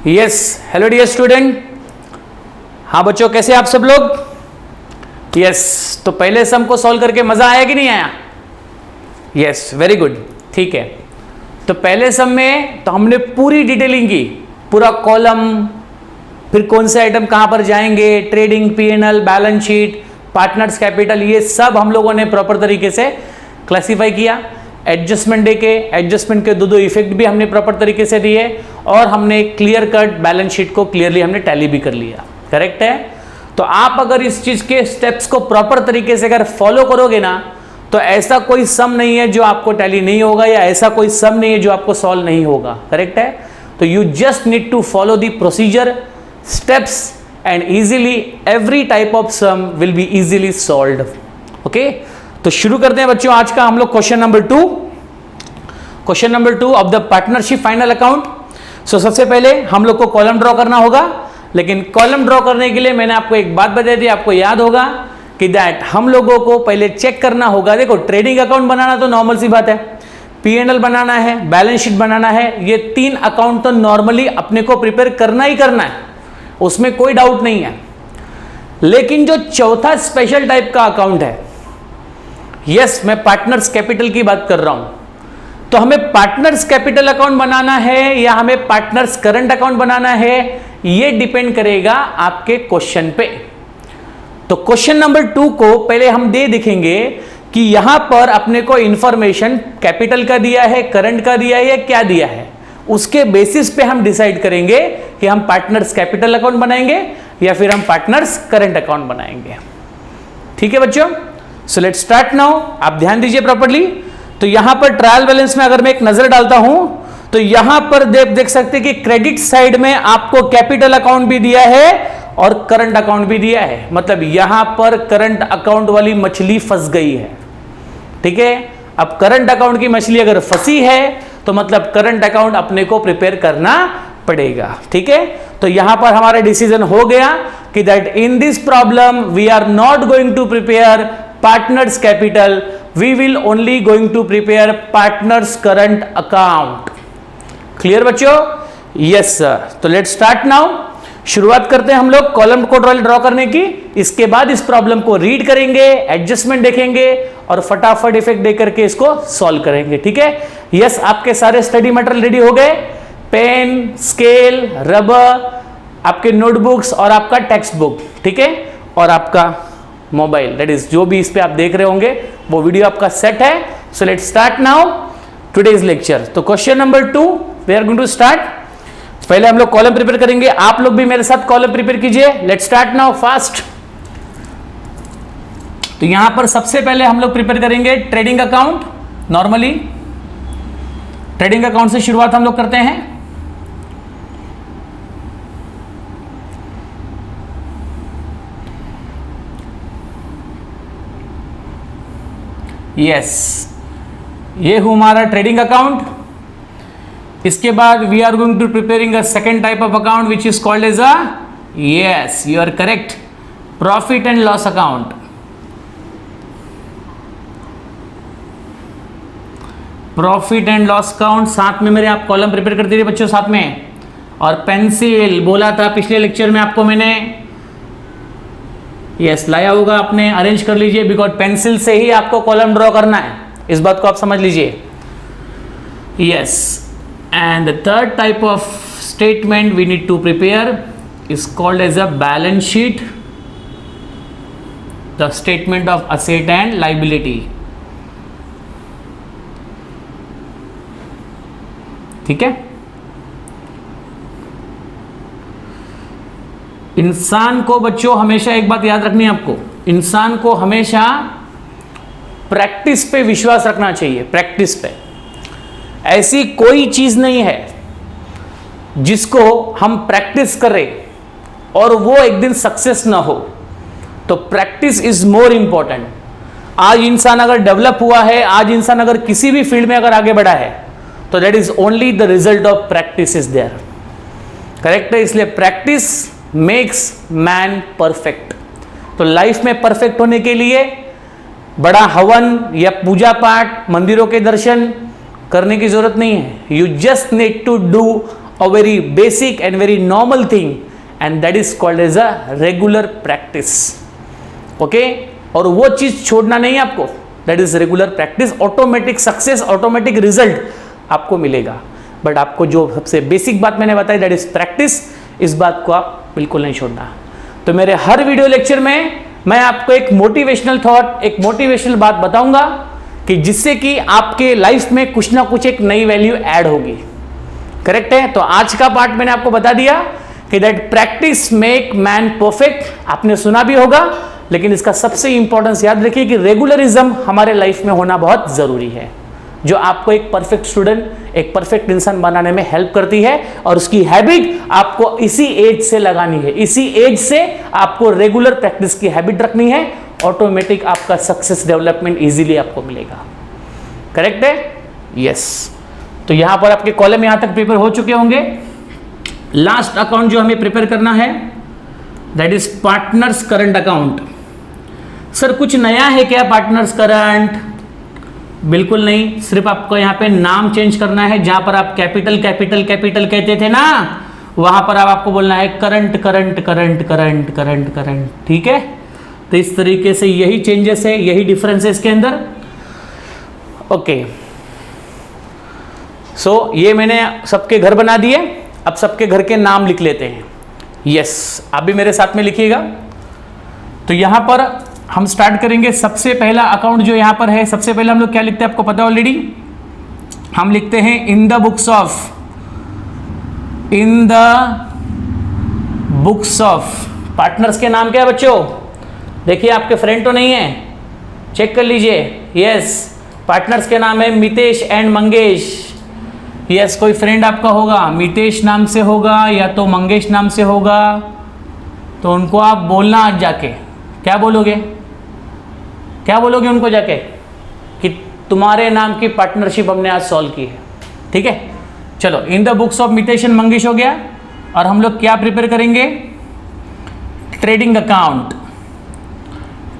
Yes, hello dear student. हाँ बच्चों, कैसे आप सब लोग? यस, तो पहले सम को सॉल्व करके मजा आया कि नहीं आया? Yes, very good. ठीक है, तो पहले सम में तो हमने पूरी डिटेलिंग की, पूरा कॉलम, फिर कौन से आइटम कहां पर जाएंगे, trading, PNL, balance sheet, partners capital, ये सब हम लोगों ने प्रॉपर तरीके से क्लासिफाई किया। एडजस्टमेंट डे के, एडजस्टमेंट के दो इफेक्ट भी हमने प्रॉपर तरीके से दिए और हमने क्लियर कट बैलेंस शीट को क्लियरली हमने टैली भी कर लिया। करेक्ट है? तो आप अगर इस चीज के स्टेप्स को प्रॉपर तरीके से अगर फॉलो करोगे ना, तो ऐसा कोई सम नहीं है जो आपको टैली नहीं होगा, या ऐसा कोई सम नहीं है जो आपको सॉल्व नहीं होगा। करेक्ट है? तो you just need to follow the procedure, steps, and easily every type of sum will be easily solved. Okay, तो शुरू करते हैं बच्चों आज का हम लोग question number 2। Question number 2 of the partnership final account. So सबसे पहले हम लोग को कॉलम ड्रॉ करना होगा, लेकिन कॉलम ड्रॉ करने के लिए मैंने आपको एक बात बताई थी, आपको याद होगा कि दैट हम लोगों को पहले चेक करना होगा। देखो, ट्रेडिंग अकाउंट बनाना तो नॉर्मल सी बात है, पीएनएल बनाना है, बैलेंस शीट बनाना है, ये 3 अकाउंट तो नॉर्मली अपने को प्रिपेयर करना ही करना है, उसमें कोई डाउट नहीं है। लेकिन जो चौथा स्पेशल टाइप का अकाउंट है, यस, मैं पार्टनर्स कैपिटल की बात कर रहा हूं, तो हमें पार्टनर्स कैपिटल अकाउंट बनाना है या हमें पार्टनर्स करंट अकाउंट बनाना है, यह डिपेंड करेगा आपके क्वेश्चन पे। तो क्वेश्चन नंबर 2 को पहले हम देखेंगे कि यहां पर अपने को इंफॉर्मेशन कैपिटल का दिया है, करंट का दिया है या क्या दिया है, उसके बेसिस पे हम डिसाइड करेंगे कि हम पार्टनर्स कैपिटल अकाउंट बनाएंगे या फिर हम पार्टनर्स करंट अकाउंट बनाएंगे। ठीक है बच्चों, सो लेट्स स्टार्ट नाउ। आप ध्यान दीजिए प्रॉपर्ली। तो यहां पर ट्रायल बैलेंस में अगर मैं एक नजर डालता हूं, तो यहां पर देख सकते हैं कि क्रेडिट साइड में आपको कैपिटल अकाउंट भी दिया है और करंट अकाउंट भी दिया है। मतलब यहां पर करंट अकाउंट वाली मछली फंस गई है। ठीक है, अब करंट अकाउंट की मछली अगर फंसी है तो मतलब करंट अकाउंट अपने को प्रिपेयर करना पड़ेगा। ठीक है, तो यहां पर हमारा डिसीजन हो गया कि that in this problem we are not going to prepare partners capital, we will only going to prepare partners current account. Clear बच्चों? Yes sir. तो लेट्स स्टार्ट नाउ। शुरुआत करते हैं हम लोग कॉलम को ड्रॉ करने की। इसके बाद इस प्रॉब्लम को रीड करेंगे, एडजस्टमेंट देखेंगे और फटाफट इफेक्ट दे करके इसको सॉल्व करेंगे। ठीक है? यस, आपके सारे स्टडी मटेरियल रेडी हो गए, पेन, स्केल, रबर, आपके नोटबुक्स और आपका टेक्स्ट बुक। ठीक है, और आपका मोबाइल, दैट इज जो भी इस पे आप देख रहे होंगे वो वीडियो आपका सेट है। So let's start now today's lecture. तो question number 2 we are going to start. पहले हम लोग कॉलम प्रिपेयर करेंगे, आप लोग भी मेरे साथ कॉलम प्रिपेयर कीजिए। Let's start now fast. तो यहां पर सबसे पहले हम लोग प्रिपेयर करेंगे trading account. Normally trading account से शुरुआत हम लोग करते हैं। यस, ये हमारा ट्रेडिंग अकाउंट। इसके बाद we are going to preparing a second type of account which is called as a, yes you are correct, profit and loss account. Profit and loss account साथ में मेरे आप कॉलम प्रिपेयर करते रहिए बच्चों साथ में। और पेंसिल बोला था पिछले लेक्चर में आपको मैंने, यस लाया होगा आपने, अरेंज कर लीजिए, बिकॉज पेंसिल से ही आपको कॉलम ड्रॉ करना है, इस बात को आप समझ लीजिए। Yes, and the third type of statement we need to prepare is called as a balance sheet, the statement of asset and liability. ठीक है, इंसान को बच्चों हमेशा एक बात याद रखनी है आपको, इंसान को हमेशा प्रैक्टिस पे विश्वास रखना चाहिए। प्रैक्टिस पे ऐसी कोई चीज नहीं है जिसको हम प्रैक्टिस करें और वो एक दिन सक्सेस ना हो। तो प्रैक्टिस इज मोर इंपॉर्टेंट। आज इंसान अगर डेवलप हुआ है, आज इंसान अगर किसी भी फील्ड में अगर आगे बढ़ा है, तो that is only the result of practice is there. Correct है? इसलिए प्रैक्टिस मेक्स मैन परफेक्ट। तो लाइफ में परफेक्ट होने के लिए बड़ा हवन या पूजा पाठ, मंदिरों के दर्शन करने की जरूरत नहीं है। You just need to do a very basic and very normal thing, and that is called as a regular practice. Okay? और वो चीज छोड़ना नहीं है आपको, that is regular practice. Automatic success, automatic result आपको मिलेगा, बट आपको जो सबसे बेसिक बात मैंने बताई that is practice, इस बात को आप बिल्कुल नहीं छोड़ना. तो मेरे हर वीडियो लेक्चर में मैं आपको एक मोटिवेशनल थॉट, एक मोटिवेशनल बात बताऊंगा कि जिससे कि आपके लाइफ में कुछ ना कुछ एक नई वैल्यू ऐड होगी. करेक्ट है? तो आज का पार्ट मैंने आपको बता दिया कि that practice make man perfect. आपने सुना भी होगा, लेकिन इसका सबसे इंपॉर्टेंस याद रखिए कि रेगुलरिज्म हमारे लाइफ में होना बहुत जरूरी है, जो आपको एक परफेक्ट स्टूडेंट, एक परफेक्ट इंसान बनाने में हेल्प करती है. और उसकी हैबिट आपको इसी एज से लगानी है, इसी एज से आपको रेगुलर प्रैक्टिस की हैबिट रखनी है. ऑटोमेटिक आपका सक्सेस डेवलपमेंट इजीली आपको मिलेगा. करेक्ट है? यस. तो यहां पर आपके कॉलम यहां तक प्रिपेयर हो चुके होंगे. लास्ट अकाउंट जो हमें प्रिपेयर करना है that is partners current account. Sir कुछ नया है क्या पार्टनर्स करंट? बिल्कुल नहीं, सिर्फ आपको यहां पे नाम चेंज करना है. जहां पर आप कैपिटल कैपिटल कैपिटल कहते थे ना, वहां पर अब आपको बोलना है current current current current current current. ठीक है? तो इस तरीके से यही चेंजेस है, यही डिफरेंस है इसके अंदर. ओके, सो ये मैंने सबके घर बना दिए. अब सबके घर के नाम लिख लेते हैं. यस, आप भी मेरे साथ में लिखिएगा. तो यहां पर हम स्टार्ट करेंगे. सबसे पहला अकाउंट जो यहां पर है, सबसे पहले हम लोग क्या लिखते हैं आपको पता है ऑलरेडी. हम लिखते हैं in the books of, in the books of. Partners के नाम क्या है बच्चों? देखिए आपके फ्रेंड तो नहीं है, चेक कर लीजिए. यस, पार्टनर्स के नाम है मितेश एंड मंगेश. यस, कोई फ्रेंड आपका होगा, मितेश नाम से होगा या तो मंगेश नाम से होगा, तो उनको आप बोलना आज जाके. क्या बोलोगे? क्या बोलोगे उनको जाके कि तुम्हारे नाम की पार्टनरशिप हमने आज सॉल्व की है. ठीक है? चलो, in the books of Mitesh and Mangesh हो गया. और हम लोग क्या प्रिपेयर करेंगे? Trading account.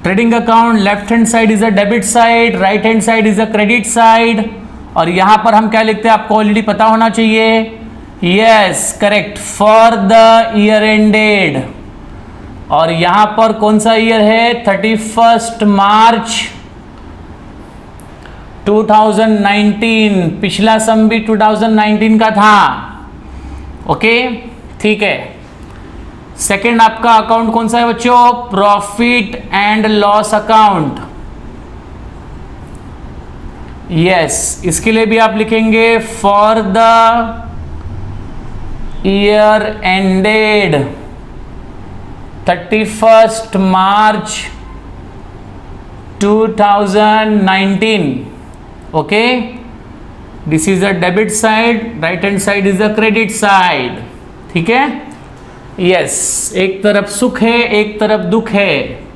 Trading account left hand side is a debit side, right hand side is a credit side. और यहां पर हम क्या लिखते हैं आपको ऑलरेडी पता होना चाहिए. Yes, correct, for the year ended. और यहां पर कौन सा ईयर है? 31 मार्च 2019. पिछला सम भी 2019 का था. ओके, ठीक है. सेकेंड आपका अकाउंट कौन सा है बच्चों? Profit and loss account. Yes, इसके लिए भी आप लिखेंगे for the year ended 31 March 2019. Okay, this is a debit side, right hand side is a credit side. ठीक है? यस, एक तरफ सुख है, एक तरफ दुख है.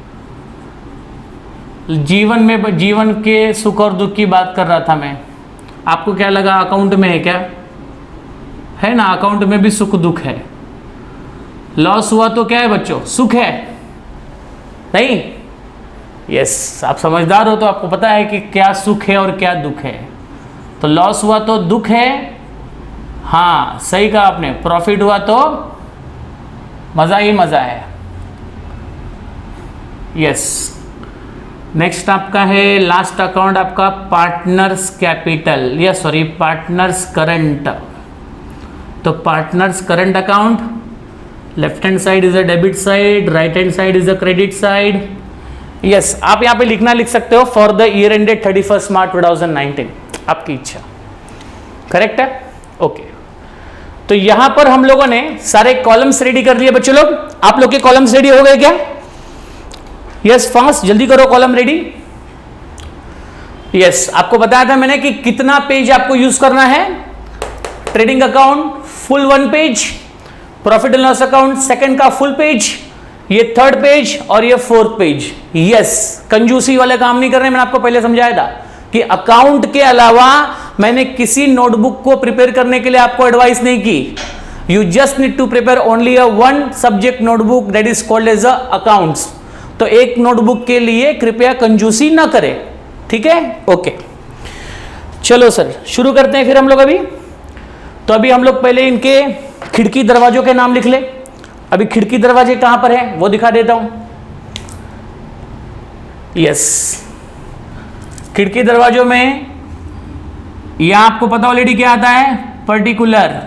जीवन में, जीवन के सुख और दुख की बात कर रहा था मैं. आपको क्या लगा अकाउंट में है क्या? है ना, अकाउंट में भी सुख दुख है. लॉस हुआ तो क्या है बच्चों? सुख है नहीं? यस, आप समझदार हो तो आपको पता है कि क्या सुख है और क्या दुख है. तो लॉस हुआ तो दुख है. हाँ, सही कहा आपने. प्रॉफिट हुआ तो मजा ही मजा है. यस, नेक्स्ट आपका है लास्ट अकाउंट आपका पार्टनर्स कैपिटल, या सॉरी पार्टनर्स करंट. तो partners current account, left hand side is a debit side, right hand side is a credit side. Yes, आप यहां पे लिखना लिख सकते हो फॉर द ईयर एंडेड 31 मार्च 2019, आपकी इच्छा. करेक्ट है? ओके. तो यहां पर हम लोगों ने सारे कॉलम्स रेडी कर लिए बच्चों लोग. आप लोग के कॉलम्स रेडी हो गए क्या? यस, फास्ट जल्दी करो कॉलम रेडी. यस, आपको बताया था मैंने कि कितना पेज आपको यूज करना है. Trading account full 1 page, profit and loss account second का फुल पेज, ये 3rd पेज और ये 4th पेज. यस, कंजूसी वाले काम नहीं करने. मैंने आपको पहले समझाया था कि अकाउंट के अलावा मैंने किसी नोटबुक को प्रिपेयर करने के लिए आपको एडवाइस नहीं की. You just need to prepare only a 1 subject notebook that is called as a accounts. तो एक नोटबुक के लिए कृपया कंजूसी ना करें. ठीक है? ओके, चलो सर शुरू करते हैं फिर हम लोग अभी. तो अभी हम लोग पहले इनके खिड़की दरवाजों के नाम लिख ले। अभी खिड़की दरवाजे कहां पर है वो दिखा देता हूं। यस, खिड़की दरवाजों में यहां आपको पता ऑलरेडी क्या आता है, पर्टिकुलर,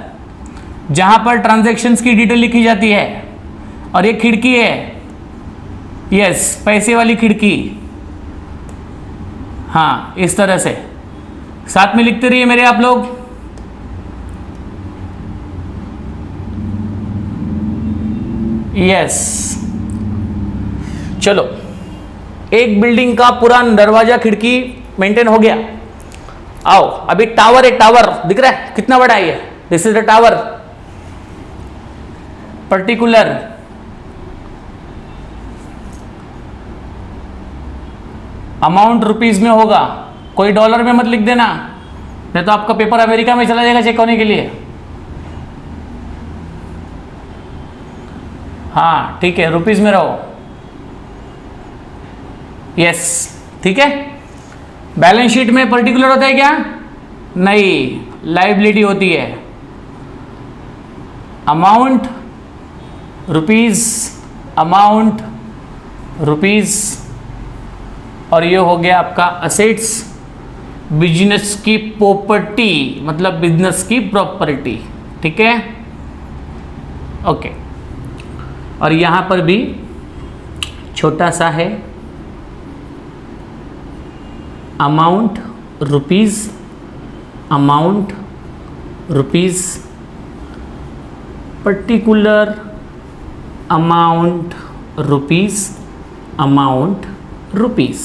जहां पर ट्रांजैक्शंस की डिटेल लिखी जाती है। और ये खिड़की है, यस, पैसे वाली खिड़की। हाँ, इस तरह से साथ में लिखते रहिए मेरे आप लोग। यस, चलो, एक बिल्डिंग का पूरा दरवाजा खिड़की मेंटेन हो गया। आओ, अभी टावर है, टावर दिख रहा है कितना बड़ा है ये, this is the tower. Particular, amount rupees में होगा, कोई डॉलर में मत लिख देना, नहीं तो आपका पेपर अमेरिका में चला जाएगा चेक होने के लिए। हाँ ठीक है, रुपीज में रहो। यस, ठीक है। बैलेंस शीट में पर्टिकुलर होता है क्या? नहीं, लायबिलिटी होती है। अमाउंट रुपीज, अमाउंट रुपीज, और ये हो गया आपका असेट्स, बिजनेस की प्रॉपर्टी, मतलब बिजनेस की प्रॉपर्टी। ठीक है, ओके। और यहां पर भी छोटा सा है, amount rupees, amount rupees, particular amount rupees, amount rupees.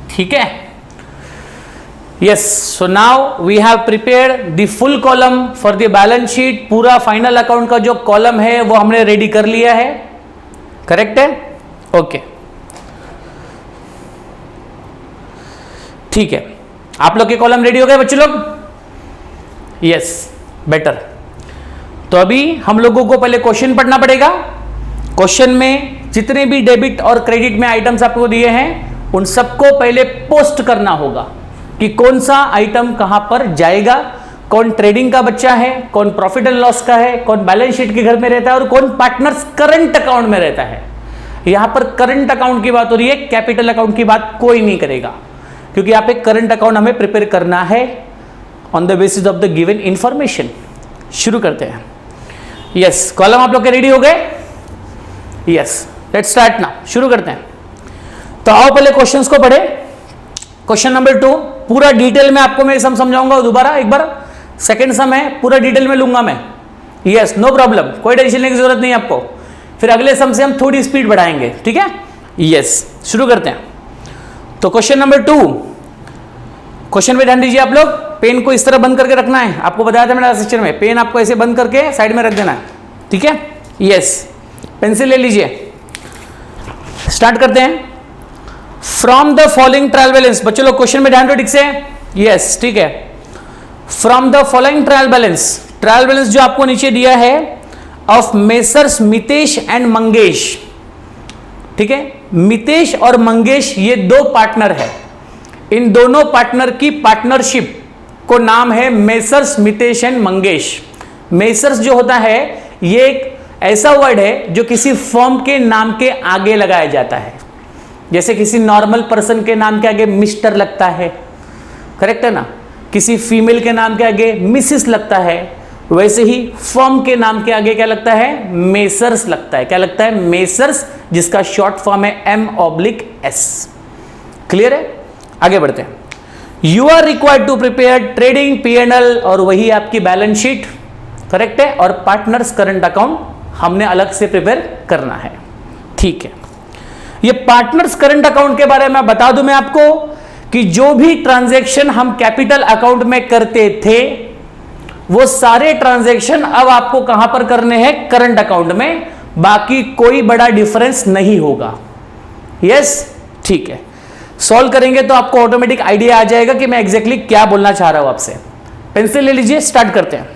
ठीक है, yes. So now we have prepared the full column for the balance sheet. पूरा फाइनल अकाउंट का जो कॉलम है वो हमने रेडी कर लिया है, करेक्ट है? ओके, ठीक है। आप लोग के कॉलम रेडी हो गए बच्चे लोग? Yes, better. तो अभी हम लोगों को पहले क्वेश्चन पढ़ना पड़ेगा। क्वेश्चन में जितने भी डेबिट और क्रेडिट में आइटम्स आपको दिए हैं उन सबको पहले पोस्ट करना होगा कि कौन सा आइटम कहां पर जाएगा, कौन ट्रेडिंग का बच्चा है, कौन प्रॉफिट एंड लॉस का है, कौन बैलेंस शीट के घर में रहता है और कौन पार्टनर्स करंट अकाउंट में रहता है। यहां पर करंट अकाउंट की बात हो रही है, कैपिटल अकाउंट की बात कोई नहीं करेगा, क्योंकि यहाँ पे करंट अकाउंट हमें प्रिपेयर करना है on the basis of the given information. शुरू करते हैं। यस, कॉलम आप लोग के रेडी हो गए? Yes, let's start now. शुरू करते हैं। तो आओ पहले क्वेश्चंस को पढ़े। क्वेश्चन नंबर 2 पूरा डिटेल में आपको मैं सम समझाऊंगा दोबारा एक बार। सेकंड सम है, पूरा डिटेल में लूंगा मैं। यस, नो प्रॉब्लम, कोई टेंशन लेने की जरूरत नहीं आपको। फिर अगले सम से हम थोड़ी स्पीड बढ़ाएंगे, ठीक है? यस, शुरू करते हैं। तो क्वेश्चन नंबर 2, क्वेश्चन में ध्यान दीजिए आप लोग। पेन को इस तरह बंद करके रखना है, आपको बताया था मैंने सेक्शन में, पेन आपको ऐसे बंद करके साइड में रख देना है, ठीक है? यस, पेंसिल ले लीजिए, स्टार्ट करते हैं। From the following trial balance, बच्चों लोग क्वेश्चन में ध्यान दो ठीक से। यस, ठीक है। From the following trial balance जो आपको नीचे दिया है of messrs Mitesh and Mangesh, ठीक है? मितेश और मंगेश ये दो पार्टनर है। इन दोनों पार्टनर की पार्टनरशिप को नाम है messrs Mitesh and Mangesh. Messrs जो होता है ये एक ऐसा वर्ड है जो किसी फर्म के नाम के आगे लगाया जाता है। जैसे किसी नॉर्मल पर्सन के नाम के आगे मिस्टर लगता है, करेक्ट है ना? किसी फीमेल के नाम के आगे मिसिस लगता है, वैसे ही फर्म के नाम के आगे क्या लगता है? मेसर्स लगता है। क्या लगता है? मेसर्स, जिसका शॉर्ट फॉर्म है M/S। क्लियर है? आगे बढ़ते हैं। You are required to prepare trading P&L, और वही आपकी बैलेंस शीट, करेक्ट है? और पार्टनर्स करंट अकाउंट हमने अलग से प्रिपेयर करना है, ठीक है? ये पार्टनर्स करंट अकाउंट के बारे में बता दूं मैं आपको कि जो भी ट्रांजैक्शन हम कैपिटल अकाउंट में करते थे वो सारे ट्रांजैक्शन अब आपको कहां पर करने हैं? करंट अकाउंट में। बाकी कोई बड़ा डिफरेंस नहीं होगा। यस, ठीक है। सॉल्व करेंगे तो आपको ऑटोमेटिक आइडिया आ जाएगा कि मैं एग्जैक्टली क्या बोलना चाह रहा हूं आपसे। पेंसिल ले लीजिए, स्टार्ट करते हैं।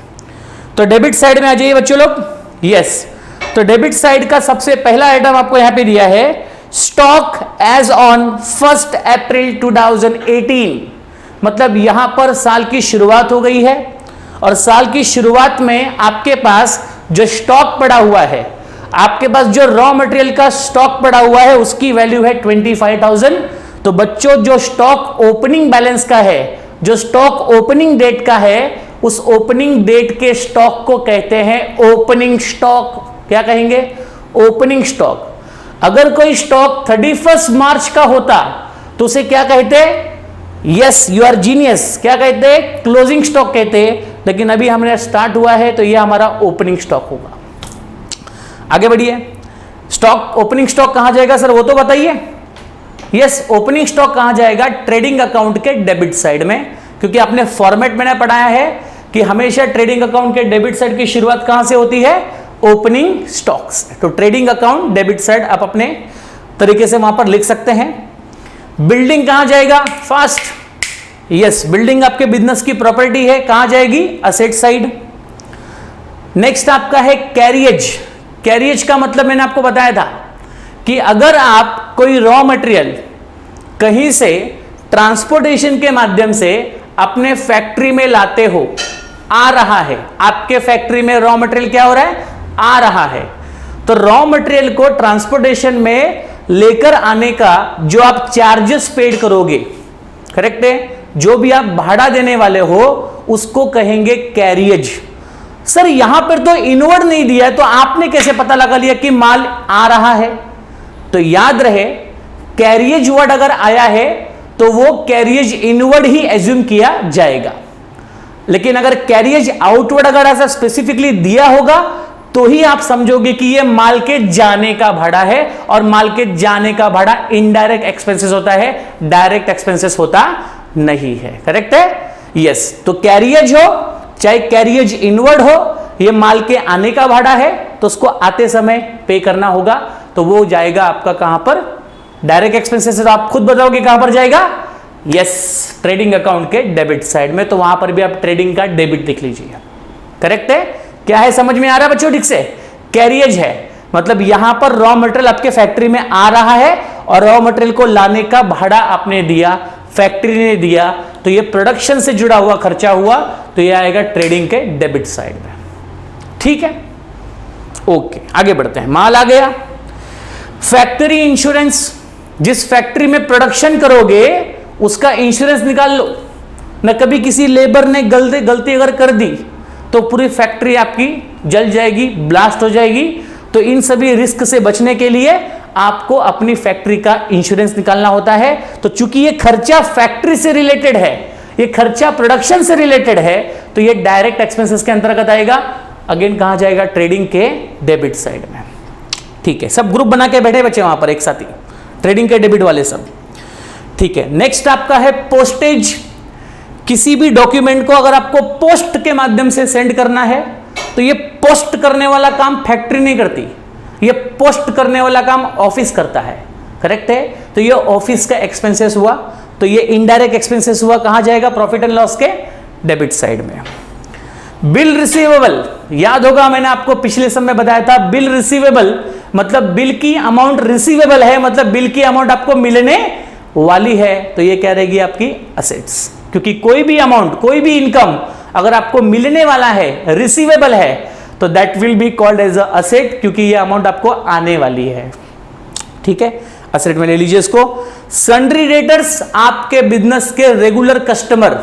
तो डेबिट साइड में आ जाइए बच्चों लोग। यस, तो डेबिट साइड का सबसे पहला आइटम आपको यहां पे दिया है, स्टॉक एज ऑन 1 अप्रैल 2018। मतलब यहां पर साल की शुरुआत हो गई है और साल की शुरुआत में आपके पास जो स्टॉक पड़ा हुआ है, आपके पास जो रॉ मटेरियल का स्टॉक पड़ा हुआ है उसकी वैल्यू है 25,000। तो बच्चों जो स्टॉक ओपनिंग बैलेंस का है, जो स्टॉक ओपनिंग डेट का है, उस ओपनिंग डेट के स्टॉक को कहते हैं ओपनिंग स्टॉक। क्या कहेंगे? Opening stock. अगर कोई स्टॉक 31 मार्च का होता तो उसे क्या कहते? यस, यू आर जीनियस, क्या कहते? क्लोजिंग स्टॉक कहते। लेकिन अभी हमने स्टार्ट हुआ है तो यह हमारा ओपनिंग स्टॉक होगा। आगे बढ़िए। स्टॉक, ओपनिंग स्टॉक कहां जाएगा सर वो तो बताइए। यस, ओपनिंग स्टॉक कहां जाएगा? ट्रेडिंग अकाउंट के डेबिट साइड में, क्योंकि आपने फॉर्मेट मैंने पढ़ाया है कि हमेशा ट्रेडिंग अकाउंट के डेबिट साइड की शुरुआत कहां से होती है? Opening stocks. तो ट्रेडिंग अकाउंट डेबिट साइड आप अपने तरीके से वहां पर लिख सकते हैं। बिल्डिंग कहां जाएगा? फास्ट। यस, बिल्डिंग आपके बिजनेस की प्रॉपर्टी है, कहां जाएगी? Asset side. नेक्स्ट आपका है कैरियज। कैरियज का मतलब मैंने आपको बताया था कि अगर आप कोई रॉ मटेरियल कहीं से ट्रांसपोर्टेशन के माध्यम से अपने फैक्ट्री में लाते हो, आ रहा है, आपके फैक्ट्री में रॉ मटेरियल क्या हो रहा है? आ रहा है। तो रॉ मटेरियल को ट्रांसपोर्टेशन में लेकर आने का जो आप चार्जेस पेड करोगे, करेक्ट है, जो भी आप भाड़ा देने वाले हो उसको कहेंगे कैरियज। सर यहां पर तो इनवर्ड नहीं दिया है, तो आपने कैसे पता लगा लिया कि माल आ रहा है? तो याद रहे, कैरियज वर्ड अगर आया है तो वो कैरियज इनवर्ड ही एज्यूम किया जाएगा। लेकिन अगर कैरियज आउटवर्ड अगर ऐसा स्पेसिफिकली दिया होगा तो ही आप समझोगे कि ये माल के जाने का भाड़ा है, और माल के जाने का भाड़ा इनडायरेक्ट एक्सपेंसेस होता है, डायरेक्ट एक्सपेंसेस होता नहीं है। करेक्ट है? यस। तो कैरियज हो चाहे कैरियज इनवर्ड हो, ये माल के आने का भाड़ा है तो उसको आते समय पे करना होगा। तो वो जाएगा आपका कहां पर? Direct expenses. तो आप खुद बताओगे कहां पर जाएगा? यस, ट्रेडिंग अकाउंट के डेबिट साइड में। तो वहां पर भी आप ट्रेडिंग का डेबिट लिख लीजिए। करेक्ट है? क्या है, समझ में आ रहा है बच्चों? ठीक से, कैरियज है मतलब यहां पर रॉ मटेरियल आपके फैक्ट्री में आ रहा है और रॉ मटेरियल को लाने का भाड़ा आपने दिया, फैक्ट्री ने दिया, तो ये प्रोडक्शन से जुड़ा हुआ खर्चा हुआ, तो ये आएगा ट्रेडिंग के डेबिट साइड में। ठीक है, ओके, आगे बढ़ते हैं। माल आ गया। फैक्ट्री इंश्योरेंस, जिस फैक्ट्री में प्रोडक्शन करोगे उसका इंश्योरेंस निकाल लो न। कभी किसी लेबर ने गलती अगर कर दी तो पूरी फैक्ट्री आपकी जल जाएगी, ब्लास्ट हो जाएगी। तो इन सभी रिस्क से बचने के लिए आपको अपनी फैक्ट्री का इंश्योरेंस निकालना होता है। तो चूंकि ये खर्चा फैक्ट्री से रिलेटेड है, ये खर्चा प्रोडक्शन से रिलेटेड है, तो ये डायरेक्ट एक्सपेंसेस के अंतर्गत आएगा। अगेन कहां जाएगा? ट्रेडिंग के डेबिट साइड में। ठीक है, सब ग्रुप बना के बैठे बच्चे वहां पर एक साथ ही, ट्रेडिंग के डेबिट वाले सब। ठीक है, नेक्स्ट आपका है पोस्टेज। किसी भी डॉक्यूमेंट को अगर आपको पोस्ट के माध्यम से सेंड करना है तो ये पोस्ट करने वाला काम फैक्ट्री नहीं करती, ये पोस्ट करने वाला काम ऑफिस करता है। करेक्ट है? तो ये ऑफिस का एक्सपेंसेस हुआ, तो ये इनडायरेक्ट एक्सपेंसेस हुआ, कहां जाएगा? प्रॉफिट एंड लॉस के डेबिट साइड में। बिल रिसीवेबल, याद होगा मैंने आपको पिछले समय बताया था, बिल रिसीवेबल मतलब बिल की अमाउंट रिसीवेबल है, मतलब बिल की अमाउंट आपको मिलने वाली है, तो ये क्या रहेगी? आपकी असेट्स। क्योंकि कोई भी अमाउंट, कोई भी इनकम अगर आपको मिलने वाला है, रिसीवेबल है, तो that will be called as a asset, क्योंकि ये अमाउंट आपको आने वाली है। ठीक है, असेट में ले लीजिए इसको। सन्ड्री डेटर्स, आपके बिजनेस के रेगुलर कस्टमर,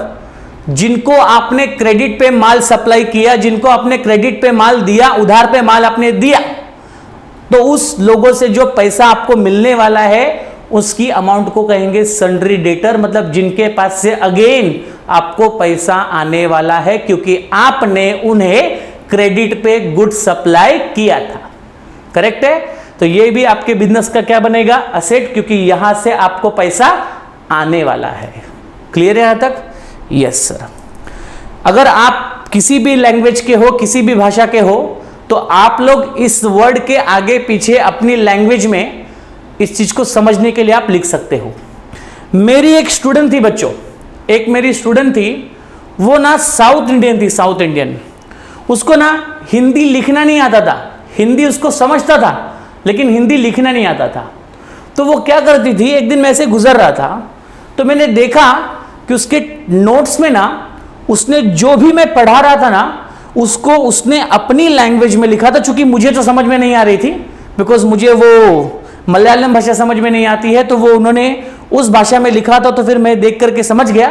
जिनको आपने क्रेडिट पे माल सप्लाई किया, जिनको आपने क्रेडिट पे माल दिया, उधार पे माल आपने दिया, तो उस लोगों से जो पैसा आपको मिलने वाला है उसकी अमाउंट को कहेंगे सन्ड्री डेटर, मतलब जिनके पास से अगेन आपको पैसा आने वाला है, क्योंकि आपने उन्हें क्रेडिट पे गुड सप्लाई किया था। करेक्ट है? तो ये भी आपके बिजनेस का क्या बनेगा? असेट, क्योंकि यहां से आपको पैसा आने वाला है। क्लियर है यहां तक? Yes sir. अगर आप किसी भी लैंग्वेज के हो, किसी भी भाषा के हो, तो आप लोग इस वर्ड के आगे पीछे अपनी लैंग्वेज में इस चीज को समझने के लिए आप लिख सकते हो। मेरी एक स्टूडेंट थी बच्चों, एक मेरी स्टूडेंट थी, वो ना साउथ इंडियन थी, साउथ इंडियन। उसको ना हिंदी लिखना नहीं आता था, हिंदी उसको समझता था लेकिन हिंदी लिखना नहीं आता था। तो वो क्या करती थी, एक दिन मैं ऐसे गुजर रहा था तो मैंने देखा कि उसके नोट्स में ना उसने जो भी मैं पढ़ा रहा था ना उसको उसने अपनी लैंग्वेज में लिखा था, चूंकि मुझे तो समझ में नहीं आ रही थी, बिकॉज मुझे वो मलयालम भाषा समझ में नहीं आती है, तो वो उन्होंने उस भाषा में लिखा था। तो फिर मैं देख करके समझ गया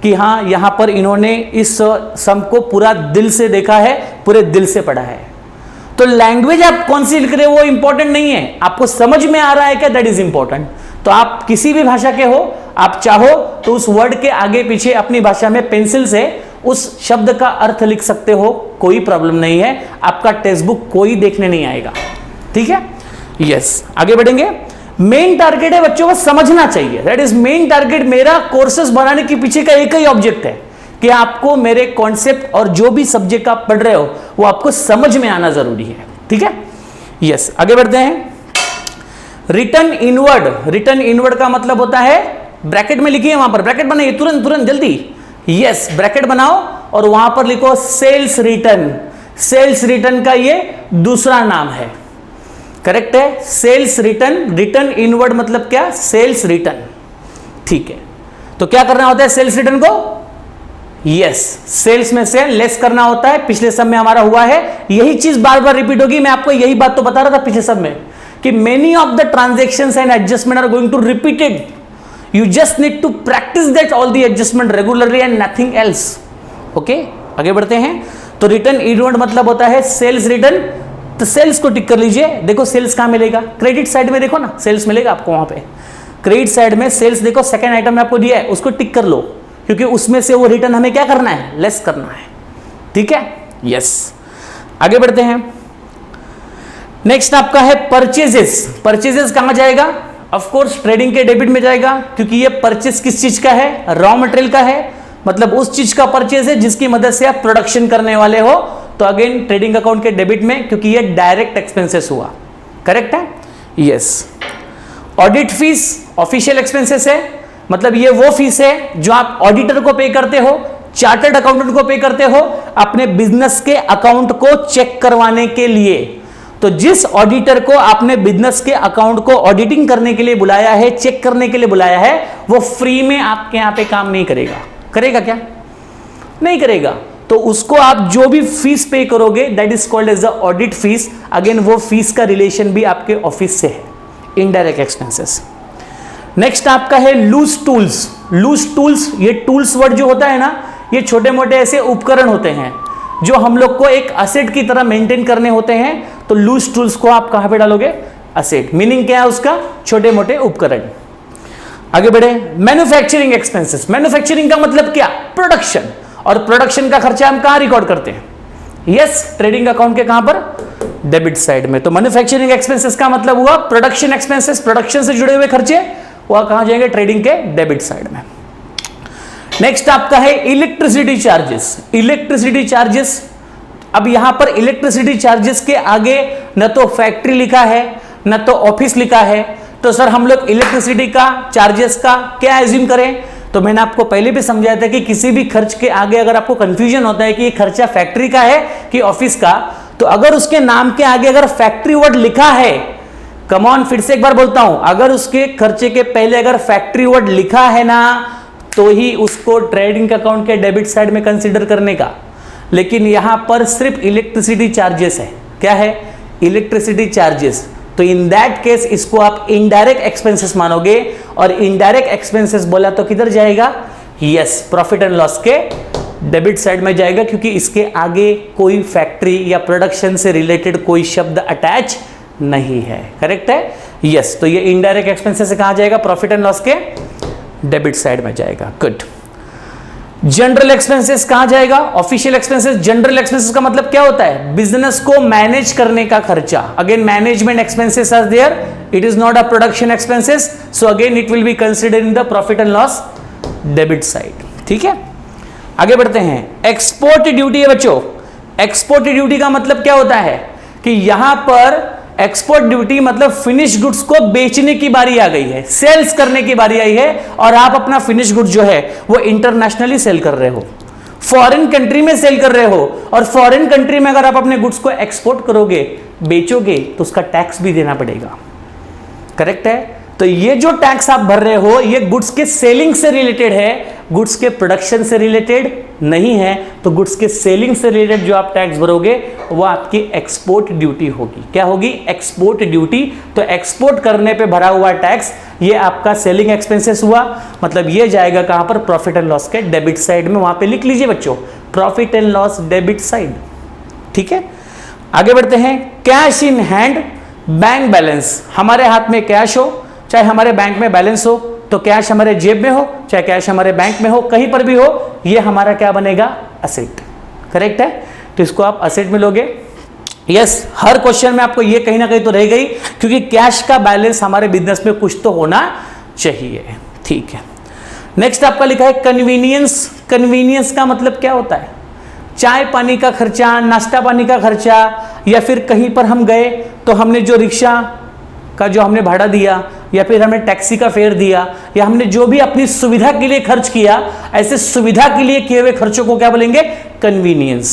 कि हाँ, यहां पर इन्होंने इस सम को पूरा दिल से देखा है, पूरे दिल से पढ़ा है। तो लैंग्वेज आप कौन सी लिख रहे हो वो इंपॉर्टेंट नहीं है, आपको समझ में आ रहा है क्या, दैट इज इंपॉर्टेंट। तो आप किसी भी भाषा के हो, आप चाहो तो उस वर्ड के आगे पीछे अपनी भाषा में पेंसिल से उस शब्द का अर्थ लिख सकते हो, कोई प्रॉब्लम नहीं है, आपका टेक्स्ट बुक कोई देखने नहीं आएगा। ठीक है, यस, आगे बढ़ेंगे। मेन टारगेट है बच्चों को समझना चाहिए, दैट इज मेन टारगेट। मेरा कोर्सेस बनाने के पीछे का एक ही ऑब्जेक्ट है कि आपको मेरे कॉन्सेप्ट और जो भी सब्जेक्ट आप पढ़ रहे हो वो आपको समझ में आना जरूरी है। ठीक है, यस, आगे बढ़ते हैं। रिटर्न इनवर्ड, रिटर्न इनवर्ड का मतलब होता है, ब्रैकेट में लिखिए, वहां पर ब्रैकेट बनाइए, तुरंत तुरंत जल्दी, यस, ब्रैकेट बनाओ और वहां पर लिखो सेल्स रिटर्न। सेल्स रिटर्न का ये दूसरा नाम है, करेक्ट है, सेल्स रिटर्न। रिटर्न इनवर्ड मतलब क्या, सेल्स रिटर्न। ठीक है, तो क्या करना होता है सेल्स रिटर्न को, यस, सेल्स में से लेस करना होता है। पिछले सब में हमारा हुआ है, यही चीज बार बार रिपीट होगी। मैं आपको यही बात तो बता रहा था पिछले सब में कि many of the transactions and adjustment are going to repeated, you just need to practice that all the adjustment regularly and nothing else. Okay, आगे बढ़ते हैं। तो रिटर्न इनवर्ड मतलब होता है सेल्स रिटर्न। तो सेल्स को टिक कर लीजिए, देखो सेल्स कहां मिलेगा, क्रेडिट साइड में देखो ना, सेल्स मिलेगा आपको वहां पे, क्रेडिट साइड में सेल्स देखो, सेकंड आइटम में आपको दिया है, उसको टिक कर लो, क्योंकि उसमें से वो रिटर्न हमें क्या करना है, लेस करना है। ठीक है, यस, आगे बढ़ते हैं। नेक्स्ट आपका है परचेजेस। परचेजेस कहां जाएगा, ऑफ कोर्स ट्रेडिंग के डेबिट में जाएगा, क्योंकि ये परचेज किस चीज का है, रॉ मटेरियल का है, मतलब उस चीज का परचेज है जिसकी मदद से आप प्रोडक्शन करने वाले हो। तो अगेन ट्रेडिंग अकाउंट के डेबिट में, क्योंकि ये डायरेक्ट एक्सपेंसेस हुआ, करेक्ट है, yes. Audit fees official expenses है, मतलब ये वो फीस है जो आप ऑडिटर को पे करते हो, चार्टर्ड अकाउंटेंट को पे करते हो अपने बिजनेस के अकाउंट को चेक करवाने के लिए। तो जिस ऑडिटर को आपने बिजनेस के अकाउंट को ऑडिटिंग करने के लिए बुलाया है, चेक करने के लिए बुलाया है, वो फ्री में आपके यहां पे काम नहीं करेगा। करेगा क्या, नहीं करेगा। तो उसको आप जो भी फीस पे करोगे that is called as the audit fees. Again वो फीस का रिलेशन भी आपके ऑफिस से है, इनडायरेक्ट एक्सपेंसेस। नेक्स्ट आपका है लूज टूल्स। लूज टूल्स, ये टूल्स वर्ड जो होता है ना, ये छोटे मोटे ऐसे उपकरण होते हैं जो हम लोग को एक असेट की तरह मेंटेन करने होते हैं। तो लूज टूल्स को आप कहां पे डालोगे, असेट। मीनिंग क्या है उसका, छोटे मोटे उपकरण। आगे बढ़े, मैन्युफैक्चरिंग एक्सपेंसेस। मैन्युफैक्चरिंग का मतलब क्या, प्रोडक्शन। और प्रोडक्शन का खर्चा हम कहां रिकॉर्ड करते हैं, यस, ट्रेडिंग अकाउंट के कहां पर, डेबिट साइड में। तो मैन्युफैक्चरिंग एक्सपेंसेस का मतलब हुआ प्रोडक्शन एक्सपेंसेस, प्रोडक्शन से जुड़े हुए खर्चे, वह कहां जाएंगे, ट्रेडिंग के डेबिट साइड में। नेक्स्ट आपका है इलेक्ट्रिसिटी चार्जेस। इलेक्ट्रिसिटी चार्जेस, अब यहां पर इलेक्ट्रिसिटी चार्जेस के आगे न तो फैक्ट्री लिखा है न तो ऑफिस लिखा है। तो सर हम लोग इलेक्ट्रिसिटी का चार्जेस का क्या एज्यूम करें, तो मैंने आपको पहले भी समझाया था कि किसी भी खर्च के आगे अगर आपको कंफ्यूजन होता है कि ये खर्चा फैक्ट्री का है कि ऑफिस का, तो अगर उसके नाम के आगे अगर फैक्ट्री वर्ड लिखा है, कम ऑन, फिर से एक बार बोलता हूं, अगर उसके खर्चे के पहले अगर फैक्ट्री वर्ड लिखा है ना, तो ही उसको ट्रेडिंग अकाउंट के डेबिट साइड में कंसीडर करने का। लेकिन यहां पर सिर्फ इलेक्ट्रिसिटी चार्जेस है, क्या है, इलेक्ट्रिसिटी चार्जेस। तो इन दैट केस इसको आप इनडायरेक्ट एक्सपेंसेस मानोगे, और इनडायरेक्ट एक्सपेंसेस बोला तो किधर जाएगा, यस, प्रॉफिट एंड लॉस के डेबिट साइड में जाएगा, क्योंकि इसके आगे कोई फैक्ट्री या प्रोडक्शन से रिलेटेड कोई शब्द अटैच नहीं है, करेक्ट है, यस। तो ये इनडायरेक्ट एक्सपेंसेस से कहां जाएगा, प्रॉफिट एंड लॉस के डेबिट साइड में जाएगा, गुड। जनरल एक्सपेंसेस कहां जाएगा, ऑफिशियल एक्सपेंसेस। जनरल एक्सपेंसेस का मतलब क्या होता है, बिजनेस को मैनेज करने का खर्चा। Again management expenses are there, it is not a production expenses, so again it will be considered in the profit and loss debit side. ठीक है, आगे बढ़ते हैं। एक्सपोर्ट ड्यूटी है बच्चों। एक्सपोर्ट ड्यूटी का मतलब क्या होता है कि यहां पर एक्सपोर्ट ड्यूटी मतलब फिनिश गुड्स को बेचने की बारी आ गई है, सेल्स करने की बारी आई है, और आप अपना फिनिश गुड्स जो है वो इंटरनेशनली सेल कर रहे हो, फॉरेन कंट्री में सेल कर रहे हो। और फॉरेन कंट्री में अगर आप अपने गुड्स को एक्सपोर्ट करोगे, बेचोगे, तो उसका टैक्स भी देना पड़ेगा, करेक्ट है। तो ये जो टैक्स आप भर रहे हो ये गुड्स के सेलिंग से रिलेटेड है, गुड्स के प्रोडक्शन से रिलेटेड नहीं है, तो गुड्स के सेलिंग से रिलेटेड जो आप टैक्स भरोगे वो आपकी एक्सपोर्ट ड्यूटी होगी। क्या होगी? Export duty. तो एक्सपोर्ट करने पे भरा हुआ टैक्स ये आपका सेलिंग एक्सपेंसेस हुआ, मतलब ये जाएगा कहां पर? प्रॉफिट एंड लॉस के डेबिट साइड में। वहां पे लिख लीजिए बच्चों, profit and loss debit side. ठीक है, आगे बढ़ते हैं। Cash in hand, bank balance. हमारे हाथ में कैश हो, चाहे हमारे बैंक में बैलेंस हो, तो कैश हमारे जेब में हो चाहे कैश हमारे बैंक में हो, कहीं पर भी हो, ये हमारा क्या बनेगा? असेट। करेक्ट है, तो इसको आप असेट में लोगे। यस, हर क्वेश्चन में आपको ये कहीं ना कहीं तो रह गई, क्योंकि कैश का बैलेंस हमारे बिजनेस में कुछ तो होना चाहिए। ठीक है, नेक्स्ट आपका लिखा है कन्वीनियंस। कन्वीनियंस का मतलब क्या होता है? चाय पानी का खर्चा, नाश्ता पानी का खर्चा, या फिर कहीं पर हम गए तो हमने जो रिक्शा का जो हमने भाड़ा दिया, या फिर हमने टैक्सी का फेयर दिया, या हमने जो भी अपनी सुविधा के लिए खर्च किया, ऐसे सुविधा के लिए किए हुए खर्चों को क्या बोलेंगे? कन्वीनियंस।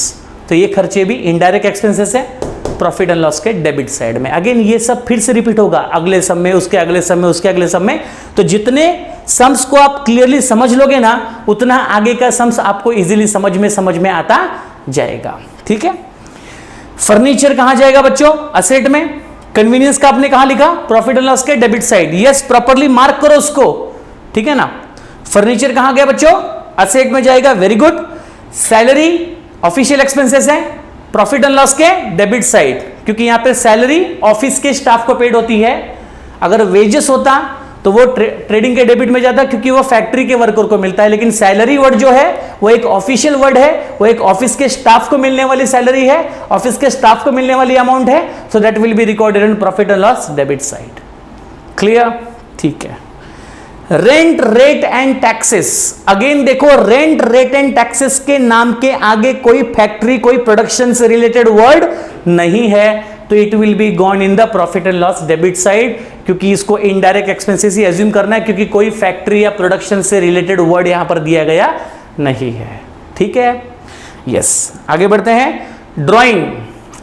तो ये खर्चे भी इनडायरेक्ट एक्सपेंसेस है प्रॉफिट एंड लॉस के डेबिट साइड में। अगेन ये सब फिर से रिपीट होगा अगले सम में, उसके अगले सम में, उसके अगले सम में। तो जितने सम्स को आप क्लियरली समझ लोगे ना, उतना आगे का सम्स आपको इजीली समझ में आता जाएगा। ठीक है, फर्नीचर कहां जाएगा बच्चों? असेट में। कन्वीनियंस का आपने कहां लिखा? प्रॉफिट एंड लॉस के debit side. Yes, properly mark करो उसको। ठीक है ना, फर्नीचर कहां गया बच्चों? असेट में जाएगा। Very good. Salary official expenses है, प्रॉफिट एंड लॉस के डेबिट साइड, क्योंकि यहां पे सैलरी ऑफिस के स्टाफ को पेड होती है। अगर वेजेस होता तो वो ट्रेडिंग के डेबिट में जाता, क्योंकि वो फैक्ट्री के वर्कर को मिलता है। लेकिन सैलरी वर्ड जो है वो एक ऑफिशियल वर्ड है, वो एक ऑफिस के स्टाफ को मिलने वाली सैलरी है, ऑफिस के स्टाफ को मिलने वाली अमाउंट है। So that will be recorded in profit and loss debit side. Clear? ठीक है। Rent, rate and taxes. Again देखो, रेंट, रेट एंड टैक्सेस के नाम के आगे कोई फैक्ट्री, कोई प्रोडक्शन से रिलेटेड वर्ड नहीं है, तो it will be gone in the profit and loss debit side, क्योंकि इसको इनडायरेक्ट एक्सपेंसेस ही एज्यूम करना है, क्योंकि कोई फैक्ट्री या प्रोडक्शन से रिलेटेड वर्ड यहां पर दिया गया नहीं है। ठीक है, यस, आगे बढ़ते हैं। ड्राइंग।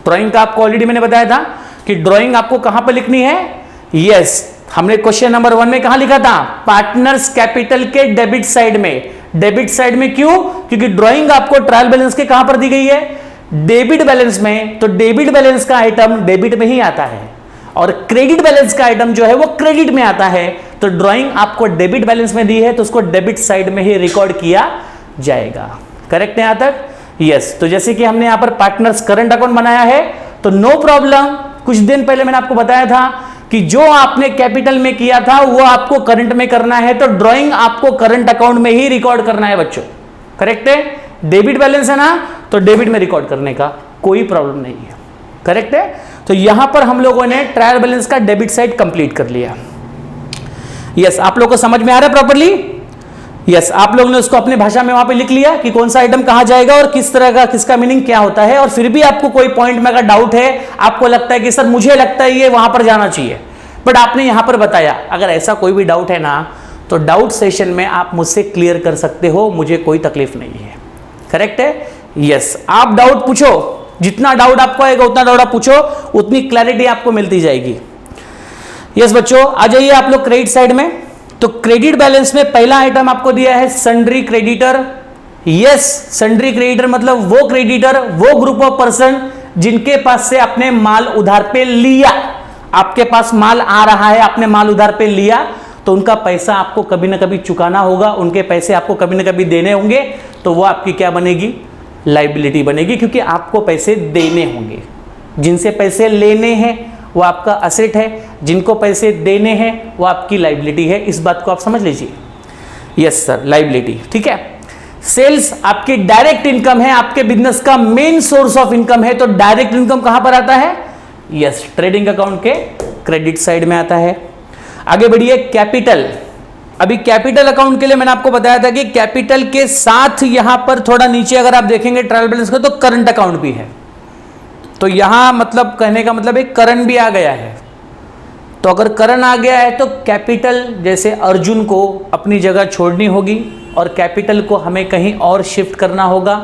ड्राइंग का आपको ऑलरेडी मैंने बताया था कि ड्राइंग आपको कहां पर लिखनी है। यस, हमने क्वेश्चन नंबर 1 में कहां लिखा था? पार्टनर्स कैपिटल के डेबिट साइड में। डेबिट साइड में क्यों? क्योंकि ड्राइंग आपको ट्रायल बैलेंस के कहां पर दी गई है? डेबिट बैलेंस में। तो डेबिट बैलेंस का आइटम डेबिट में ही आता है, और क्रेडिट बैलेंस का आइटम जो है वो क्रेडिट में आता है। तो ड्राइंग आपको डेबिट बैलेंस में दी है, तो उसको डेबिट साइड में ही रिकॉर्ड किया जाएगा। करेक्ट है यहां तक? यस। तो जैसे कि हमने यहां पर पार्टनर्स करंट अकाउंट बनाया है, तो नो प्रॉब्लम। कुछ दिन पहले मैंने आपको बताया था कि जो आपने कैपिटल में किया था वो आपको करंट में करना है, तो ड्राइंग आपको करंट अकाउंट में ही रिकॉर्ड करना है बच्चों। करेक्ट है? डेबिट बैलेंस है ना, तो डेबिट में रिकॉर्ड करने का कोई प्रॉब्लम नहीं है। करेक्ट है? तो यहां पर हम लोगों ने ट्रायल बैलेंस का डेबिट साइड कंप्लीट कर लिया। यस, आप लोगों को समझ में आ रहा है प्रॉपर्ली? यस, आप लोगों ने उसको अपनी भाषा में वहां पे लिख लिया कि कौन सा आइटम कहां जाएगा और किस तरह का, किसका मीनिंग क्या होता है। और फिर भी आपको कोई पॉइंट में अगर डाउट है, आपको लगता है कि सर मुझे लगता है ये वहां पर जाना चाहिए, बट आपने यहां पर बताया, अगर ऐसा कोई भी डाउट है ना, तो डाउट सेशन में आप मुझसे क्लियर कर सकते हो, मुझे कोई तकलीफ नहीं है। करेक्ट है? यस, आप डाउट पूछो, जितना डाउट आपको आएगा उतना डाउट आप पूछो, उतनी क्लैरिटी आपको मिलती जाएगी। यस बच्चों, आ जाइए आप लोग क्रेडिट साइड में। तो क्रेडिट बैलेंस में पहला आइटम आपको दिया है sundry creditor. Yes, sundry creditor मतलब वो क्रेडिटर, वो ग्रुप ऑफ पर्सन जिनके पास से आपने माल उधार पे लिया। आपके पास माल आ रहा है, आपने माल उधार पे लिया, तो उनका पैसा आपको कभी ना कभी चुकाना होगा, उनके पैसे आपको कभी ना कभी देने होंगे, तो वो आपकी क्या बनेगी? लायबिलिटी बनेगी, क्योंकि आपको पैसे देने होंगे। जिनसे पैसे लेने हैं वो आपका असेट है, जिनको पैसे देने हैं वो आपकी लायबिलिटी है। इस बात को आप समझ लीजिए। Yes sir, liability. ठीक है। सेल्स आपकी डायरेक्ट इनकम है, आपके बिजनेस का मेन सोर्स ऑफ इनकम है, तो डायरेक्ट इनकम कहां पर आता है? यस, ट्रेडिंग अकाउंट के क्रेडिट साइड में आता है। आगे बढ़िए, कैपिटल। अभी कैपिटल अकाउंट के लिए मैंने आपको बताया था कि कैपिटल के साथ यहां पर थोड़ा नीचे अगर आप देखेंगे ट्रायल बैलेंस का, तो करंट अकाउंट भी है। तो यहां मतलब कहने का मतलब एक करंट भी आ गया है। तो अगर करंट आ गया है तो कैपिटल, जैसे अर्जुन को अपनी जगह छोड़नी होगी और कैपिटल को हमें कहीं और शिफ्ट करना होगा।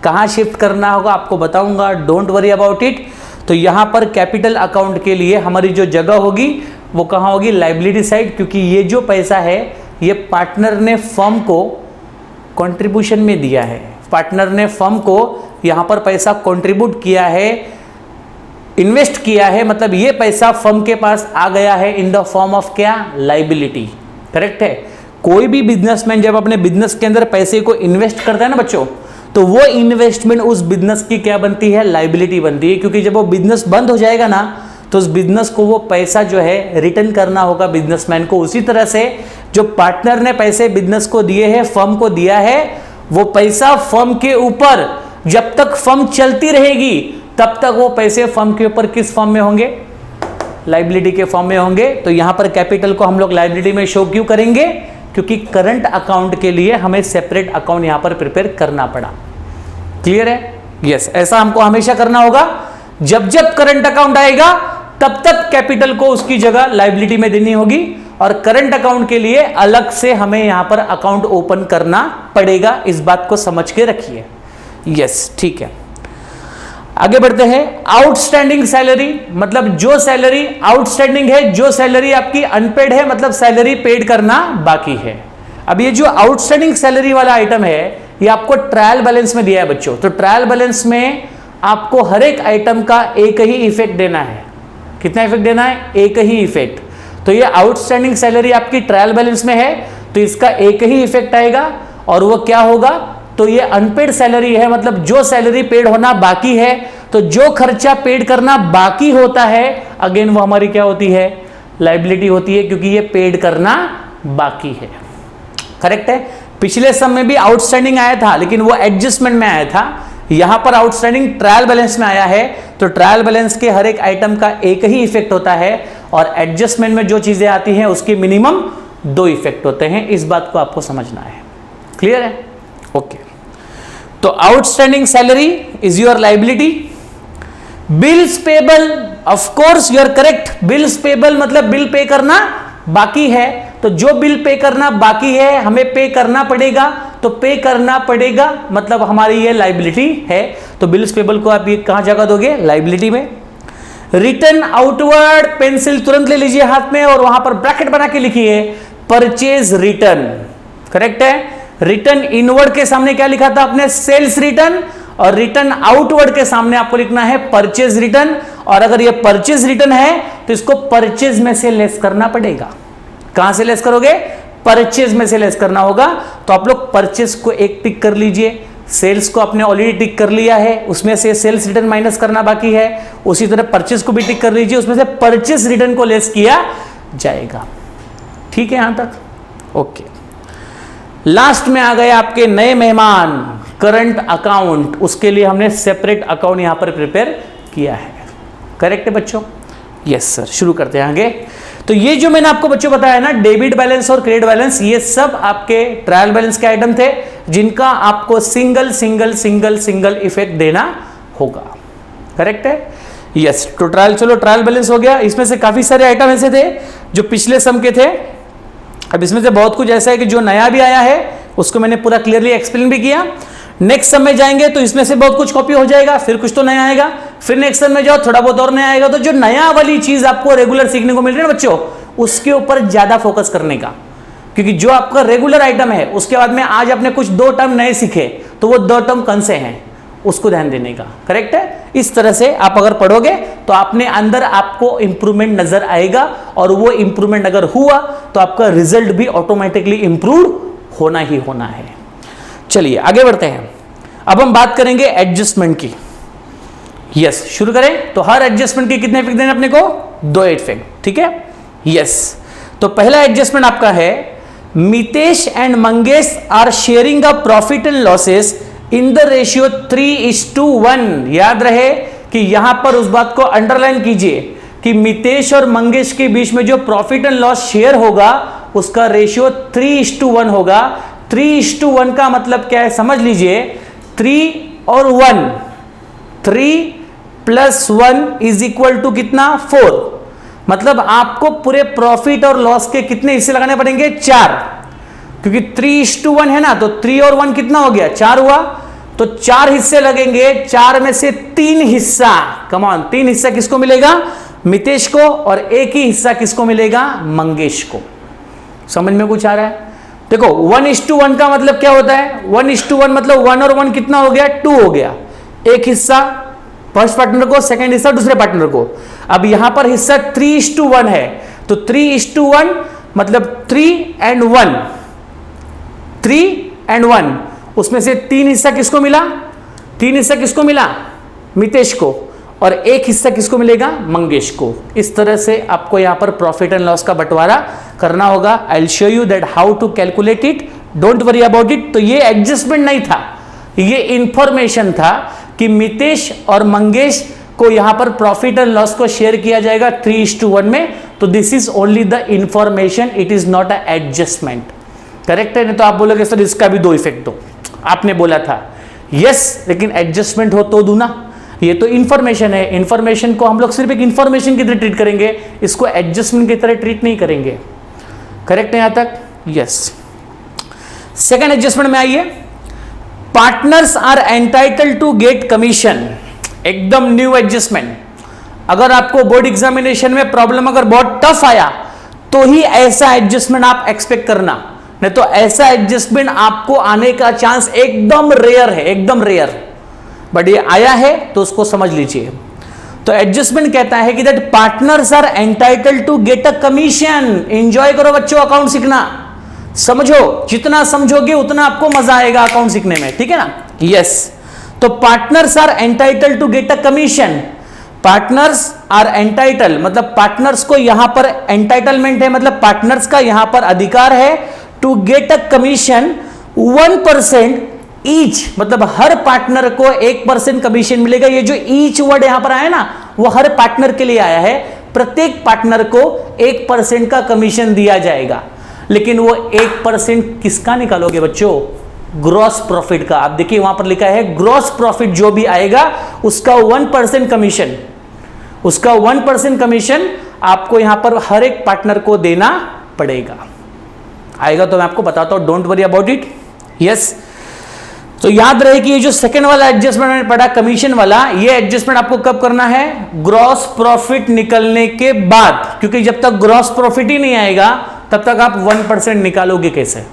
कहां शिफ्ट करना होगा आपको बताऊंगा, डोंट वरी अबाउट इट। तो यहां पर कैपिटल अकाउंट के लिए हमारी जो जगह होगी वो कहां होगी? लायबिलिटी साइड, क्योंकि ये जो पैसा है ये पार्टनर ने फर्म को कंट्रीब्यूशन में दिया है, पार्टनर ने फर्म को यहां पर पैसा कंट्रीब्यूट किया है, इन्वेस्ट किया है, मतलब ये पैसा फर्म के पास आ गया है इन द फॉर्म ऑफ क्या, लाइबिलिटी। करेक्ट है। कोई भी बिजनेसमैन जब अपने बिजनेस के अंदर पैसे को इन्वेस्ट करता है ना बच्चों, तो वो इन्वेस्टमेंट उस बिजनेस की क्या बनती है, लाइबिलिटी बनती है, क्योंकि जब वो बिजनेस बंद हो जाएगा ना तो उस बिजनेस को वो पैसा जो है रिटर्न करना होगा बिजनेसमैन को। उसी तरह से जो पार्टनर ने पैसे बिजनेस को दिए हैं, फर्म को दिया है, वो पैसा फर्म के ऊपर जब तक फर्म चलती रहेगी तब तक वो पैसे फर्म के ऊपर किस फॉर्म में होंगे, लाइबिलिटी के फॉर्म में होंगे। तो यहां पर कैपिटल को हम लोग लाइबिलिटी में शो क्यों करेंगे, क्योंकि करंट अकाउंट के लिए हमें सेपरेट अकाउंट यहां पर प्रिपेयर करना पड़ा। क्लियर है? यस, ऐसा हमको हमेशा करना होगा। जब जब करंट अकाउंट आएगा तब तक कैपिटल को उसकी जगह लाइबिलिटी में देनी होगी, और करंट अकाउंट के लिए अलग से हमें यहां पर अकाउंट ओपन करना पड़ेगा। इस बात को समझ के रखिए। यस, ठीक है, आगे बढ़ते हैं। आउटस्टैंडिंग सैलरी, मतलब जो सैलरी आउटस्टैंडिंग है, जो सैलरी आपकी अनपेड है, मतलब सैलरी पेड करना बाकी है। अब ये जो आउटस्टैंडिंग सैलरी वाला आइटम है, ये आपको ट्रायल बैलेंस में दिया है बच्चों। तो ट्रायल बैलेंस में आपको हर एक आइटम का एक ही इफेक्ट देना है। कितना इफेक्ट देना है? एक ही इफेक्ट। तो ये आउटस्टैंडिंग सैलरी आपकी ट्रायल बैलेंस में है, तो इसका एक ही इफेक्ट आएगा, और वो क्या होगा, तो ये अनपेड सैलरी है, मतलब जो सैलरी पेड होना बाकी है, तो जो खर्चा पेड करना बाकी होता है, अगेन वो हमारी क्या होती है, लाइबिलिटी होती है, क्योंकि ये पेड करना बाकी है। करेक्ट है। पिछले सम में भी आउटस्टैंडिंग आया था, लेकिन वो एडजस्टमेंट में आया था। यहां पर आउटस्टैंडिंग ट्रायल बैलेंस में आया है, तो ट्रायल बैलेंस के हर एक आइटम का एक ही इफेक्ट होता है, और एडजस्टमेंट में जो चीजें आती हैं उसके मिनिमम 2 इफेक्ट होते हैं। इस बात को आपको समझना है। क्लियर है? ओके। तो outstanding salary is your liability. Bills payable, of course you are correct. Bills payable मतलब बिल पे करना बाकी है, तो जो बिल पे करना बाकी है हमें पे करना पड़ेगा, तो पे करना पड़ेगा मतलब हमारी ये लाइबिलिटी है। तो बिल्स पेबल को आप ये कहां जगह दोगे, लाइबिलिटी में। रिटर्न आउटवर्ड, पेंसिल तुरंत ले लीजिए हाथ में और वहां पर ब्रैकेट बना के लिखिए परचेज रिटर्न। करेक्ट है। रिटर्न इनवर्ड के सामने क्या लिखा था आपने, सेल्स रिटर्न, और रिटर्न आउटवर्ड के सामने आपको लिखना है परचेज रिटर्न। और अगर ये परचेज रिटर्न है तो इसको परचेज में से लेस करना पड़ेगा। कहां से लेस करोगे, परचेज में से लेस करना होगा। तो आप लोग परचेज को एक टिक कर लीजिए, सेल्स को आपने ऑलरेडी टिक कर लिया है, उसमें से सेल्स रिटर्न माइनस करना बाकी है। उसी तरह परचेज को भी टिक कर लीजिए, उसमें से परचेज रिटर्न को लेस किया जाएगा। ठीक है यहां तक? ओके। लास्ट में आ गए आपके नए मेहमान, करंट अकाउंट। उसके लिए हमने सेपरेट अकाउंट यहां पर प्रिपेयर किया है। करेक्ट है बच्चों? Yes sir. शुरू करते हैं आगे। तो ये जो मैंने आपको बच्चों बताया ना, डेबिट बैलेंस और क्रेडिट बैलेंस, ये सब आपके ट्रायल बैलेंस के आइटम थे, जिनका आपको single single single single effect देना होगा। करेक्ट है? यस। तो ट्रायल, चलो ट्रायल बैलेंस हो गया। इसमें से काफी सारे आइटम ऐसे थे जो पिछले सम के थे। अब इसमें से बहुत कुछ ऐसा है कि जो नया भी आया है उसको मैंने पूरा क्लियरली एक्सप्लेन भी किया। नेक्स्ट सम में जाएंगे तो इसमें से बहुत कुछ कॉपी हो जाएगा, फिर कुछ तो नया आएगा, फिर नेक्स्ट सम में जाओ थोड़ा बहुत और नया आएगा। तो जो नया वाली चीज आपको रेगुलर सीखने को मिल रही है ना बच्चों, उसके ऊपर ज्यादा फोकस करने का, क्योंकि जो आपका रेगुलर आइटम है उसके बाद में आज आपने कुछ 2 टर्म नए सीखे, तो वो 2 टर्म कौन से हैं उसको ध्यान देने का। करेक्ट है? इस तरह से आप अगर पढ़ोगे तो आपने अंदर आपको इंप्रूवमेंट नजर आएगा, और वो इंप्रूवमेंट अगर हुआ तो आपका रिजल्ट भी ऑटोमेटिकली इंप्रूव होना ही होना है। चलिए आगे बढ़ते हैं। अब हम बात करेंगे एडजस्टमेंट की। यस, शुरू करें। तो हर एडजस्टमेंट के कितने इफेक्ट देने अपने को, 2 इफेक्ट। ठीक है? यस। तो पहला एडजस्टमेंट आपका है, Mitesh and Mangesh are sharing a profit and losses in the ratio 3:1। याद रहे कि यहां पर उस बात को अंडरलाइन कीजिए कि मितेश और मंगेश के बीच में जो प्रॉफिट एंड लॉस शेयर होगा उसका रेशियो 3:1 होगा। 3:1 का मतलब क्या है समझ लीजिए, 3 और 1, 3 + 1 इज इक्वल टू कितना, 4। मतलब आपको पूरे प्रॉफिट और लॉस के कितने हिस्से लगाने पड़ेंगे, 4, क्योंकि 3:1 है ना, तो 3 और 1 कितना हो गया, 4 हुआ। तो 4 हिस्से लगेंगे, 4 में से 3 हिस्सा, कम ऑन, 3 हिस्सा किसको मिलेगा, मितेश को, और 1 ही हिस्सा किसको मिलेगा, मंगेश को। समझ में कुछ आ रहा है? देखो 1:1 का मतलब क्या होता है? 1:1 मतलब 1 और 1 कितना हो गया? 2 हो गया। एक हिस्सा फर्स्ट पार्टनर को, सेकंड हिस्सा दूसरे पार्टनर को। अब यहां पर हिस्सा 3:1 है, तो 3:1 मतलब 3 and 1, 3 and 1, उसमें से 3 हिस्सा किसको मिला? 3 हिस्सा किसको मिला? मितेश को। और एक हिस्सा किसको मिलेगा? मंगेश को। इस तरह से आपको यहां पर प्रॉफिट एंड लॉस का बंटवारा करना होगा। I will show you that how to calculate it, don't worry about it. तो ये एडजस्टमेंट नहीं था, ये इंफॉर्मेशन था कि मितेश और मंगेश को यहां पर प्रॉफिट एंड लॉस को शेयर किया जाएगा 3:1 में। तो this is only the information, it is not a adjustment. Correct है? नहीं तो आप बोलोगे सर इसका भी 2 इफेक्ट दो, आपने बोला था यस, लेकिन एडजस्टमेंट हो तो दू ना। ये तो इंफॉर्मेशन है, इंफॉर्मेशन को हम लोग सिर्फ एक इंफॉर्मेशन की तरह ट्रीट करेंगे, इसको एडजस्टमेंट की तरह ट्रीट नहीं करेंगे। करेक्ट है यहां तक? यस। सेकंड एडजस्टमेंट में आइए, partners are entitled to get commission. एकदम न्यू एडजस्टमेंट। अगर आपको बोर्ड एग्जामिनेशन में प्रॉब्लम अगर बहुत टफ आया तो ही ऐसा एडजस्टमेंट आप एक्सपेक्ट करना, नहीं तो ऐसा एडजस्टमेंट आपको आने का चांस एकदम रेयर है, एकदम रेयर। बट ये आया है तो उसको समझ लीजिए। तो एडजस्टमेंट कहता है कि that partners are entitled to get a commission. Enjoy करो बच्चों अकाउंट सीखना, समझो, जितना समझोगे उतना आपको मजा आएगा अकाउंट सीखने में, ठीक है ना? यस। तो partners are entitled to get a commission. Partners are entitle मतलब पार्टनर्स को यहां पर एंटाइटलमेंट है, मतलब पार्टनर्स का यहां पर अधिकार है to get a commission 1% each, मतलब हर पार्टनर को 1% कमीशन मिलेगा। ये जो ईच वर्ड यहां पर आया ना, वो हर पार्टनर के लिए आया है। प्रत्येक पार्टनर को 1% का कमीशन दिया जाएगा, लेकिन वो 1% किसका निकालोगे बच्चों? ग्रॉस प्रॉफिट का। आप देखिए वहां पर लिखा है ग्रॉस प्रॉफिट जो भी आएगा उसका 1% कमीशन, उसका 1% कमीशन आपको यहां पर हर एक पार्टनर को देना पड़ेगा। आएगा तो मैं आपको बताता हूं, don't worry about it. Yes. तो याद रहे कि ये जो सेकंड वाला एडजस्टमेंट मैंने पढ़ा कमीशन वाला, ये एडजस्टमेंट आपको कब करना है? ग्रॉस प्रॉफिट निकलने के बाद, क्योंकि जब तक ग्रॉस प्रॉफिट ही नहीं आएगा तब तक आप 1% निकालोगे कैसे?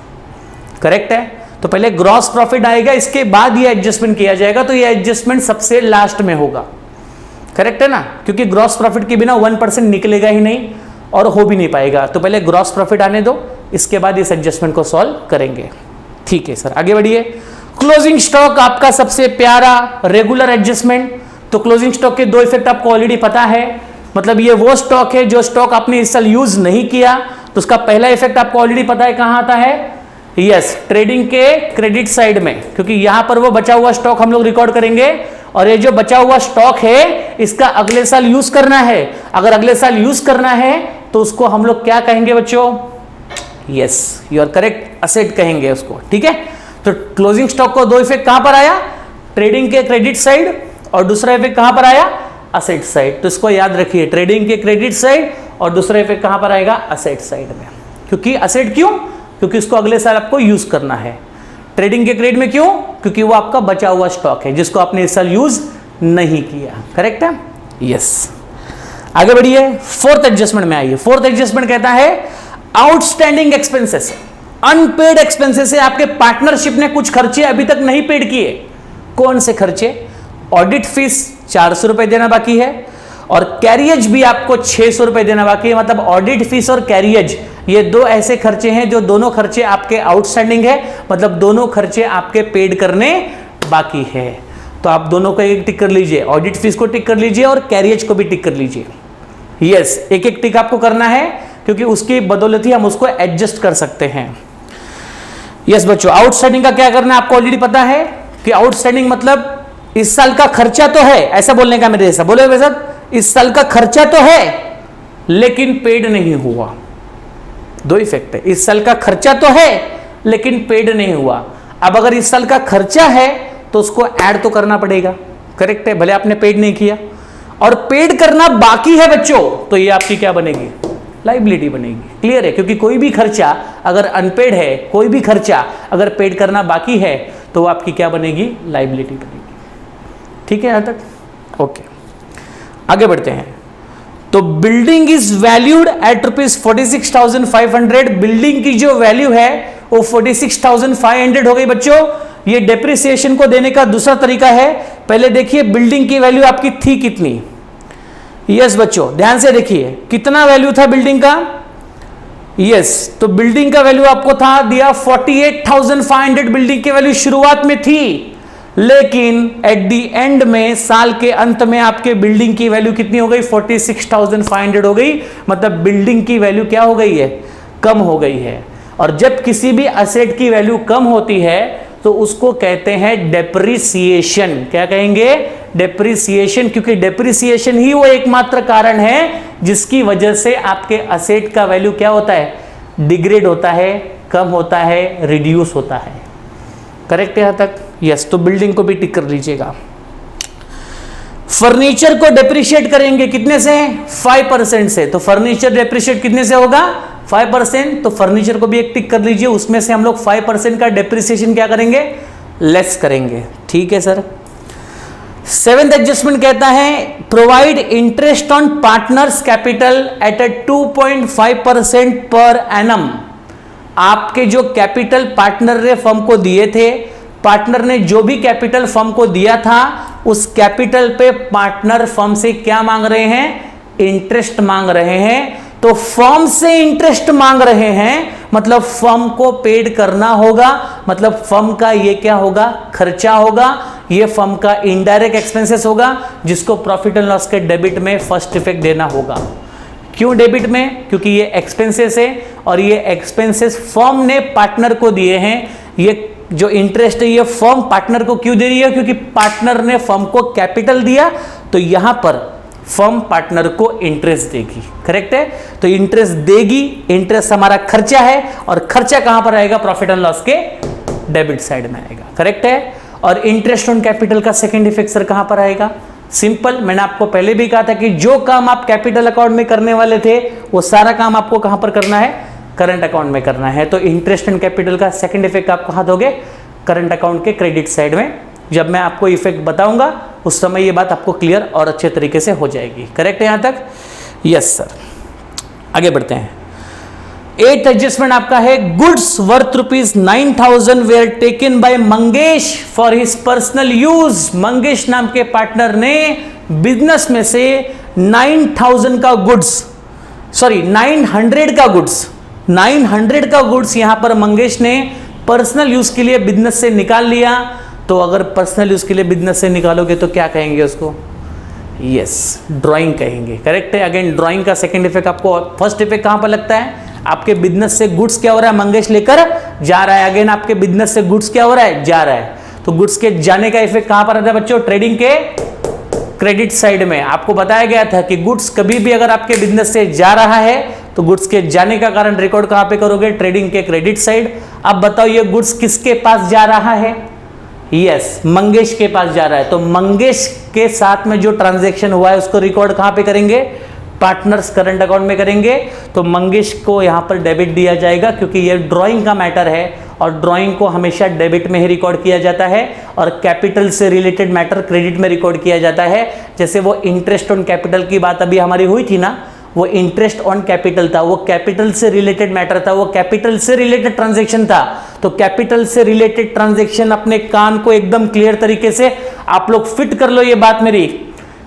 करेक्ट है? तो पहले ग्रॉस प्रॉफिट आएगा, इसके बाद ये एडजस्टमेंट किया जाएगा। तो ये एडजस्टमेंट सबसे लास्ट में होगा। करेक्ट है ना? क्योंकि ग्रॉस प्रॉफिट के बिना 1% निकलेगा ही नहीं और हो भी नहीं पाएगा। तो पहले ग्रॉस प्रॉफिट आने दो, इसके बाद इस एडजस्टमेंट को सॉल्व करेंगे। ठीक है सर, आगे बढ़िए। क्लोजिंग स्टॉक आपका सबसे प्यारा रेगुलर एडजस्टमेंट। तो क्लोजिंग स्टॉक के 2 इफेक्ट आपको ऑलरेडी पता है, मतलब ये वो स्टॉक है जो स्टॉक आपने इस साल यूज नहीं किया, तो उसका पहला इफेक्ट आपको ऑलरेडी पता है, कहां आता है? यस, ट्रेडिंग के क्रेडिट साइड में, क्योंकि यहां पर वो बचा हुआ स्टॉक हम लोग रिकॉर्ड करेंगे और ये जो बचा हुआ स्टॉक है इसका अगले साल यूज करना है। अगर अगले साल यूज करना है तो उसको हम लोग क्या कहेंगे बच्चों? Yes, you are correct, asset कहेंगे उसको। ठीक है? तो क्लोजिंग स्टॉक को 2 इफेक्ट कहां पर आया? ट्रेडिंग के क्रेडिट साइड, और दूसरा इफेक्ट कहां पर आया? Asset side. तो इसको याद रखिए, ट्रेडिंग के क्रेडिट साइड और दूसरा इफेक्ट कहां पर आएगा? असेट साइड में। क्योंकि असेट क्यों? क्योंकि इसको अगले साल आपको यूज करना है। ट्रेडिंग के क्रेडिट में क्यों? क्योंकि वो आपका बचा हुआ स्टॉक है जिसको आपने इस साल यूज नहीं किया। करेक्ट है? यस। आगे बढ़िए, फोर्थ एडजस्टमेंट में आइए। फोर्थ एडजस्टमेंट कहता है आउटस्टैंडिंग एक्सपेंसेस, अनपेड एक्सपेंसेस है। आपके पार्टनरशिप ने कुछ खर्चे अभी तक नहीं पेड किए। कौन से खर्चे? ऑडिट फीस 400 रुपए देना बाकी है और कैरियज भी आपको 600 रुपए देना बाकी है। मतलब ऑडिट फीस और कैरियज, ये 2 ऐसे खर्चे हैं जो दोनों खर्चे आपके आउटस्टैंडिंग है, मतलब दोनों खर्चे आपके पेड करने बाकी है। तो आप दोनों को एक टिक कर लीजिए, ऑडिट फीस को टिक कर लीजिए और कैरियज को भी टिक कर लीजिए। यस, एक एक टिक आपको करना है क्योंकि उसकी बदौलत ही हम उसको एडजस्ट कर सकते हैं। यस बच्चों, आउटस्टैंडिंग का क्या करना है आपको ऑलरेडी पता है कि आउटस्टैंडिंग मतलब इस साल का खर्चा तो है, ऐसा बोलने का मेरे जैसा बोले वैसा, इस साल का खर्चा तो है लेकिन पेड नहीं हुआ। 2 इफेक्ट है, इस साल का खर्चा तो है लेकिन पेड नहीं हुआ। अब अगर इस साल का खर्चा है तो उसको ऐड तो करना पड़ेगा। करेक्ट है? भले आपने पेड नहीं किया और पेड करना बाकी है बच्चों, तो ये आपकी क्या बनेगी? लाइबिलिटी बनेगी। क्लियर है? क्योंकि कोई भी खर्चा अगर अनपेड है, कोई भी खर्चा अगर पेड करना बाकी है तो वो आपकी क्या बनेगी? लाइबिलिटी बनेगी। ठीक है यहां तक? ओके, आगे बढ़ते हैं। तो building is valued at ₹46,500। Building की जो वैल्यू है वो 46,500 हो गई बच्चों। ये डेप्रिसिएशन को देने का दूसरा तरीका है। पहले देखिए बिल्डिंग की वैल्यू आपकी थी कितनी। यस बच्चों ध्यान से देखिए कितना वैल्यू था बिल्डिंग का। यस तो बिल्डिंग का वैल्यू आपको था दिया 48,500 बिल्डिंग की वैल्यू शुरुआत में थी, लेकिन एट द एंड में साल के अंत में आपके बिल्डिंग की वैल्यू कितनी हो गई 46,500 हो गई। मतलब बिल्डिंग की वैल्यू क्या हो गई है, कम हो गई है। और जब किसी भी असेट की वैल्यू कम होती है तो उसको कहते हैं डेप्रिसिएशन। क्या कहेंगे, डेप्रिसिएशन, क्योंकि डेप्रिसिएशन ही वो एकमात्र कारण है जिसकी वजह से आपके असेट का वैल्यू क्या होता है, डिग्रेड होता है, कम होता है, रिड्यूस होता है। करेक्ट है यहां तक? यस तो बिल्डिंग को भी टिक कर लीजिएगा। फर्नीचर को डेप्रिशिएट करेंगे कितने से, 5% से। तो फर्नीचर डेप्रिशिएट कितने से होगा, 5%। तो फर्नीचर को भी एक टिक कर लीजिए, उसमें से हम लोग 5% का डेप्रिसिएशन क्या करेंगे, लेस करेंगे। ठीक है सर। 7th एडजस्टमेंट कहता है provide interest on partners capital at a 2.5% per annum. आपके जो कैपिटल पार्टनर ने फर्म को दिए थे, पार्टनर ने जो भी कैपिटल फर्म को दिया था उस कैपिटल पे पार्टनर फर्म से क्या मांग रहे हैं, इंटरेस्ट मांग रहे हैं। तो फर्म से इंटरेस्ट मांग रहे हैं मतलब फर्म को पेड करना होगा, मतलब फर्म का ये क्या होगा, खर्चा होगा, ये फर्म का इनडायरेक्ट एक्सपेंसेस होगा जिसको प्रॉफिट एंड लॉस के डेबिट में फर्स्ट इफेक्ट देना होगा। क्यों डेबिट में, क्योंकि ये एक्सपेंसेस है और ये एक्सपेंसेस फर्म ने पार्टनर को दिए हैं। ये जो इंटरेस्ट है ये फर्म पार्टनर को क्यों दे रही है, क्योंकि पार्टनर ने फर्म को कैपिटल दिया, तो यहां पर फर्म पार्टनर को इंटरेस्ट देगी। करेक्ट है? तो इंटरेस्ट देगी, इंटरेस्ट हमारा खर्चा है और खर्चा कहां पर आएगा, प्रॉफिट एंड लॉस के डेबिट साइड में आएगा। करेक्ट है? और इंटरेस्ट ऑन कैपिटल का सेकंड इफेक्ट सर कहां पर आएगा, सिंपल, मैंने आपको पहले भी कहा था कि जो काम आप कैपिटल अकाउंट में करने वाले थे वो सारा काम आपको कहां पर करना है, करंट अकाउंट में करना है। तो इंटरेस्ट एंड कैपिटल का सेकंड इफेक्ट आप कहां दोगे, करंट अकाउंट के क्रेडिट साइड में। जब मैं आपको इफेक्ट बताऊंगा उस समय ये बात आपको क्लियर और अच्छे तरीके से हो जाएगी। करेक्ट है यहां तक? Yes sir. आगे बढ़ते हैं। 8th एडजस्टमेंट आपका है goods worth ₹9,000 where taken by Mangesh for his personal use. Mangesh नाम के पार्टनर ने बिजनेस में से 9,000 का गुड्स, सॉरी 900 का गुड्स, 900 का गुड्स यहां पर मंगेश ने पर्सनल यूज के लिए बिजनेस से निकाल लिया। तो अगर पर्सनल यूज के लिए बिजनेस से निकालोगे तो क्या कहेंगे उसको, यस ड्राइंग कहेंगे। करेक्ट है? अगेन ड्राइंग का सेकंड इफेक्ट आपको, फर्स्ट इफेक्ट कहां पर लगता है, आपके बिजनेस से गुड्स क्या हो रहा है, मंगेश लेकर जा रहा है। अगेन आपके बिजनेस से गुड्स क्या हो रहा है, जा रहा है। तो गुड्स के जाने का इफेक्ट कहां पर आता है बच्चों, ट्रेडिंग के क्रेडिट साइड में। आपको बताया गया था कि गुड्स कभी भी अगर आपके बिजनेस से जा रहा है तो गुड्स के जाने का कारण रिकॉर्ड कहां पे करोगे, ट्रेडिंग के क्रेडिट साइड। अब बताओ ये गुड्स किसके पास जा रहा है, यस मंगेश के पास जा रहा है। तो मंगेश के साथ में जो ट्रांजैक्शन हुआ है उसको रिकॉर्ड कहां पे करेंगे, पार्टनर्स करंट अकाउंट में करेंगे। तो मंगेश को यहां पर डेबिट दिया जाएगा क्योंकि ये ड्राइंग का मैटर है और ड्राइंग को हमेशा डेबिट में ही रिकॉर्ड किया जाता है और कैपिटल से रिलेटेड मैटर क्रेडिट में रिकॉर्ड किया जाता है। जैसे वो इंटरेस्ट ऑन कैपिटल की बात अभी हमारी हुई थी ना, वो इंटरेस्ट ऑन कैपिटल था, वो कैपिटल से रिलेटेड मैटर था, वो कैपिटल से रिलेटेड ट्रांजैक्शन था। तो कैपिटल से रिलेटेड ट्रांजैक्शन, अपने कान को एकदम क्लियर तरीके से आप लोग फिट कर लो ये बात मेरी,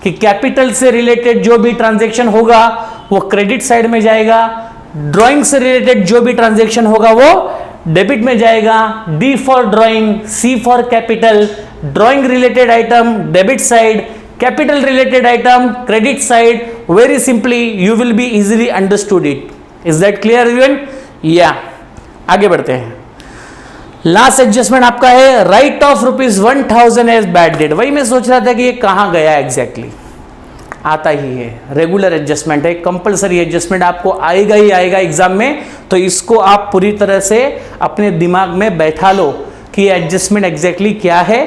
कि कैपिटल से रिलेटेड जो भी ट्रांजैक्शन होगा वो क्रेडिट साइड में जाएगा, ड्राइंग से रिलेटेड जो भी ट्रांजैक्शन होगा वो डेबिट में जाएगा। D for drawing, C for capital, drawing related item debit side, capital related item credit side. Very simply you will be easily understood it. Is that clear everyone? या आगे बढ़ते हैं। लास्ट एडजस्टमेंट आपका है write off ₹1,000 as bad debt. वही मैं सोच रहा था कि ये कहां गया एग्जैक्टली, आता ही है, रेगुलर एडजस्टमेंट है, कंपलसरी एडजस्टमेंट आपको आएगा ही आएगा एग्जाम में। तो इसको आप पूरी तरह से अपने दिमाग में बैठा लो कि एडजस्टमेंट एग्जैक्टली क्या है।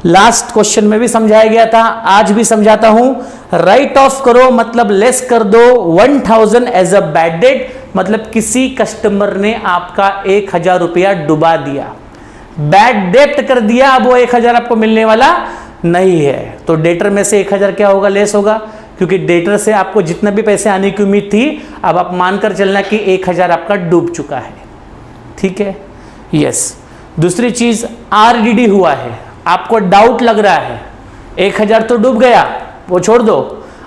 लास्ट क्वेश्चन में भी समझाया गया था, आज भी समझाता हूं। राइट ऑफ करो मतलब लेस कर दो 1,000 एज अ बैड डेट, मतलब किसी कस्टमर ने आपका 1,000 रुपया डुबा दिया, बैड डेट कर दिया, अब वो 1,000 आपको मिलने वाला नहीं है। तो डेटर में से 1,000 क्या होगा, लेस होगा, क्योंकि डेटर से आपको जितना भी पैसे आने की उम्मीद थी अब आप मानकर चलना कि 1,000 आपका डूब चुका है। ठीक है? यस। दूसरी चीज आरडीडी हुआ है, आपको डाउट लग रहा है 1000 तो डूब गया, वो छोड़ दो,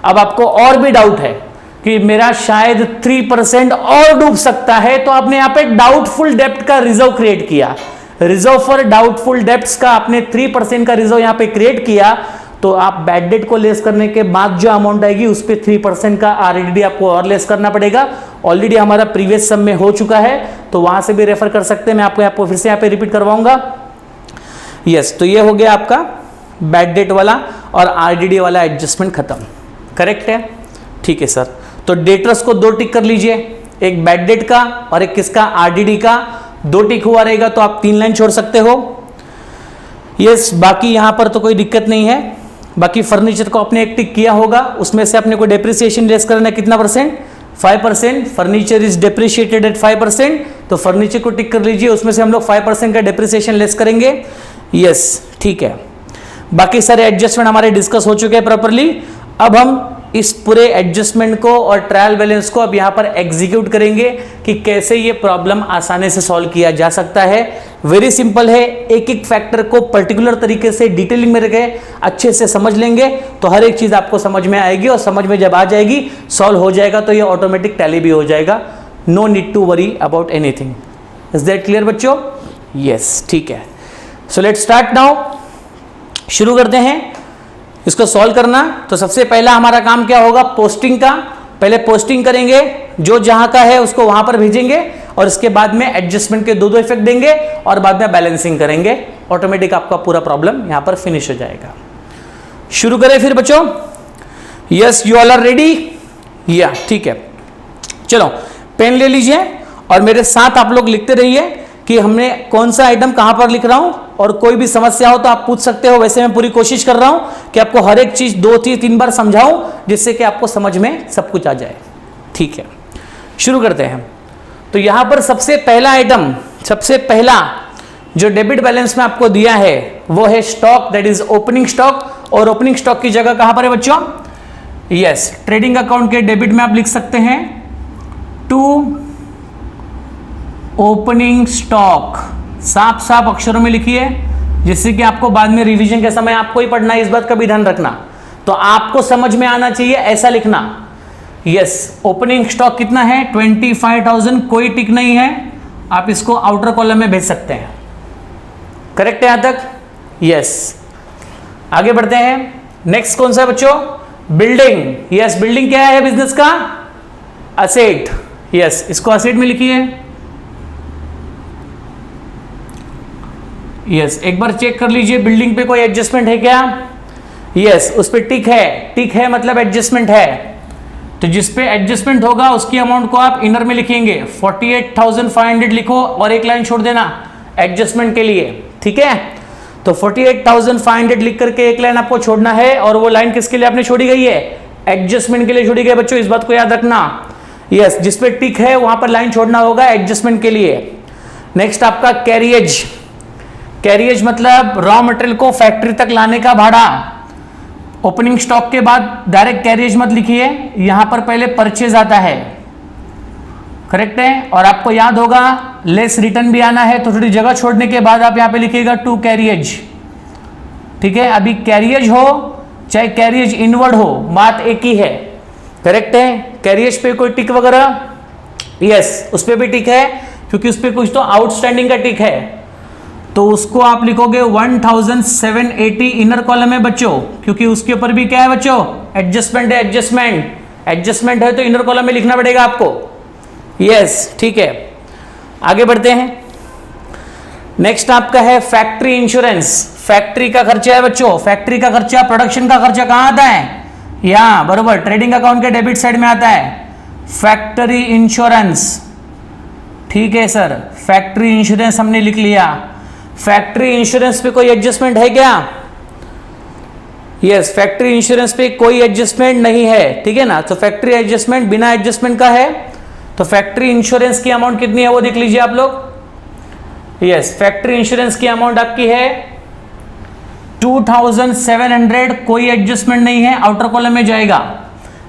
अब आपको और भी डाउट है कि मेरा शायद 3% और डूब सकता है, तो आपने यहां पे डाउटफुल डेप्थ का रिजर्व क्रिएट किया। रिजर्व फॉर डाउटफुल डेप्थ्स का आपने 3% का रिजर्व यहां पे क्रिएट किया, तो आप बैड डेट को लेस करने के बाद जो अमाउंट आएगी उस पे 3% का आरडीडी आपको और लेस करना पड़ेगा। ऑलरेडी हमारा प्रीवियस सम में हो चुका है, तो वहां से भी रेफर कर सकते हैं, मैं आपको फिर से यहाँ पे रिपीट करवाऊंगा। यस, तो ये हो गया आपका बैड डेट वाला और आरडीडी वाला एडजस्टमेंट खत्म। करेक्ट है, ठीक है सर। तो डेटर्स को 2 टिक कर लीजिए, एक बैड डेट का और एक किसका, आरडीडी का। 2 टिक हुआ रहेगा तो आप 3 लाइन छोड़ सकते हो। यस, बाकी यहां पर तो कोई दिक्कत नहीं है। बाकी फर्नीचर को आपने एक टिक किया होगा, उसमें से अपने को डेप्रिसिएशन लेस करना है कितना percent, 5%। Furniture is depreciated at 5%, तो फर्नीचर को टिक कर लीजिए, उसमें से हम लोग 5% का डेप्रिसिएशन लेस करेंगे। यस, ठीक है। बाकी सारे एडजस्टमेंट हमारे डिस्कस हो चुके हैं प्रॉपरली। अब हम इस पूरे एडजस्टमेंट को और ट्रायल बैलेंस को अब यहां पर एग्जीक्यूट करेंगे कि कैसे ये प्रॉब्लम आसानी से सॉल्व किया जा सकता है। वेरी सिंपल है, एक एक फैक्टर को पर्टिकुलर तरीके से डिटेलिंग में रखे अच्छे से समझ लेंगे तो हर एक चीज आपको समझ में आएगी, और समझ में जब आ जाएगी, सॉल्व हो जाएगा, तो ये ऑटोमेटिक टैली भी हो जाएगा। No need to worry about anything. Is that clear बच्चों? यस, ठीक है। So let's start now. शुरू करते हैं इसको सॉल्व करना। तो सबसे पहला हमारा काम क्या होगा, पोस्टिंग का। पहले पोस्टिंग करेंगे, जो जहां का है उसको वहां पर भेजेंगे, और इसके बाद में एडजस्टमेंट के 2 इफेक्ट देंगे, और बाद में बैलेंसिंग करेंगे। ऑटोमेटिक आपका पूरा प्रॉब्लम यहां पर फिनिश हो जाएगा। शुरू करें फिर बच्चों। Yes, you all are ready? Yeah, ठीक है। चलो पेन ले लीजिए और मेरे साथ आप लोग लिखते रहिए कि हमने कौन सा आइटम कहां पर लिख रहा हूं, और कोई भी समस्या हो तो आप पूछ सकते हो। वैसे मैं पूरी कोशिश कर रहा हूं कि आपको हर एक चीज 2-3 बार समझाऊं, जिससे कि आपको समझ में सब कुछ आ जाए। ठीक है, शुरू करते हैं। तो यहां पर सबसे पहला आइटम, सबसे पहला जो डेबिट बैलेंस में आपको दिया है वो है stock, that is opening stock. और ओपनिंग स्टॉक की जगह कहां पर है बच्चों? यस, ट्रेडिंग अकाउंट के डेबिट में आप लिख सकते हैं टू ओपनिंग स्टॉक, साफ साफ अक्षरों में लिखिए, जिससे कि आपको बाद में रिवीजन के समय आपको ही पढ़ना है, इस बात का भी ध्यान रखना। तो आपको समझ में आना चाहिए, ऐसा लिखना। यस, ओपनिंग स्टॉक कितना है? 25,000। कोई टिक नहीं है, आप इसको आउटर कॉलम में भेज सकते हैं। करेक्ट है यहां तक? यस, आगे बढ़ते हैं। नेक्स्ट कौन सा है बच्चों? बिल्डिंग। यस, बिल्डिंग क्या है बिजनेस का? असेट। यस, इसको असेट में लिखिए। यस, एक बार चेक कर लीजिए बिल्डिंग पे कोई एडजस्टमेंट है क्या? यस, उस पे टिक है। टिक है मतलब एडजस्टमेंट है, तो जिस पे एडजस्टमेंट होगा उसकी अमाउंट को आप इनर में लिखेंगे। 48,500 लिखो और एक लाइन छोड़ देना एडजस्टमेंट के लिए। ठीक है, तो 48,500 लिख करके एक लाइन आपको छोड़ना है, और वो लाइन किसके लिए आपने छोड़ी गई है? एडजस्टमेंट के लिए छोड़ी गई बच्चों, इस बात को याद रखना। यस, जिस पे टिक है वहां पर लाइन छोड़ना होगा एडजस्टमेंट के लिए। नेक्स्ट आपका कैरियज। कैरियज मतलब रॉ मटेरियल को फैक्ट्री तक लाने का भाड़ा। ओपनिंग स्टॉक के बाद डायरेक्ट कैरियज मत लिखिए, यहां पर पहले परचेज आता है। करेक्ट है, और आपको याद होगा लेस रिटर्न भी आना है, तो थोड़ी जगह छोड़ने के बाद आप यहां पे लिखिएगा टू कैरियज। ठीक है, अभी कैरियज हो चाहे कैरियज इनवर्ड हो, बात एक ही है। करेक्ट है, कैरियज पे कोई टिक वगैरह? यस, उस पे भी टिक है, क्योंकि उस पे कुछ तो आउटस्टैंडिंग का टिक है, तो उसको आप लिखोगे 1780 इनर कॉलम है बच्चों, क्योंकि उसके ऊपर भी क्या है बच्चों? एडजस्टमेंट है। एडजस्टमेंट है तो इनर कॉलम में लिखना पड़ेगा आपको। यस, ठीक है, आगे बढ़ते हैं। नेक्स्ट आपका है फैक्ट्री इंश्योरेंस। फैक्ट्री का खर्चा है बच्चों, फैक्ट्री का खर्चा, प्रोडक्शन का खर्चा कहां आता है? यहां, बरोबर, ट्रेडिंग अकाउंट के डेबिट साइड में आता है। फैक्ट्री इंश्योरेंस, ठीक है सर, फैक्ट्री इंश्योरेंस हमने लिख लिया। फैक्ट्री इंश्योरेंस पे कोई एडजस्टमेंट है क्या? यस, फैक्ट्री इंश्योरेंस पे कोई एडजस्टमेंट नहीं है। ठीक है ना, तो फैक्ट्री एडजस्टमेंट बिना एडजस्टमेंट का है, तो फैक्ट्री इंश्योरेंस की अमाउंट कितनी है वो देख लीजिए आप लोग। यस, फैक्ट्री इंश्योरेंस की अमाउंट आपकी है 2700। कोई एडजस्टमेंट नहीं है, आउटर कॉलम में जाएगा।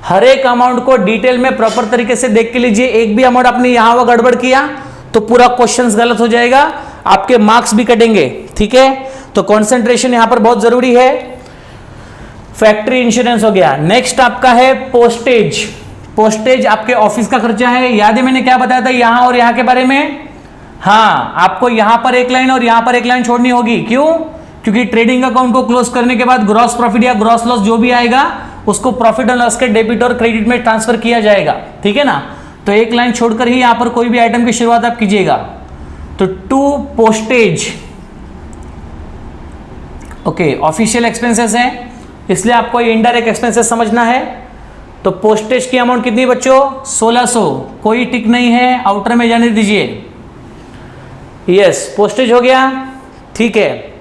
हर एक अमाउंट को डिटेल में प्रॉपर तरीके से देख के लीजिए। एक भी अमाउंट आपने यहां वो गड़बड़ किया तो पूरा क्वेश्चन गलत हो जाएगा। आपके मार्क्स भी कटेंगे, ठीक है। तो कंसंट्रेशन यहां पर बहुत जरूरी है। फैक्ट्री इंश्योरेंस हो गया। नेक्स्ट आपका है पोस्टेज। पोस्टेज आपके ऑफिस का खर्चा है। याद है मैंने क्या बताया था यहां और यहां के बारे में? हाँ, आपको यहां पर एक लाइन और यहां पर एक लाइन छोड़नी होगी। क्यों? क्योंकि ट्रेडिंग अकाउंट को क्लोज करने के बाद ग्रॉस प्रॉफिट या ग्रॉस लॉस जो भी आएगा उसको प्रॉफिट एंड लॉस के डेबिट और क्रेडिट में ट्रांसफर किया जाएगा, ठीक है ना। तो एक लाइन छोड़कर ही यहां पर कोई भी आइटम की शुरुआत आप कीजिएगा। तो to postage, okay, official expenses है इसलिए आपको ये इनडायरेक्ट एक्सपेंसेस समझना है। तो पोस्टेज की अमाउंट कितनी बच्चों? 1600। कोई टिक नहीं है, आउटर में जाने दीजिए। यस, पोस्टेज हो गया, ठीक है।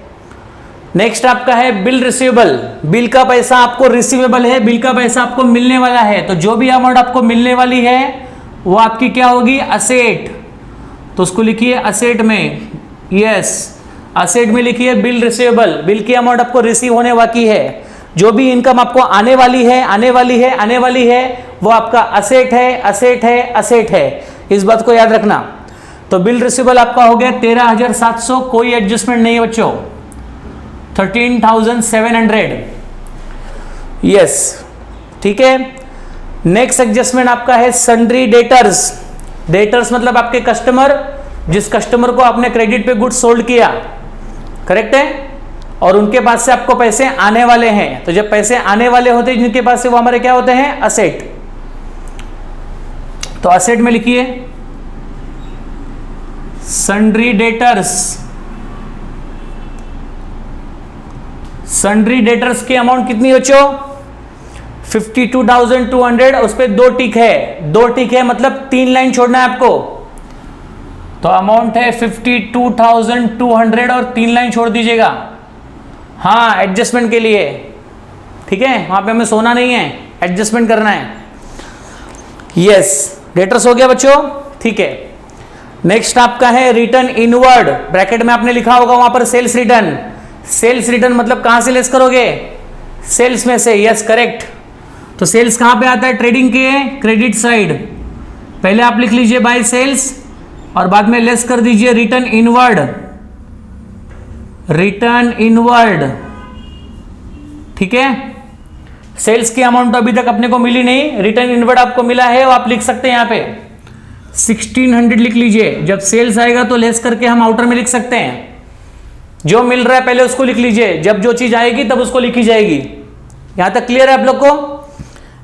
नेक्स्ट आपका है बिल रिसीवेबल। बिल का पैसा आपको रिसीवेबल है, बिल का पैसा आपको मिलने वाला है। तो जो भी अमाउंट आपको मिलने वाली है वो आपकी क्या होगी? असेट। तो उसको लिखिए असेट में। यस, असेट में लिखिए बिल रिसीवेबल। बिल की अमाउंट आपको रिसीव होने बाकी है। जो भी इनकम आपको आने वाली है वो आपका असेट है, असेट है, असेट है। इस बात को याद रखना। तो बिल रिसीवेबल आपका हो गया 13,700। कोई एडजस्टमेंट नहीं है बच्चों। 13,700। यस, ठीक है। नेक्स्ट एडजस्टमेंट आपका है सन्ड्री डेटर्स। डेटर्स मतलब आपके कस्टमर, जिस कस्टमर को आपने क्रेडिट पे गुड्स सोल्ड किया, करेक्ट है, और उनके पास से आपको पैसे आने वाले हैं। तो जब पैसे आने वाले होते हैं जिनके पास से, वो हमारे क्या होते हैं? असेट। तो असेट में लिखिए सन्ड्री डेटर्स। सन्ड्री डेटर्स की अमाउंट कितनी बच्चों? 52,200। उस पर दो टिक है, मतलब 3 लाइन छोड़ना है आपको। तो अमाउंट है 52,200 और 3 लाइन छोड़ दीजिएगा। हाँ, एडजस्टमेंट के लिए, ठीक है। वहां पे हमें सोना नहीं है, एडजस्टमेंट करना है। यस, डेटर्स हो गया बच्चों, ठीक है। नेक्स्ट आपका है रिटर्न इनवर्ड। ब्रैकेट में आपने लिखा होगा वहां पर सेल्स रिटर्न। सेल्स रिटर्न मतलब कहां से लेस करोगे? सेल्स में से। Yes, correct. तो सेल्स कहां पे आता है? ट्रेडिंग के क्रेडिट साइड। पहले आप लिख लीजिए बाय सेल्स और बाद में लेस कर दीजिए रिटर्न इनवर्ड। रिटर्न इनवर्ड, ठीक है। सेल्स की अमाउंट तो अभी तक अपने को मिली नहीं, रिटर्न इनवर्ड आपको मिला है। और आप लिख सकते हैं यहां पे 1600 लिख लीजिए। जब सेल्स आएगा तो लेस करके हम आउटर में लिख सकते हैं। जो मिल रहा है पहले उसको लिख लीजिए, जब जो चीज आएगी तब उसको लिखी जाएगी। यहां तक क्लियर है आप लोग को?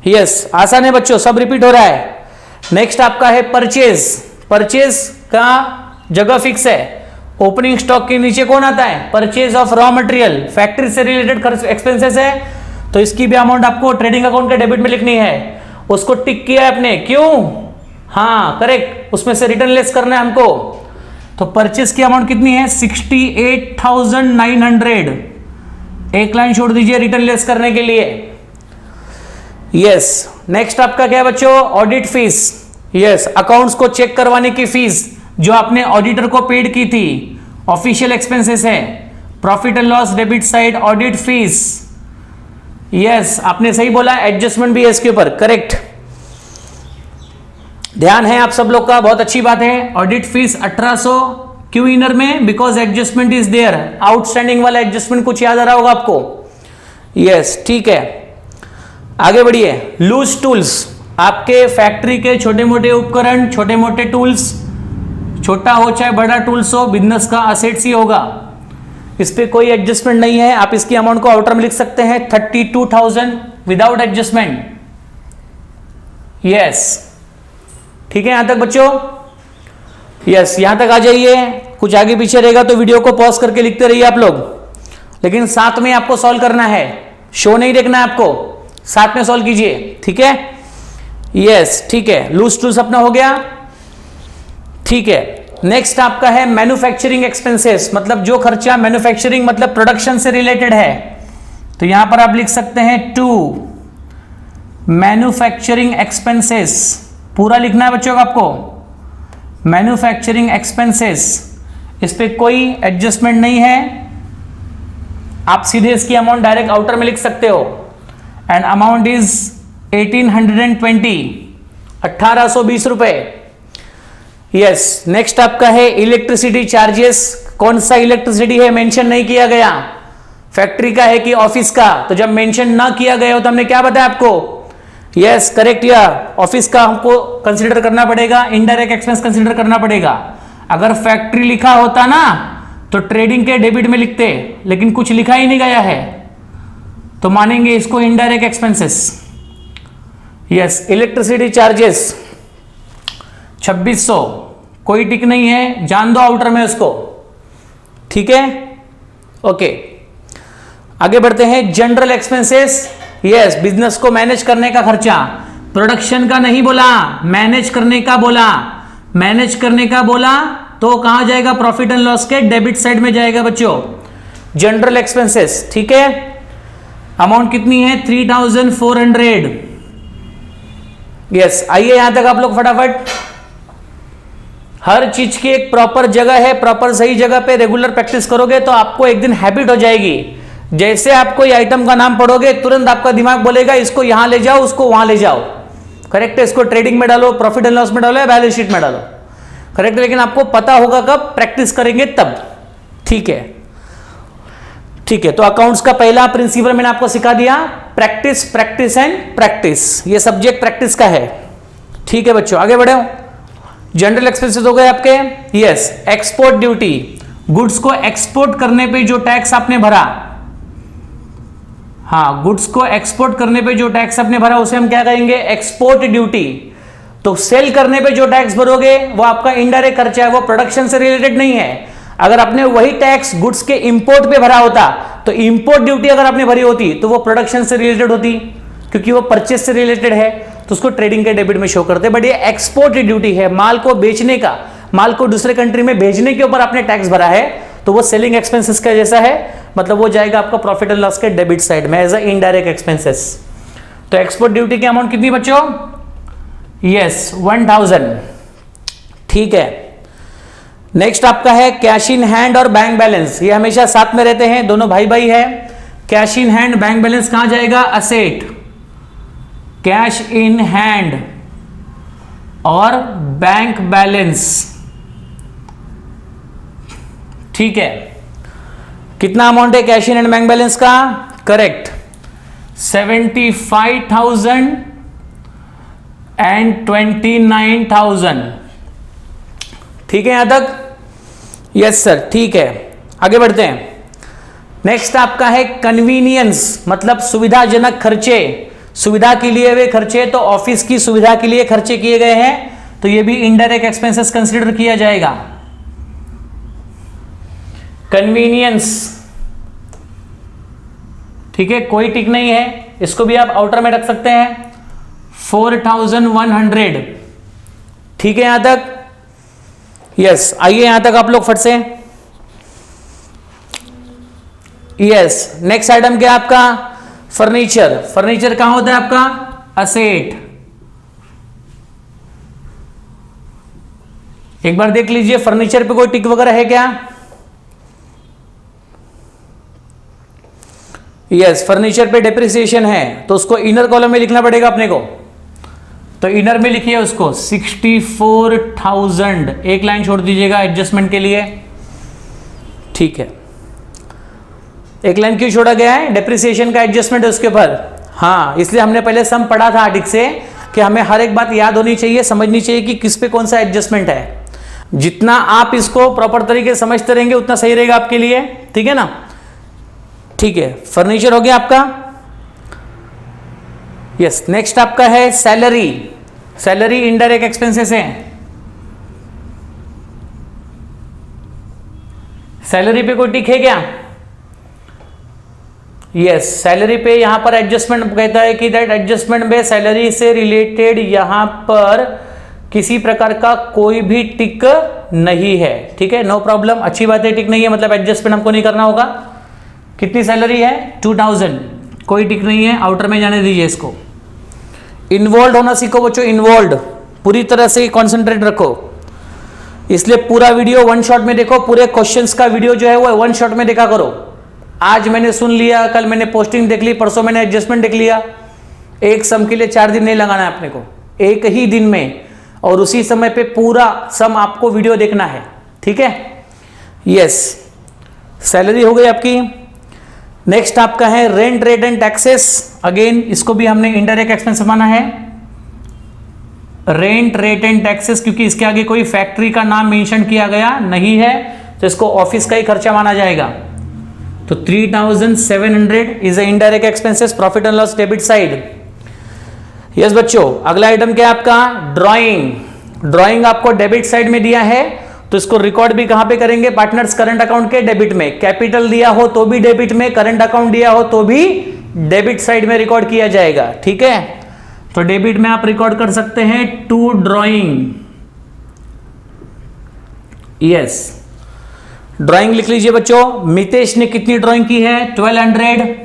यस, आसान है बच्चों, सब रिपीट हो रहा है। नेक्स्ट आपका है परचेज। परचेज का जगह फिक्स है। ओपनिंग स्टॉक के नीचे कौन आता है? Purchase of raw material. Factory से रिलेटेड एक्सपेंसेस है, तो इसकी भी अमाउंट आपको ट्रेडिंग अकाउंट के डेबिट में लिखनी है। उसको टिक किया है आपने, क्यों? हाँ, करेक्ट, उसमें से रिटर्न लेस करना है हमको। तो परचेज की अमाउंट कितनी है? 68,900। एक लाइन छोड़ दीजिए रिटर्न लेस करने के लिए। यस, नेक्स्ट आपका क्या है बच्चों? Audit fees. यस, अकाउंट्स को चेक करवाने की फीस जो आपने ऑडिटर को पेड की थी, ऑफिशियल एक्सपेंसेस है। Profit and loss debit side, audit fees. Yes, आपने सही बोला, एडजस्टमेंट भी है इसके ऊपर, करेक्ट। ध्यान है आप सब लोग का, बहुत अच्छी बात है। ऑडिट फीस 1800 क्यों इनर में? Because adjustment is there. Outstanding वाला एडजस्टमेंट कुछ याद आ रहा होगा आपको। यस, ठीक है, आगे बढ़िए। लूज टूल्स, आपके फैक्ट्री के छोटे मोटे उपकरण, छोटे मोटे टूल्स, छोटा हो चाहे बड़ा टूल्स हो, बिजनेस का असेट्स ही होगा। इस पे कोई एडजस्टमेंट नहीं है। आप इसकी अमाउंट को आउटर में लिख सकते हैं 32,000 विदाउट एडजस्टमेंट। यस, ठीक है यहां तक बच्चों? यस, यहां तक आ जाइए। कुछ आगे पीछे रहेगा तो वीडियो को पॉज करके लिखते रहिए आप लोग, लेकिन साथ में आपको सॉल्व करना है, शो नहीं देखना है आपको, साथ में सॉल्व कीजिए, ठीक है। यस, ठीक है, लूज टूल्स अपना हो गया, ठीक है। नेक्स्ट आपका है मैन्युफैक्चरिंग एक्सपेंसेस, मतलब जो खर्चा मैन्युफैक्चरिंग मतलब प्रोडक्शन से रिलेटेड है। तो यहां पर आप लिख सकते हैं टू मैन्युफैक्चरिंग एक्सपेंसेस। पूरा लिखना है बच्चों को आपको, मैन्युफैक्चरिंग एक्सपेंसेस। इस पे कोई एडजस्टमेंट नहीं है, आप सीधे इसकी अमाउंट डायरेक्ट आउटर में लिख सकते हो। एंड अमाउंट इज 1820, 1820 रुपए। यस, नेक्स्ट आपका है इलेक्ट्रिसिटी चार्जेस। कौन सा इलेक्ट्रिसिटी है मेंशन नहीं किया गया, फैक्ट्री का है कि ऑफिस का। तो जब मेंशन ना किया गया हो तो हमने क्या बताया आपको, यस करेक्ट, या ऑफिस का हमको कंसीडर करना पड़ेगा, इनडायरेक्ट एक्सपेंस कंसीडर करना पड़ेगा। अगर फैक्ट्री लिखा होता ना तो ट्रेडिंग के डेबिट में लिखते, लेकिन कुछ लिखा ही नहीं गया है तो मानेंगे इसको indirect expenses. Yes, electricity charges 2600, कोई टिक नहीं है, जान दो आउटर में उसको, ठीक है, ओके। आगे बढ़ते हैं, जनरल एक्सपेंसेस, यस बिजनेस को मैनेज करने का खर्चा, प्रोडक्शन का नहीं बोला, मैनेज करने का बोला, मैनेज करने का बोला तो कहां जाएगा, प्रॉफिट एंड लॉस के डेबिट साइड में जाएगा बच्चों, जनरल एक्सपेंसेस, ठीक है। अमाउंट कितनी है 3400। यस, आइए यहां तक आप लोग फटाफट। हर चीज की एक प्रॉपर जगह है, प्रॉपर सही जगह पे रेगुलर प्रैक्टिस करोगे तो आपको एक दिन हैबिट हो जाएगी। जैसे आप कोई आइटम का नाम पढ़ोगे तुरंत आपका दिमाग बोलेगा इसको यहां ले जाओ, उसको वहां ले जाओ, करेक्ट है। इसको ट्रेडिंग में डालो, प्रॉफिट एंड लॉस में डालो या बैलेंस शीट में डालो, करेक्ट है। लेकिन आपको पता होगा कब, प्रैक्टिस करेंगे तब, ठीक है, ठीक है। तो अकाउंट्स का पहला प्रिंसिपल मैंने आपको सिखा दिया, प्रैक्टिस, प्रैक्टिस एंड प्रैक्टिस। ये सब्जेक्ट प्रैक्टिस का है, ठीक है बच्चों। आगे बढ़े, जनरल एक्सपेंसेस हो गए आपके। यस, एक्सपोर्ट ड्यूटी, गुड्स को एक्सपोर्ट करने पे जो टैक्स आपने भरा, हाँ गुड्स को एक्सपोर्ट करने पे जो टैक्स आपने भरा उसे हम क्या कहेंगे, एक्सपोर्ट ड्यूटी। तो सेल करने पे जो टैक्स भरोगे वो आपका इनडायरेक्ट खर्चा है, वो प्रोडक्शन से रिलेटेड नहीं है। अगर आपने वही टैक्स गुड्स के इंपोर्ट पे भरा होता तो इंपोर्ट ड्यूटी अगर आपने भरी होती तो वो प्रोडक्शन से रिलेटेड होती, क्योंकि वो परचेज से रिलेटेड है, तो उसको ट्रेडिंग के डेबिट में शो करते हैं। बट ये एक्सपोर्ट ड्यूटी है, माल को बेचने का, माल को दूसरे कंट्री में भेजने के ऊपर आपने टैक्स भरा है, तो वो सेलिंग एक्सपेंसेस का जैसा है, मतलब वो जाएगा आपका प्रॉफिट एंड लॉस के डेबिट साइड में एज अ इनडायरेक्ट एक्सपेंसेस। तो एक्सपोर्ट ड्यूटी की अमाउंट कितनी बच्चों, यस 1000, ठीक है। नेक्स्ट आपका है कैश इन हैंड और बैंक बैलेंस, ये हमेशा साथ में रहते हैं, दोनों भाई भाई है। Cash in hand, bank balance कहां जाएगा, असेट, कैश इन हैंड और बैंक बैलेंस, ठीक है। कितना अमाउंट है cash in and bank balance का, करेक्ट 75,000 एंड 29,000, ठीक है यहां तक, यस सर, ठीक है। आगे बढ़ते हैं। नेक्स्ट आपका है कन्वीनियंस, मतलब सुविधाजनक खर्चे, सुविधा के लिए वे खर्चे, तो ऑफिस की सुविधा के लिए खर्चे किए गए हैं, तो ये भी इनडायरेक्ट एक्सपेंसेस कंसीडर किया जाएगा। कन्वीनियंस, ठीक है, कोई टिक नहीं है, इसको भी आप आउटर में रख सकते हैं, 4100, ठीक है यहां तक, यस। आइए यहां तक आप लोग फट से, यस। नेक्स्ट आइटम क्या आपका, फर्नीचर, फर्नीचर कहां होता है आपका, असेट। एक बार देख लीजिए फर्नीचर पे कोई टिक वगैरह है क्या, यस। फर्नीचर पे डेप्रिसिएशन है तो उसको इनर कॉलम में लिखना पड़ेगा अपने को, तो इनर में लिखिए उसको 64,000, एक लाइन छोड़ दीजिएगा एडजस्टमेंट के लिए, ठीक है। एक लाइन क्यों छोड़ा गया है, डेप्रिसिएशन का एडजस्टमेंट है उसके ऊपर, हाँ, इसलिए हमने पहले सम पढ़ा था ठीक से कि हमें हर एक बात याद होनी चाहिए, समझनी चाहिए कि किस पे कौन सा एडजस्टमेंट है। जितना आप इसको प्रॉपर तरीके से समझते रहेंगे उतना सही रहेगा आपके लिए, ठीक है ना, ठीक है। फर्नीचर हो गया आपका, यस। नेक्स्ट आपका है सैलरी, सैलरी इनडायरेक्ट एक्सपेंसेस है, सैलरी पे कोई टिक है क्या, यस। सैलरी पे यहां पर एडजस्टमेंट कहता है कि दैट एडजस्टमेंट में सैलरी से रिलेटेड यहां पर किसी प्रकार का कोई भी टिक नहीं है, ठीक है, नो प्रॉब्लम, अच्छी बात है, टिक नहीं है मतलब एडजस्टमेंट हमको नहीं करना होगा। कितनी सैलरी है 2000, कोई टिक नहीं है, आउटर में जाने दीजिए इसको। इन्वॉल्व होना सीखो बच्चों, इन्वॉल्व पूरी तरह से कॉन्सेंट्रेट रखो, इसलिए पूरा वीडियो वन शॉट में देखो, पूरे क्वेश्चंस का वीडियो जो है वो वन शॉट में देखा करो। आज मैंने सुन लिया, कल मैंने पोस्टिंग देख ली, परसों मैंने एडजस्टमेंट देख लिया, एक सम के लिए 4 दिन नहीं लगाना है अपने को, एक ही दिन में, और उसी समय पे पूरा सम आपको वीडियो देखना है, ठीक है। यस, सैलरी हो गई आपकी। नेक्स्ट आपका है rent rate and taxes. Again इसको भी हमने इनडायरेक्ट एक्सपेंस माना है, रेंट रेट एंड टैक्सेस, क्योंकि इसके आगे कोई फैक्ट्री का नाम मेंशन किया गया नहीं है तो इसको ऑफिस का ही खर्चा माना जाएगा। तो 3700 is a indirect expenses, profit and loss debit side. Yes बच्चों, अगला आइटम क्या है आपका, ड्राइंग। ड्राइंग आपको डेबिट साइड में दिया है तो इसको रिकॉर्ड भी कहां पे करेंगे, पार्टनर्स करंट अकाउंट के डेबिट में। कैपिटल दिया हो तो भी डेबिट में, करंट अकाउंट दिया हो तो भी डेबिट साइड में रिकॉर्ड किया जाएगा। ठीक है, तो डेबिट में आप रिकॉर्ड कर सकते हैं टू ड्राइंग। यस, ड्राइंग लिख लीजिए बच्चों। मितेश ने कितनी ड्राइंग की है, 1200।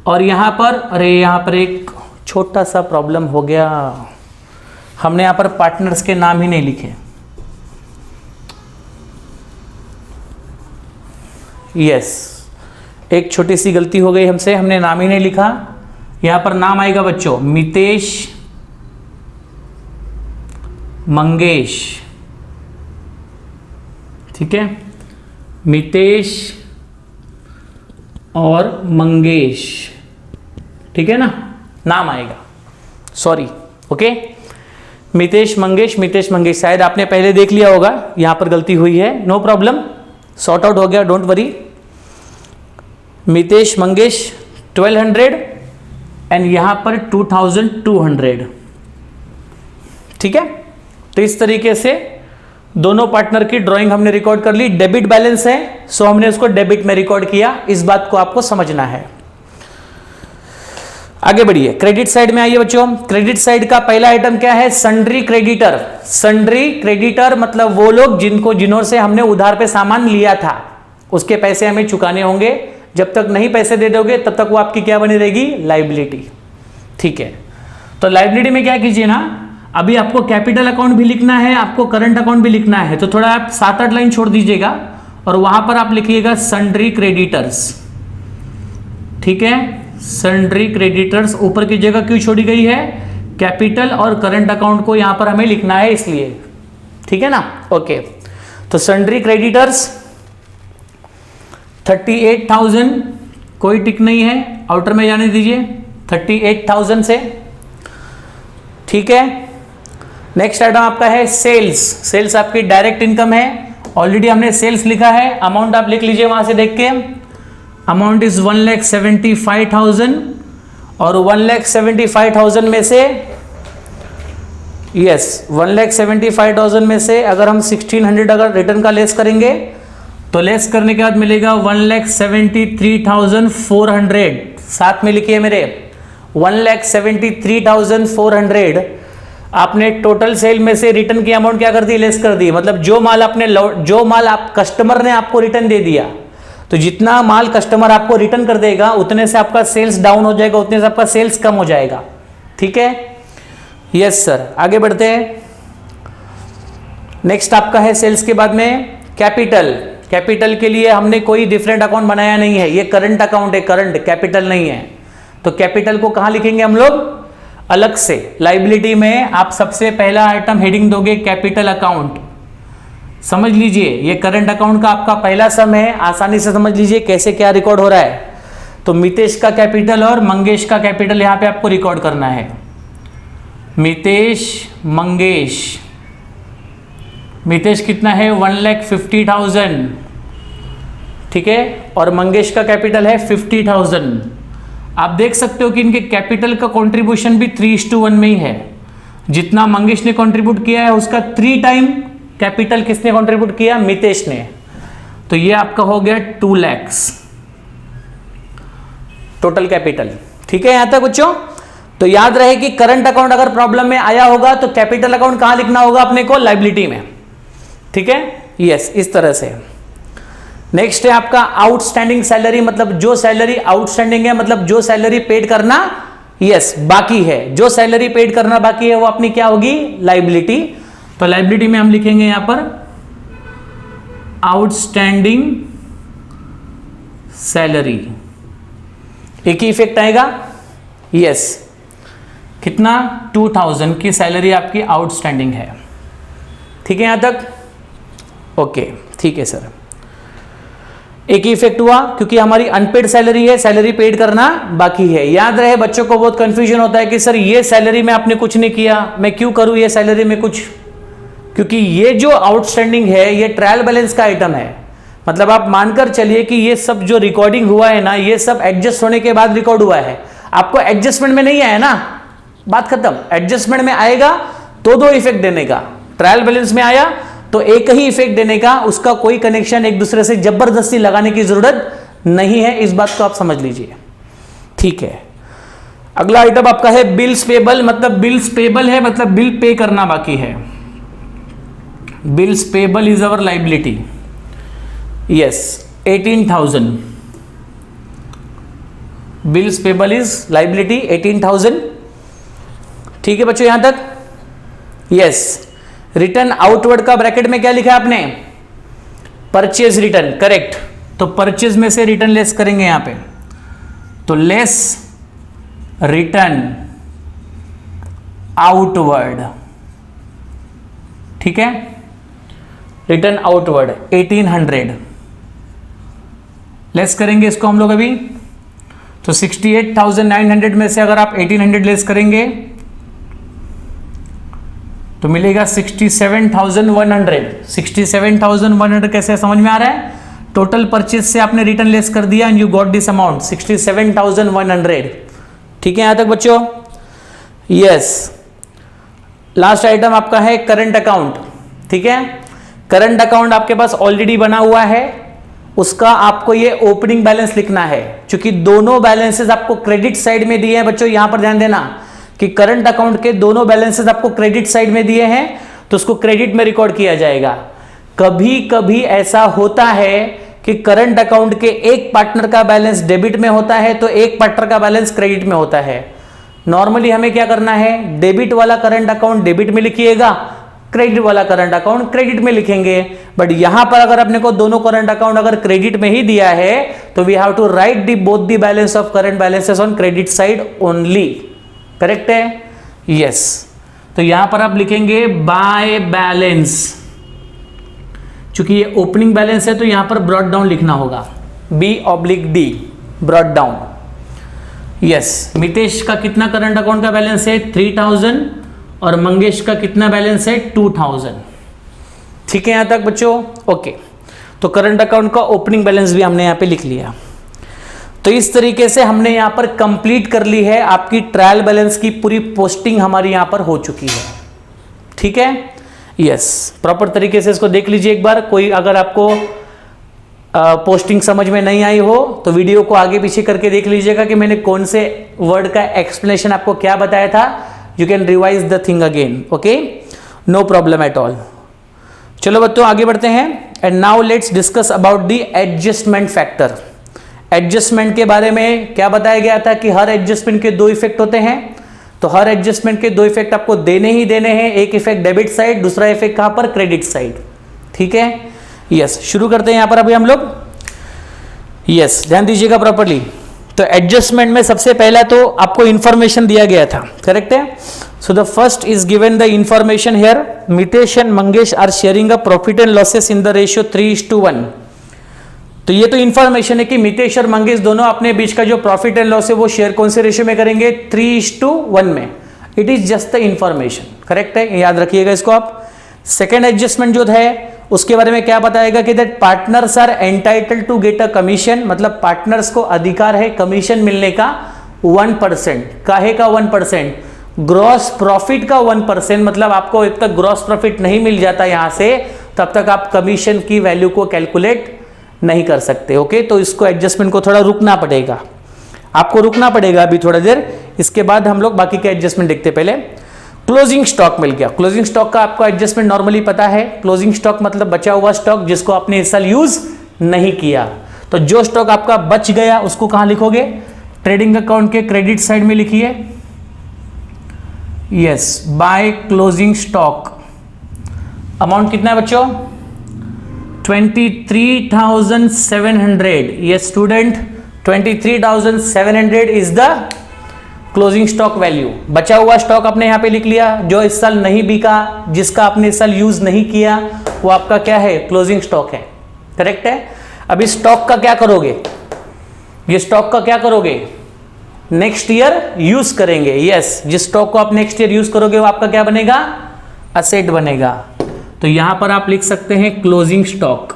और यहां पर, अरे यहां पर एक छोटा सा प्रॉब्लम हो गया, हमने यहां पर पार्टनर्स के नाम ही नहीं लिखे। यस, एक छोटी सी गलती हो गई हमसे, हमने नाम ही नहीं लिखा। यहां पर नाम आएगा बच्चों मितेश, मंगेश। ठीक है, मितेश और मंगेश, ठीक है ना, नाम आएगा। Sorry, okay, Mitesh Mangesh, Mitesh Mangesh. शायद आपने पहले देख लिया होगा, यहां पर गलती हुई है, नो प्रॉब्लम, सॉर्ट आउट हो गया, don't worry. Mitesh Mangesh 1200 and यहां पर 2200। ठीक है, तो इस तरीके से दोनों पार्टनर की ड्राइंग हमने रिकॉर्ड कर ली। डेबिट बैलेंस है सो हमने उसको डेबिट में रिकॉर्ड किया, इस बात को आपको समझना है। आगे बढ़िए, क्रेडिट साइड में आइए बच्चों। क्रेडिट साइड का पहला आइटम क्या है, सन्ड्री क्रेडिटर। सन्ड्री क्रेडिटर मतलब वो लोग जिन्हों से हमने उधार पे सामान लिया था, उसके पैसे हमें चुकाने होंगे। जब तक नहीं पैसे दे दोगे तब तक वो आपकी क्या बनी रहेगी, लाइबिलिटी। ठीक है, तो लाइबिलिटी में क्या कीजिए ना, अभी आपको कैपिटल अकाउंट भी लिखना है, आपको करंट अकाउंट भी लिखना है, तो थोड़ा आप 7-8 लाइन छोड़ दीजिएगा और वहां पर आप लिखिएगा सन्ड्री क्रेडिटर्स। ठीक है, सन्ड्री क्रेडिटर्स ऊपर की जगह क्यों छोड़ी गई है, कैपिटल और करंट अकाउंट को यहां पर हमें लिखना है इसलिए। ठीक है ना, ओके। तो सन्ड्री क्रेडिटर्स 38,000, कोई टिक नहीं है, आउटर में जाने दीजिए 38,000 से। ठीक है, नेक्स्ट आइटम आपका है सेल्स। सेल्स आपकी डायरेक्ट इनकम है, ऑलरेडी हमने सेल्स लिखा है, अमाउंट आप लिख लीजिए वहां से देख के। अमाउंट इज 1,75,000 और 1,75,000 में से, यस 1,75,000 में से अगर हम 1,600 अगर रिटर्न का लेस करेंगे तो लेस करने के बाद मिलेगा 1,73,400। साथ में लिखिए मेरे 1,73,400। आपने टोटल सेल में से रिटर्न की अमाउंट क्या कर दी, लेस कर दी। मतलब जो माल आप कस्टमर ने आपको रिटर्न दे दिया, तो जितना माल कस्टमर आपको रिटर्न कर देगा उतने से आपका सेल्स डाउन हो जाएगा, उतने से आपका सेल्स कम हो जाएगा। ठीक है, यस सर, आगे बढ़ते हैं। नेक्स्ट आपका है सेल्स के बाद में कैपिटल। कैपिटल के लिए हमने कोई डिफरेंट अकाउंट बनाया नहीं है, ये करंट अकाउंट है, करंट कैपिटल नहीं है। तो कैपिटल को कहां लिखेंगे हम लोग, अलग से। लाइबिलिटी में आप सबसे पहला आइटम हेडिंग दोगे कैपिटल अकाउंट। समझ लीजिए ये करंट अकाउंट का आपका पहला सम है, आसानी से समझ लीजिए कैसे क्या रिकॉर्ड हो रहा है। तो मितेश का कैपिटल और मंगेश का कैपिटल यहां पे आपको रिकॉर्ड करना है। मितेश मंगेश, मितेश कितना है 1,50,000, ठीक है, और मंगेश का कैपिटल है 50,000। आप देख सकते हो कि इनके कैपिटल का कंट्रीब्यूशन भी 3:1 में ही है। जितना मंगेश ने कंट्रीब्यूट किया है उसका 3 टाइम कैपिटल किसने कंट्रीब्यूट किया, मितेश ने। तो ये आपका हो गया 2 लाख टोटल कैपिटल। ठीक है यहां तक बच्चों। तो याद रहे कि करंट अकाउंट अगर प्रॉब्लम में आया होगा तो कैपिटल अकाउंट कहां लिखना होगा अपने को, लायबिलिटी में। ठीक है, यस, इस तरह से। नेक्स्ट है आपका आउटस्टैंडिंग सैलरी, मतलब जो सैलरी आउटस्टैंडिंग है, मतलब जो सैलरी पेड करना यस बाकी है, जो सैलरी पेड करना बाकी है वो अपनी क्या होगी, लायबिलिटी। तो लायबिलिटी में हम लिखेंगे यहां पर आउटस्टैंडिंग सैलरी। एक ही इफेक्ट आएगा, यस, कितना 2,000 की सैलरी आपकी आउटस्टैंडिंग है। ठीक है यहां तक, ओके ठीक है सर, एक ही इफेक्ट हुआ क्योंकि हमारी अनपेड सैलरी है, सैलरी पेड करना बाकी है। याद रहे, बच्चों को बहुत कंफ्यूजन होता है कि सर ये सैलरी में आपने कुछ नहीं किया, मैं क्यों करूं ये सैलरी में कुछ, क्योंकि ये जो आउटस्टैंडिंग है ये ट्रायल बैलेंस का आइटम है। मतलब आप मानकर चलिए कि ये सब जो रिकॉर्डिंग हुआ है ना, ये सब एडजस्ट होने के बाद रिकॉर्ड हुआ है, आपको एडजस्टमेंट में नहीं आया ना, बात खत्म। एडजस्टमेंट में आएगा तो दो इफेक्ट देने का, ट्रायल बैलेंस में आया तो एक ही इफेक्ट देने का, उसका कोई कनेक्शन एक दूसरे से जबरदस्ती लगाने की जरूरत नहीं है, इस बात को आप समझ लीजिए, ठीक है। अगला आइटम आपका है बिल्स पेबल, मतलब बिल्स पेबल है मतलब बिल पे करना बाकी है। Bills payable is our liability, yes 18,000, bills payable is liability 18,000, ठीक है बच्चों यहां तक, यस। रिटर्न आउटवर्ड का ब्रैकेट में क्या लिखा है आपने, परचेज रिटर्न, करेक्ट। तो परचेज में से रिटर्न लेस करेंगे यहां पे, तो लेस रिटर्न आउटवर्ड, ठीक है, रिटर्न आउटवर्ड 1800 लेस करेंगे इसको हम लोग अभी। तो 68,900 में से अगर आप 1800 लेस करेंगे तो मिलेगा 67,100। 67,100 कैसे समझ में आ रहा है, टोटल परचेज से आपने रिटर्न लेस कर दिया and you got this amount 67,100, ठीक है यहां तक बच्चों, यस। लास्ट आइटम आपका है करंट अकाउंट, ठीक है। करंट अकाउंट आपके पास ऑलरेडी बना हुआ है, उसका आपको ये ओपनिंग बैलेंस लिखना है, क्योंकि दोनों बैलेंसेस आपको क्रेडिट साइड में दिए हैं बच्चों। यहां पर ध्यान देना कि करंट अकाउंट के दोनों बैलेंसेस आपको क्रेडिट साइड में दिए हैं, तो उसको क्रेडिट में रिकॉर्ड किया जाएगा। कभी कभी ऐसा होता है कि करंट अकाउंट के एक पार्टनर का बैलेंस डेबिट में होता है तो एक पार्टनर का बैलेंस क्रेडिट में होता है। नॉर्मली हमें क्या करना है, डेबिट वाला करंट अकाउंट डेबिट में लिखिएगा, क्रेडिट वाला करंट अकाउंट क्रेडिट में लिखेंगे। बट यहां पर अगर अपने को दोनों करंट अकाउंट अगर क्रेडिट में ही दिया है तो we have to write the both the balance of current balances on credit side only, correct है, यस। तो यहां पर आप लिखेंगे बाय बैलेंस, चूंकि ये ओपनिंग बैलेंस है तो यहां पर ब्रॉट डाउन लिखना होगा, B/D brought down, yes. Mitesh का कितना करंट अकाउंट का बैलेंस है 3,000 और मंगेश का कितना बैलेंस है 2,000, ठीक है यहां तक बच्चों, ओके। तो करंट अकाउंट का ओपनिंग बैलेंस भी हमने यहां पे लिख लिया। तो इस तरीके से हमने यहां पर कंप्लीट कर ली है, आपकी ट्रायल बैलेंस की पूरी पोस्टिंग हमारी यहां पर हो चुकी है, ठीक है, यस। प्रॉपर तरीके से इसको देख लीजिए एक बार। कोई अगर आपको पोस्टिंग समझ में नहीं आई हो तो वीडियो को आगे पीछे करके देख लीजिएगा कि मैंने कौन से वर्ड का एक्सप्लेनेशन आपको क्या बताया था। You can revise the thing again, okay, no problem at all. चलो बच्चों आगे बढ़ते हैं and now let's discuss about the adjustment factor. Adjustment के बारे में क्या बताया गया था कि हर एडजस्टमेंट के दो इफेक्ट होते हैं, तो हर एडजस्टमेंट के दो इफेक्ट आपको देने ही देने हैं, एक इफेक्ट डेबिट साइड, दूसरा इफेक्ट कहां पर, क्रेडिट साइड, ठीक है, यस। शुरू करते हैं यहां पर अभी हम लोग, यस, ध्यान दीजिएगा प्रॉपर्ली। तो एडजस्टमेंट में सबसे पहला तो आपको इंफॉर्मेशन दिया गया था, करेक्ट है। So the first is given the information here, Mitesh and Mangesh are sharing a profit and losses in the ratio 3:1। तो ये तो इंफॉर्मेशन है कि मितेश और मंगेश दोनों अपने बीच का जो प्रॉफिट एंड लॉस है वो शेयर कौन से रेशियो में करेंगे, 3:1 में। It is just the information, correct है, याद रखिएगा इसको आप। सेकेंड एडजस्टमेंट जो है उसके बारे में क्या बताएगा कि that partners are entitled to get a commission, मतलब पार्टनर्स को अधिकार है कमीशन मिलने का 1%, काहे का 1%, ग्रॉस प्रॉफिट का 1%, मतलब आपको जब तक ग्रॉस प्रॉफिट नहीं मिल जाता यहां से तब तक आप कमीशन की वैल्यू को कैलकुलेट नहीं कर सकते, ओके। तो इसको एडजस्टमेंट को थोड़ा रुकना पड़ेगा, आपको रुकना पड़ेगा अभी थोड़ा देर, इसके बाद हम लोग बाकी के एडजस्टमेंट देखते। पहले क्लोजिंग स्टॉक मिल गया। क्लोजिंग स्टॉक का आपको एडजस्टमेंट नॉर्मली पता है, क्लोजिंग स्टॉक मतलब बचा हुआ स्टॉक जिसको आपने इस साल यूज नहीं किया। तो जो स्टॉक आपका बच गया उसको कहां लिखोगे, ट्रेडिंग अकाउंट के क्रेडिट साइड में लिखिए, yes, by closing stock. Amount कितना है बच्चों, 23,700, ये student 23,700 is the closing stock value, बचा हुआ स्टॉक आपने यहां पे लिख लिया, जो इस साल नहीं बिका, जिसका आपने इस साल यूज नहीं किया, वो आपका क्या है, क्लोजिंग स्टॉक है। करेक्ट है। अब इस स्टॉक का क्या करोगे, ये स्टॉक का क्या करोगे, नेक्स्ट ईयर यूज करेंगे। यस, जिस स्टॉक को आप नेक्स्ट ईयर यूज करोगे वो आपका क्या बनेगा, असेट बनेगा। तो यहां पर आप लिख सकते हैं क्लोजिंग स्टॉक।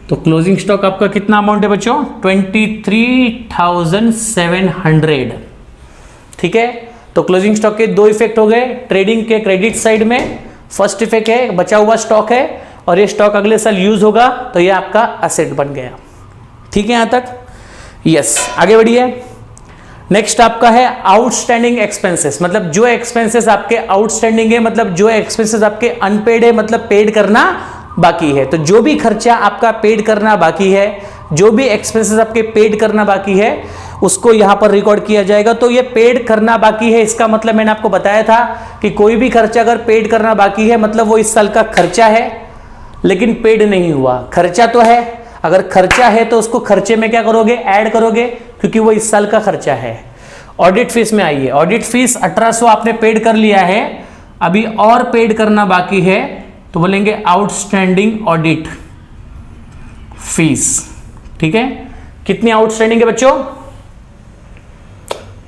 तो क्लोजिंग स्टॉक आपका कितना अमाउंट है बच्चों, 23,700। ठीक है। तो क्लोजिंग स्टॉक के दो इफेक्ट हो गए ट्रेडिंग के क्रेडिट साइड में। फर्स्ट इफेक्ट है बचा हुआ स्टॉक है और ये स्टॉक अगले साल यूज होगा तो ये आपका असेट बन गया। ठीक है यहां तक। यस, आगे बढ़िए। नेक्स्ट आपका है आउटस्टैंडिंग एक्सपेंसेस, मतलब जो एक्सपेंसेस आपके आउटस्टैंडिंग है, मतलब जो एक्सपेंसेस आपके अनपेड है, मतलब पेड करना बाकी है। तो जो भी खर्चा आपका पेड करना बाकी है, जो भी एक्सपेंसेस आपके पेड करना बाकी है, उसको यहां पर रिकॉर्ड किया जाएगा। तो ये पेड करना बाकी है, इसका मतलब मैंने आपको बताया था कि कोई भी खर्चा अगर पेड करना बाकी है मतलब वो इस साल का खर्चा है लेकिन पेड नहीं हुआ। खर्चा तो है, अगर खर्चा है तो उसको खर्चे में क्या करोगे, ऐड करोगे, क्योंकि वो इस साल का खर्चा है। ऑडिट फीस में आइए। ऑडिट फीस 1800 आपने पेड कर लिया है, अभी और पेड करना बाकी है, तो बोलेंगे आउटस्टैंडिंग ऑडिट फीस। ठीक है। कितनी आउटस्टैंडिंग है बच्चों,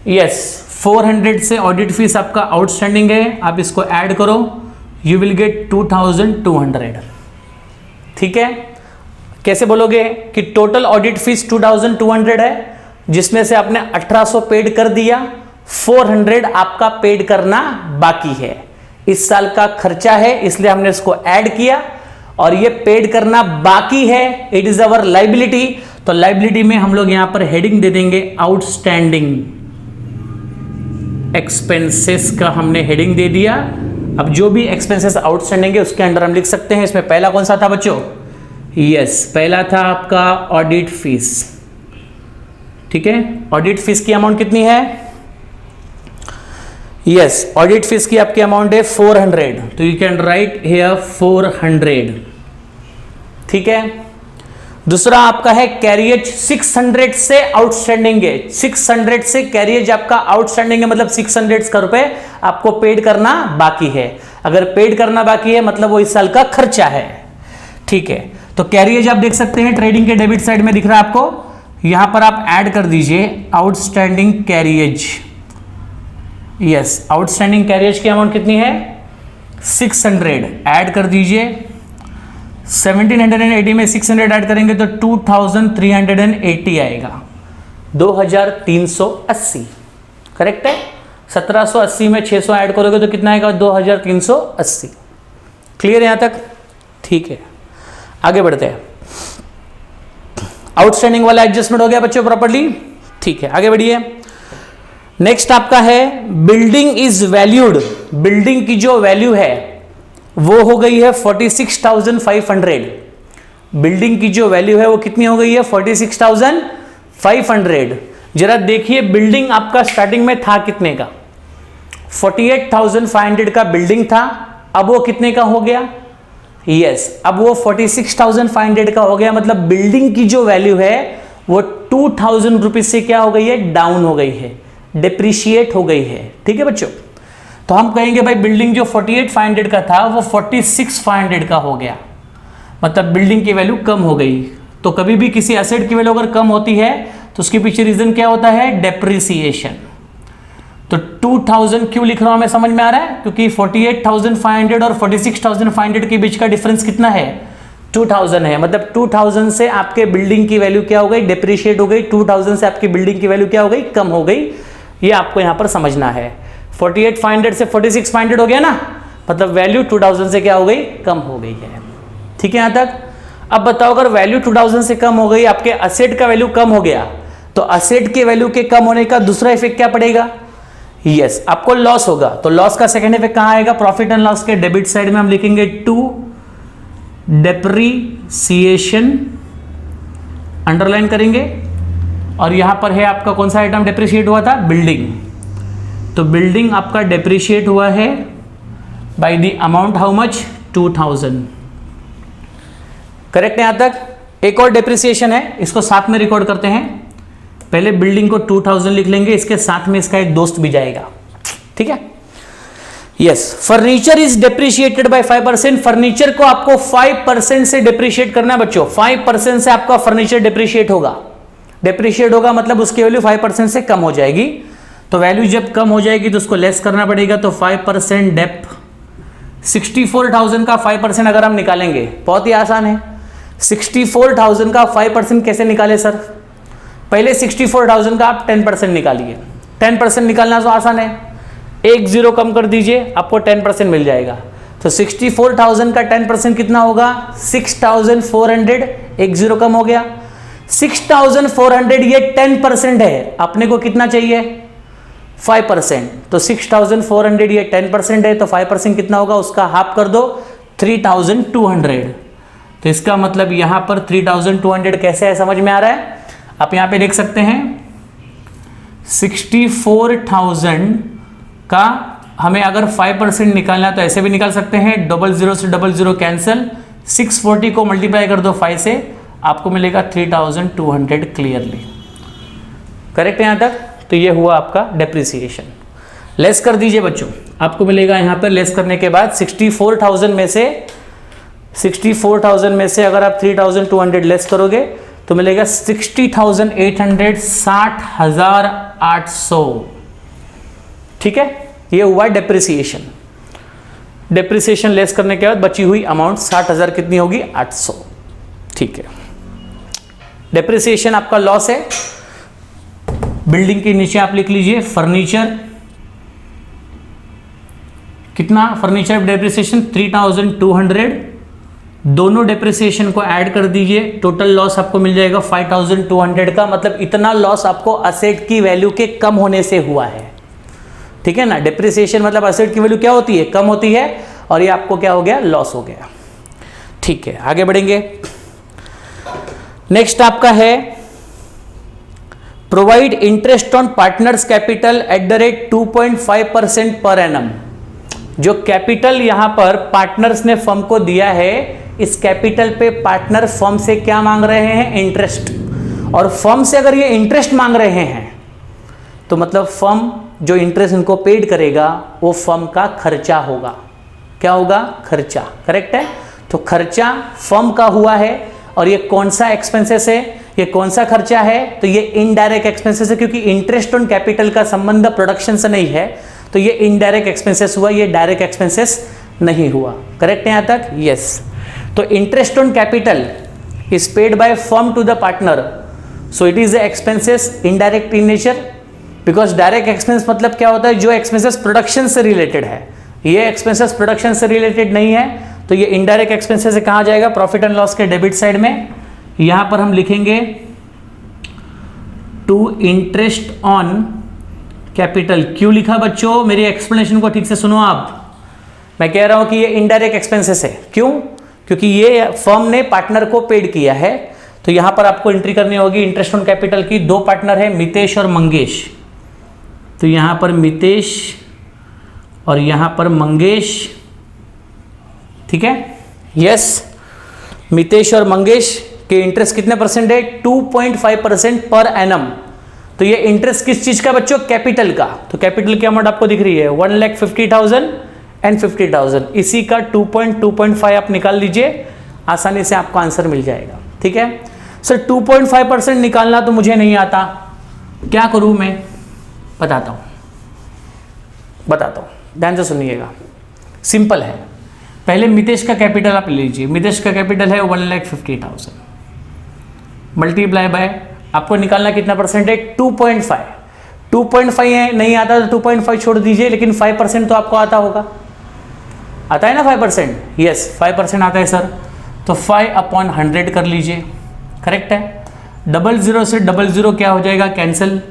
यस 400 से ऑडिट फीस आपका आउटस्टैंडिंग है। आप इसको ऐड करो, यू विल गेट 2200। ठीक है। कैसे बोलोगे कि टोटल ऑडिट फीस 2200 है, जिसमें से आपने 1800 पेड कर दिया, 400 आपका पेड करना बाकी है। इस साल का खर्चा है इसलिए हमने इसको ऐड किया, और ये पेड करना बाकी है, इट इज अवर लाइबिलिटी। तो लाइबिलिटी में हम लोग यहां पर हेडिंग दे देंगे आउटस्टैंडिंग एक्सपेंसेस का, हमने हेडिंग दे दिया। अब जो भी एक्सपेंसेस आउटस्टैंडिंग है उसके अंडर हम लिख सकते हैं। इसमें पहला कौन सा था बच्चों, यस पहला था आपका ऑडिट फीस। ठीक है। ऑडिट फीस की अमाउंट कितनी है, यस ऑडिट फीस की आपकी अमाउंट है 400, तो यू कैन राइट हियर 400। ठीक है। दूसरा आपका है कैरियज 600 से आउटस्टैंडिंग है, 600 से कैरियज आपका आउटस्टैंडिंग है, मतलब 600 का रुपए आपको पेड करना बाकी है। अगर पेड करना बाकी है मतलब वो इस साल का खर्चा है। ठीक है। तो कैरियज आप देख सकते हैं ट्रेडिंग के डेबिट साइड में दिख रहा है आपको, यहां पर आप ऐड कर दीजिए outstanding carriage. Yes, outstanding carriage की अमाउंट कितनी है, 600, ऐड कर दीजिए। 1780 में 600 ऐड करेंगे तो 2380 आएगा, 2380। करेक्ट है। 1780 में 600 ऐड करोगे तो कितना आएगा, 2380। क्लियर है यहां तक। ठीक है, आगे बढ़ते हैं। आउटस्टैंडिंग वाला एडजस्टमेंट हो गया बच्चों प्रॉपर्ली। ठीक है, आगे बढ़िए। नेक्स्ट आपका है बिल्डिंग इज वैल्यूड। बिल्डिंग की जो वैल्यू है वो हो गई है 46,500। बिल्डिंग की जो वैल्यू है वो कितनी हो गई है, 46,500। जरा देखिए बिल्डिंग आपका स्टार्टिंग में था कितने का, 48,500 का बिल्डिंग था, अब वो कितने का हो गया, यस अब वो 46,500 का हो गया। मतलब बिल्डिंग की जो वैल्यू है वो 2,000 रुपीज से क्या हो गई है, डाउन हो गई है, डिप्रिशिएट हो गई है। ठीक है बच्चों। तो हम कहेंगे भाई बिल्डिंग जो 48,500 का था वो 46,500 का हो गया, मतलब बिल्डिंग की वैल्यू कम हो गई। तो कभी भी किसी एसेट की वैल्यू अगर कम होती है तो उसके पीछे रीजन क्या होता है, डेप्रिसिएशन। तो 2000 क्यों लिख रहा हूं मैं, समझ में आ रहा है, क्योंकि 48,500 और 46,500 के बीच का डिफरेंस कितना है, 2000 है। मतलब 2000 से आपके बिल्डिंग की वैल्यू क्या हो गई, डिप्रिशिएट हो गई। 2000 से आपकी बिल्डिंग की वैल्यू क्या हो गई, कम हो गई। ये आपको यहां पर समझना है। 48,500 से 46,500 हो गया ना, मतलब वैल्यू 2000 से क्या हो गई, कम हो गई है। ठीक है यहां तक। अब बताओ अगर वैल्यू 2000 से कम हो गई, आपके असेट का वैल्यू कम हो गया, तो असेट के वैल्यू के कम होने का दूसरा इफेक्ट क्या पड़ेगा, यस आपको लॉस होगा। तो लॉस का सेकंड इफेक्ट कहां आएगा, प्रॉफिट एंड लॉस के डेबिट साइड में हम लिखेंगे टू डेप्रिसिएशन, अंडरलाइन करेंगे। और यहां पर है आपका कौन सा आइटम डेप्रिशिएट हुआ था, बिल्डिंग। तो बिल्डिंग आपका डेप्रिशिएट हुआ है by the amount how much, 2000। Correct है यहां तक। एक और डेप्रिसिएशन है, इसको साथ में रिकॉर्ड करते हैं। पहले बिल्डिंग को 2000 लिख लेंगे, इसके साथ में इसका एक दोस्त भी जाएगा, ठीक है। Yes, furniture is depreciated by 5%। Furniture को आपको 5% से डेप्रिशिएट करना है बच्चों, 5% से आपका फर्नीचर डेप्रिशिएट होगा। डेप्रिशिएट होगा मतलब उसकी वैल्यू 5% से कम हो जाएगी। तो वैल्यू जब कम हो जाएगी तो उसको लेस करना पड़ेगा। तो 5% डेप 64,000 का 5% अगर हम निकालेंगे, बहुत ही आसान है। 64,000 का 5% कैसे निकाले सर? पहले 64,000 का आप 10% निकालिए। 10% निकालना तो आसान है, एक जीरो कम कर दीजिए, आपको 10% मिल जाएगा। तो 64,000 का 10% कितना होगा? 6,400, एक जीरो कम हो गया। 6,400 ये 10% है, अपने को कितना चाहिए? 5%। तो 6,400 ये 10% है, तो 5% कितना होगा? उसका हाफ कर दो, 3,200। तो इसका मतलब यहां पर 3,200 कैसे है, समझ में आ रहा है? आप यहां पे देख सकते हैं 64,000 का हमें अगर 5% निकालना तो ऐसे भी निकाल सकते हैं, 00 से 00 कैंसिल, 640 को मल्टीप्लाई कर दो 5 से, आपको मिलेगा 3,200 क्लियरली। करेक्ट है यहां तक? तो ये हुआ आपका डेप्रिसिएशन। लेस कर दीजिए बच्चों, आपको मिलेगा यहां पर लेस करने के बाद 64,000 में से अगर आप 3,200 लेस करोगे तो मिलेगा 60,800, 60,800। ठीक है, ये हुआ डेप्रिसिएशन। डेप्रिसिएशन लेस करने के बाद बची हुई अमाउंट 60,000 कितनी होगी? 800। ठीक है, डेप्रिसिएशन आपका लॉस है। बिल्डिंग के नीचे आप लिख लीजिए फर्नीचर, कितना फर्नीचर डेप्रिसिएशन? 3,200। दोनों डेप्रिसिएशन को ऐड कर दीजिए, टोटल लॉस आपको मिल जाएगा 5,200 का। मतलब इतना लॉस आपको असेट की वैल्यू के कम होने से हुआ है। ठीक है ना, डेप्रिसिएशन मतलब असेट की वैल्यू क्या होती है? कम होती है, और ये आपको क्या हो गया? लॉस हो गया। ठीक है, आगे बढ़ेंगे। नेक्स्ट आपका है provide interest on partners capital at the rate 2.5% per annum. जो कैपिटल यहां पर पार्टनर्स ने फर्म को दिया है, इस कैपिटल पे पार्टनर फर्म से क्या मांग रहे हैं? इंटरेस्ट। और फर्म से अगर ये इंटरेस्ट मांग रहे हैं तो मतलब फर्म जो इंटरेस्ट इनको पेड करेगा वो फर्म का खर्चा होगा। क्या होगा? खर्चा। करेक्ट है। तो खर्चा फर्म का हुआ है, और ये कौन सा एक्सपेंसेस है? ये कौन सा खर्चा है? तो ये इनडायरेक्ट एक्सपेंसेस है, क्योंकि इंटरेस्ट ऑन कैपिटल का संबंध प्रोडक्शन से नहीं है, तो ये इनडायरेक्ट एक्सपेंसेस हुआ, ये डायरेक्ट एक्सपेंसेस नहीं हुआ। करेक्ट है यहां तक? यस। तो interest on capital is paid by firm to the partner, so it is the expenses indirect in nature, because direct expense मतलब क्या होता है? जो एक्सपेंसेस प्रोडक्शन से रिलेटेड है। ये एक्सपेंसेस प्रोडक्शन से रिलेटेड नहीं है, तो ये इनडायरेक्ट एक्सपेंसेस से कहां जाएगा? प्रॉफिट एंड लॉस के डेबिट साइड में। यहां पर हम लिखेंगे टू इंटरेस्ट ऑन कैपिटल। क्यों लिखा बच्चों? मेरी एक्सप्लेनेशन को ठीक से सुनो आप। मैं कह रहा हूं कि ये इनडायरेक्ट एक्सपेंसेस है। क्यों? क्योंकि ये फर्म ने पार्टनर को पेड किया है, तो यहां पर आपको एंट्री करनी होगी इंटरेस्ट ऑन कैपिटल की। दो पार्टनर है, मितेश और मंगेश। तो यहां पर मितेश और यहां पर मंगेश। ठीक है, यस। मितेश और मंगेश के इंटरेस्ट कितने परसेंट है? 2.5% पर एनम। तो ये इंटरेस्ट किस चीज का बच्चों? कैपिटल का। तो कैपिटल की अमाउंट आपको दिख रही है 1,50,000 एंड 50,000। इसी का 2.5 आप निकाल लीजिए, आसानी से आपको आंसर मिल जाएगा। ठीक है सर, 2.5% निकालना तो मुझे नहीं आता, क्या करूं मैं? बताता हूं, ध्यान से सुनिएगा। सिंपल है। पहले मितेश का कैपिटल आप ले लीजिए। मितेश का कैपिटल है 1,50,000 मल्टीप्लाई बाय, आपको निकालना कितना परसेंट है? 2.5। 2.5 है, नहीं आता तो 2.5 छोड़ दीजिए, लेकिन 5% तो आपको आता होगा। आता है ना 5%? यस, 5% आता है सर। तो 5/100 कर लीजिए। करेक्ट है। 00 से 00 क्या हो जाएगा? कैंसिल।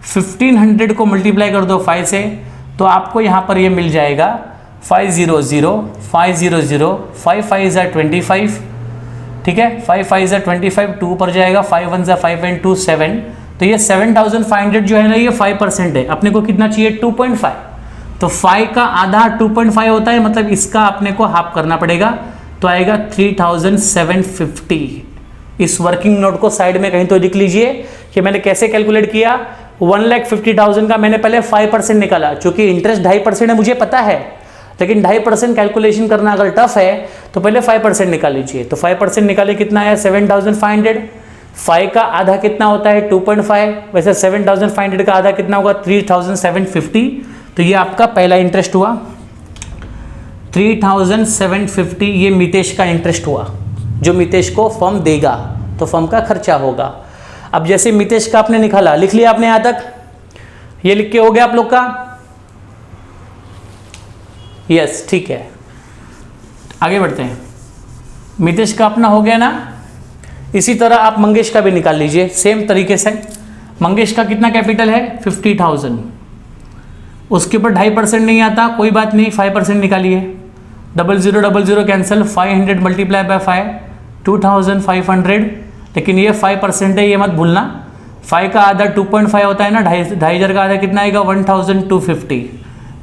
1500 को मल्टीप्लाई कर दो 5 से, तो आपको यहां पर ये मिल जाएगा 500, 500, 5 5 are 25। ठीक है, 5 5 are 25, 2 पर जाएगा, 5 1 are 5 and 2 7। तो ये 7,500 जो है ना, ये 5% है। अपने को कितना चाहिए? 2.5। तो 5 का आधा 2.5 होता है, मतलब इसका अपने को हाफ करना पड़ेगा, तो आएगा 3,750। इस वर्किंग नोट को साइड में कहीं तो लिख लीजिए कि मैंने कैसे कैलकुलेट किया। 1,50,000 का मैंने पहले 5% निकाला, चूंकि इंटरेस्ट 2.5% है मुझे पता है, लेकिन 2.5% कैलकुलेशन करना अगर टफ है तो पहले 5% निकाल लीजिए। तो 5% निकाले कितना आया 7,500। 5 का आधा कितना होता है 2.5, वैसे 7,500 का आधा कितना होगा 3,750। तो ये आपका पहला इंटरेस्ट हुआ 3,750, ये मितेश का इंटरेस्ट हुआ जो मितेश को फर्म देगा, तो फर्म का खर्चा होगा। अब जैसे मितेश का आपने निकाला, लिख लिया आपने यहां तक, ये लिख के हो गया आप लोग का, यस ठीक है। आगे बढ़ते हैं, मितेश का अपना हो गया ना। इसी तरह आप मंगेश का भी निकाल लीजिए सेम तरीके से। मंगेश का कितना कैपिटल है 50,000, उसके ऊपर 2.5% नहीं आता, कोई बात नहीं, 5% निकालिए। 0000 कैंसिल, 500 मल्टीप्लाई बाय 5 2,500, लेकिन ये 5% है, ये मत भूलना। 5 का आधा 2.5 होता है ना, 2,500 का आधा कितना आएगा 1,250,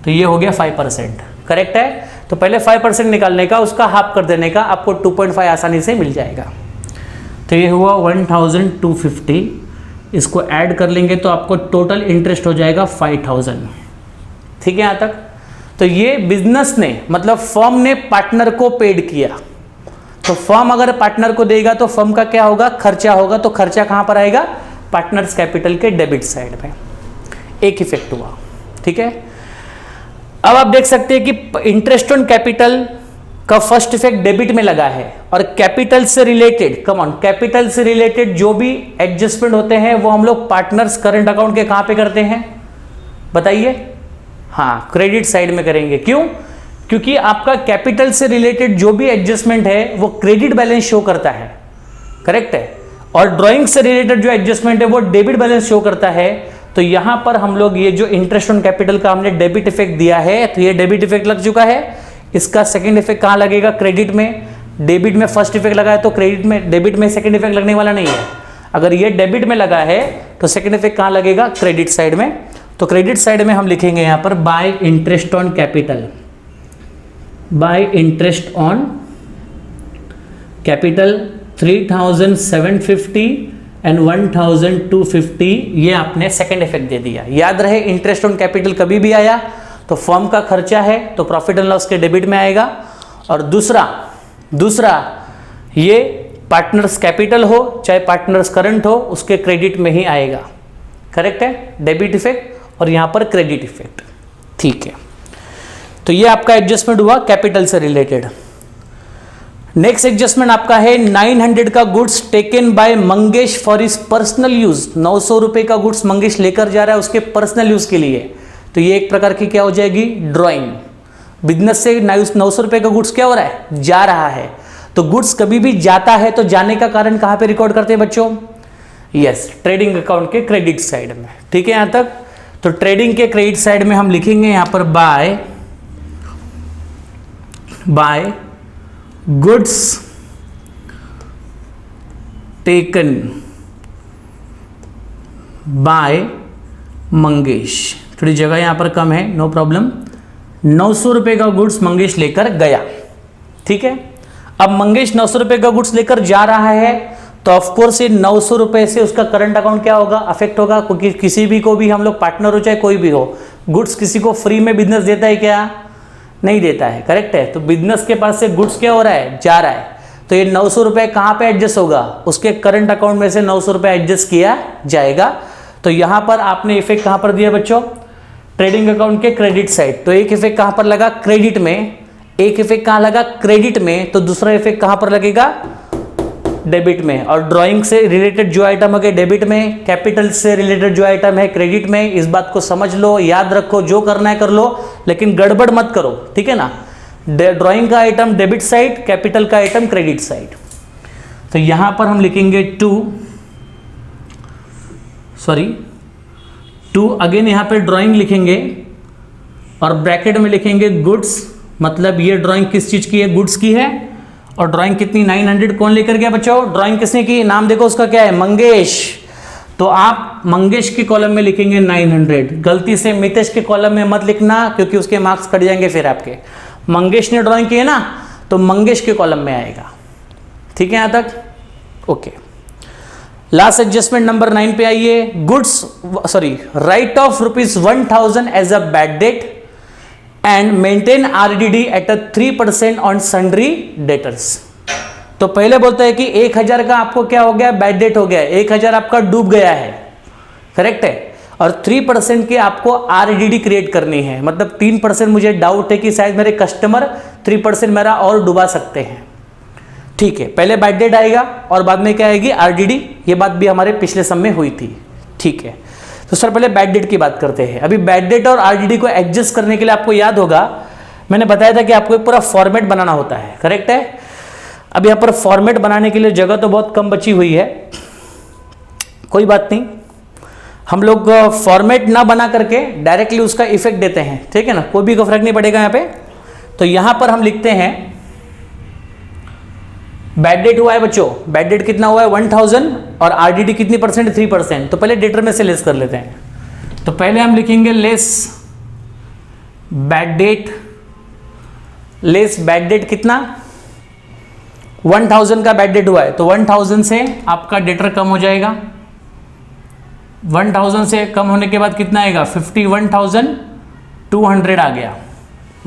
तो ये हो गया 5%, करेक्ट है। तो पहले 5% निकालने का, उसका हाफ कर देने का, आपको 2.5 आसानी से मिल जाएगा। तो ये हुआ 1,250, इसको ऐड कर लेंगे तो आपको टोटल इंटरेस्ट हो जाएगा 5,000, ठीक है यहाँ तक। तो ये बिजनेस ने, मतलब फर्म ने पार्टनर को पेड किया, तो फर्म अगर पार्टनर को देगा तो फर्म का क्या होगा खर्चा होगा, तो खर्चा कहां पर आएगा पार्टनर्स कैपिटल के डेबिट साइड में। एक इफेक्ट हुआ, ठीक है। अब आप देख सकते हैं कि इंटरेस्ट ऑन कैपिटल का फर्स्ट इफेक्ट डेबिट में लगा है, और कैपिटल से रिलेटेड, कम ऑन, कैपिटल से रिलेटेड जो भी एडजस्टमेंट होते हैं वो हम लोग पार्टनर्स करंट अकाउंट के कहां पे करते हैं बताइए। हाँ, क्रेडिट साइड में करेंगे। क्यों? क्योंकि आपका कैपिटल से रिलेटेड जो भी एडजस्टमेंट है वो क्रेडिट बैलेंस शो करता है, करेक्ट है, और ड्राइंग से रिलेटेड जो एडजस्टमेंट है वो डेबिट बैलेंस शो करता है। तो यहां पर हम लोग ये जो इंटरेस्ट ऑन कैपिटल का हमने डेबिट इफेक्ट दिया है, तो ये डेबिट इफेक्ट लग चुका है। इसका सेकंड इफेक्ट कहां लगेगा क्रेडिट में। डेबिट में फर्स्ट इफेक्ट लगा है तो क्रेडिट में, डेबिट में सेकंड इफेक्ट लगने वाला नहीं है। अगर ये डेबिट में लगा है तो सेकंड इफेक्ट कहां लगेगा क्रेडिट साइड में। तो क्रेडिट साइड में हम लिखेंगे यहां पर bye interest on capital, bye interest on capital 3,750 and 1,250, ये आपने सेकंड इफेक्ट दे दिया। याद रहे इंटरेस्ट ऑन कैपिटल कभी भी आया तो फर्म का खर्चा है तो प्रॉफिट एंड लॉस के डेबिट में आएगा, और दूसरा ये पार्टनर्स कैपिटल हो चाहे पार्टनर्स करंट हो उसके क्रेडिट में ही आएगा, करेक्ट है। डेबिट इफेक्ट और यहां पर क्रेडिट इफेक्ट, ठीक है। तो ये आपका एडजस्टमेंट हुआ कैपिटल से रिलेटेड। नेक्स्ट एडजस्टमेंट आपका है 900 का goods taken by Mangesh for his personal use. 900 रुपए का गुड्स मंगेश लेकर जा रहा है उसके पर्सनल यूज के लिए, तो ये एक प्रकार की क्या हो जाएगी ड्राइंग। बिजनेस से 900 रुपए का गुड्स क्या हो रहा है जा रहा है, तो गुड्स कभी भी जाता है तो जाने का कारण कहां पे रिकॉर्ड करते हैं बच्चों, यस ट्रेडिंग अकाउंट के क्रेडिट साइड में, ठीक है यहां तक। तो ट्रेडिंग के क्रेडिट साइड में हम लिखेंगे यहां पर by goods taken by Mangesh. थोड़ी जगह यहां पर कम है, नो प्रॉब्लम। 900 रुपए का गुड्स मंगेश लेकर गया, ठीक है। अब मंगेश 900 रुपए का गुड्स लेकर जा रहा है तो ऑफकोर्स ये 900 रुपए से उसका करंट अकाउंट क्या होगा अफेक्ट होगा, क्योंकि किसी भी को भी हम लोग पार्टनर हो चाहे कोई भी हो, गुड्स किसी को फ्री में बिजनेस देता है क्या, नहीं देता है, करेक्ट है। तो बिजनेस के पास से गुड्स क्या हो रहा है जा रहा है, तो ये 900 रुपए कहां पे एडजस्ट होगा उसके करंट अकाउंट में से 900 रुपए एडजस्ट किया जाएगा। तो यहां पर आपने इफेक्ट कहां पर दिया बच्चों ट्रेडिंग अकाउंट के क्रेडिट साइड। तो एक इफेक्ट कहां पर लगा क्रेडिट में, एक इफेक्ट कहां लगा क्रेडिट में, तो दूसरा इफेक्ट कहां पर लगेगा डेबिट में। और ड्राइंग से रिलेटेड जो आइटम है डेबिट में, कैपिटल से रिलेटेड जो आइटम है क्रेडिट में। इस बात को समझ लो, याद रखो, जो करना है कर लो, लेकिन गड़बड़ मत करो, ठीक है ना। ड्राइंग का आइटम डेबिट साइड, कैपिटल का आइटम क्रेडिट साइड। तो यहां पर हम लिखेंगे टू अगेन यहां पे ड्राइंग लिखेंगे और ब्रैकेट में लिखेंगे गुड्स, मतलब ये ड्राइंग किस चीज की है गुड्स की है। और ड्राइंग कितनी 900 कौन लेकर गया बच्चों, ड्राइंग किसने की, नाम देखो उसका क्या है मंगेश। तो आप मंगेश के कॉलम में लिखेंगे 900, गलती से मितेश के कॉलम में मत लिखना क्योंकि उसके मार्क्स कट जाएंगे फिर आपके। मंगेश ने ड्राइंग की है ना तो मंगेश के कॉलम में आएगा, ठीक है यहां तक। ओके, लास्ट एडजस्टमेंट नंबर 9 पे आइए। Write off ₹1000 as a bad debt and maintain RDD at a 3% on sundry debtors. तो पहले बोलता है कि 1000 का आपको क्या हो गया, बैड डेट हो गया, 1000 आपका डूब गया है, करेक्ट है, और 3% की आपको RDD क्रिएट करनी है, मतलब 3% मुझे डाउट है कि शायद मेरे कस्टमर 3% मेरा और डुबा सकते हैं। ठीक है, पहले बैड डेट आएगा और बाद में क्या आएगी, RDD। ये बात भी हमारे पिछले सम में हुई थी। ठीक है, तो सर पहले बैड डेट की बात करते हैं। अभी बैड डेट और RDD को एडजस्ट करने के लिए आपको याद होगा मैंने बताया था कि आपको एक पूरा फॉर्मेट बनाना होता है, करेक्ट है। अब यहाँ पर फॉर्मेट बनाने के लिए जगह तो बहुत कम बची हुई है, कोई बात नहीं, हम लोग फॉर्मेट ना बना करके डायरेक्टली उसका इफेक्ट देते हैं, ठीक है ना, कोई भी को फर्क नहीं पड़ेगा यहाँ पे। तो यहाँ पर हम लिखते हैं बैड डेट हुआ है बच्चों, बैड डेट कितना हुआ है 1000 और RDD कितनी परसेंट, 3%। तो पहले डेटर में से लेस कर लेते हैं। तो पहले हम लिखेंगे लेस बैड डेट कितना, 1000 का बैड डेट हुआ है, तो 1000 से आपका डेटर कम हो जाएगा। 1000 से कम होने के बाद कितना आएगा, 51,200 आ गया।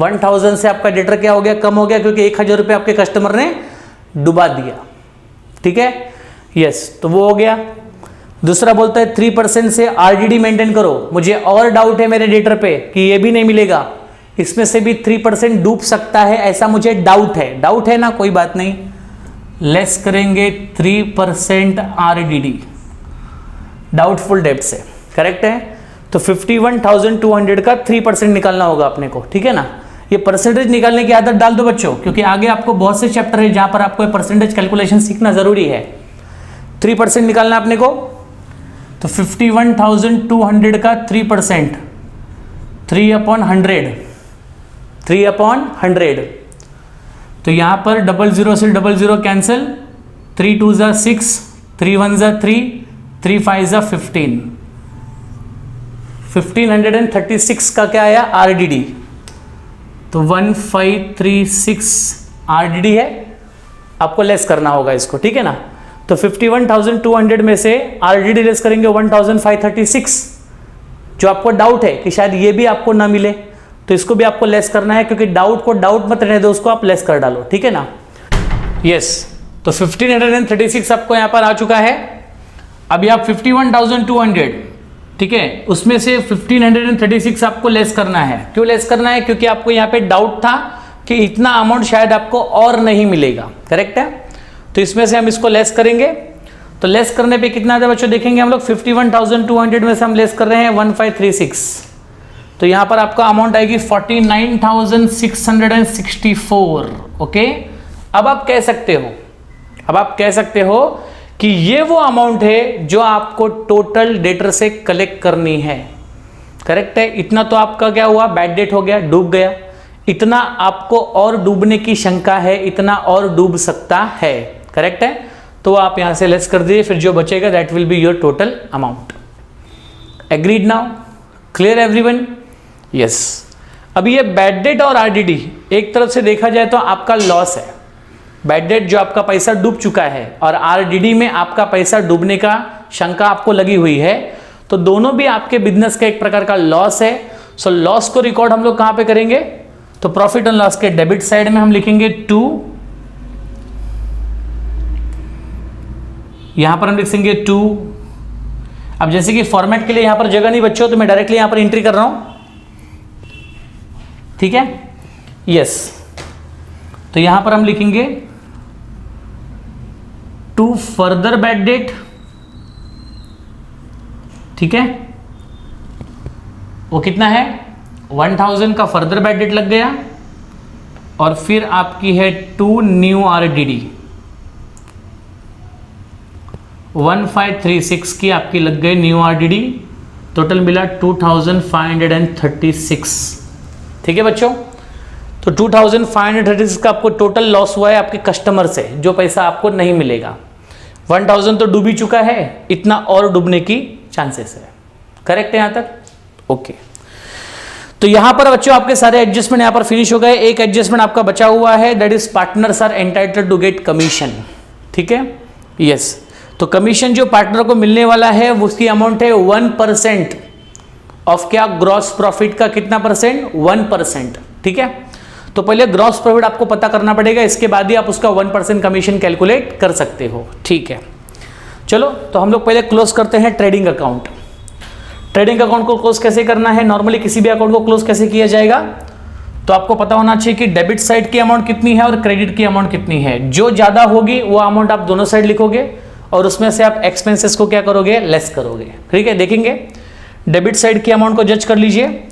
1000 से आपका डेटर क्या हो गया, कम हो गया, क्योंकि 1000 रुपये आपके कस्टमर ने डुबा दिया। ठीक है, यस, तो वो हो गया। दूसरा बोलता है 3% से RDD मेंटेन करो। मुझे और डाउट है मेरे डेटर पे कि ये भी नहीं मिलेगा, इसमें से भी 3% डूब सकता है, ऐसा मुझे डाउट है ना, कोई बात नहीं, लेस करेंगे 3% RDD डाउटफुल डेब्ट से, करेक्ट है। तो 51,200 का 3% निकालना होगा अपने को, ठीक है ना। ये परसेंटेज निकालने की आदत डाल दो बच्चों, क्योंकि आगे आपको बहुत से चैप्टर है जहां पर आपको परसेंटेज कैलकुलेशन सीखना जरूरी है। 3% निकालना अपने को, तो 51,200 का 3%, 3/100, तो यहां पर 00 से 00 कैंसिल, 3 2 जा 6, 3 1 जा 3, 3 5 जा 15, 1536 का क्या आया RDD, तो 1536 RDD है, आपको लेस करना होगा इसको, ठीक है ना। तो 51,200 में से RDD लेस करेंगे 1536, जो आपको डाउट है कि शायद ये भी आपको ना मिले, तो इसको भी आपको लेस करना है, क्योंकि डाउट को डाउट मत रहने दो, उसको आप लेस कर डालो, ठीक है ना। यस, तो 1536 आपको यहां पर आ चुका है। अभी आप 51,200, ठीक है, उसमें से 1536 आपको लेस करना है। क्यों लेस करना है, क्योंकि आपको यहाँ पे डाउट था कि इतना अमाउंट शायद आपको और नहीं मिलेगा, करेक्ट है। तो इसमें से हम इसको लेस करेंगे, तो लेस करने पे कितना आता है बच्चों, देखेंगे हम लोग 51,200 में से हम लेस कर रहे हैं 1536, तो यहाँ पर आपका अमाउंट आएगी 49,664। ओके, अब आप कह सकते हो कि ये वो अमाउंट है जो आपको टोटल डेटर से कलेक्ट करनी है, करेक्ट है। इतना तो आपका क्या हुआ, बैड डेट हो गया, डूब गया, इतना आपको और डूबने की शंका है, इतना और डूब सकता है, करेक्ट है। तो आप यहां से लेस कर दीजिए, फिर जो बचेगा that will be your total amount. Agreed now, clear everyone? Yes. अब ये बैड डेट और RDD एक तरफ से देखा जाए तो आपका लॉस है। बैड डेट जो आपका पैसा डूब चुका है और RDD में आपका पैसा डूबने का शंका आपको लगी हुई है, तो दोनों भी आपके बिजनेस का एक प्रकार का लॉस है। सो लॉस को रिकॉर्ड हम लोग कहां पे करेंगे, तो प्रॉफिट एंड लॉस के डेबिट साइड में हम लिखेंगे 2, यहां पर हम लिखेंगे 2। अब जैसे कि फॉर्मेट के लिए यहां पर जगह नहीं बच्चों, तो मैं डायरेक्टली यहां पर एंट्री कर रहा हूं, ठीक है। यस, तो यहां पर हम लिखेंगे 2 फर्दर बैड डेट, ठीक है। वो कितना है 1000 का फर्दर बैड डेट लग गया, और फिर आपकी है 2 न्यू RDD, 1536 की आपकी लग गई न्यू RDD, टोटल मिला 2536, ठीक है बच्चों। तो 2536 का आपको टोटल लॉस हुआ है आपके कस्टमर से, जो पैसा आपको नहीं मिलेगा। 1000 तो डूब ही चुका है, इतना और डूबने की चांसेस है, करेक्ट है यहां तक? ओके, तो यहां पर बच्चों आपके सारे एडजस्टमेंट यहां पर फिनिश हो गए। एक एडजस्टमेंट आपका बचा हुआ है, that is partners are entitled to get commission, ठीक है। यस, तो कमीशन जो पार्टनर को मिलने वाला है उसकी अमाउंट है 1% ऑफ क्या, ग्रॉस प्रॉफिट का कितना परसेंट, 1%। ठीक है, तो पहले ग्रॉस प्रॉफिट आपको पता करना पड़ेगा, इसके बाद ही आप उसका 1% कमीशन कैलकुलेट कर सकते हो। ठीक है, चलो तो हम लोग पहले क्लोज करते हैं ट्रेडिंग अकाउंट। ट्रेडिंग अकाउंट को क्लोज कैसे करना है, नॉर्मली किसी भी अकाउंट को क्लोज कैसे किया जाएगा, तो आपको पता होना चाहिए कि डेबिट साइड की अमाउंट कितनी है और क्रेडिट की अमाउंट कितनी है। जो ज्यादा होगी वो अमाउंट आप दोनों साइड लिखोगे और उसमें से आप एक्सपेंसेस को क्या करोगे, लेस करोगे। ठीक है, देखेंगे डेबिट साइड की अमाउंट को जज कर लीजिए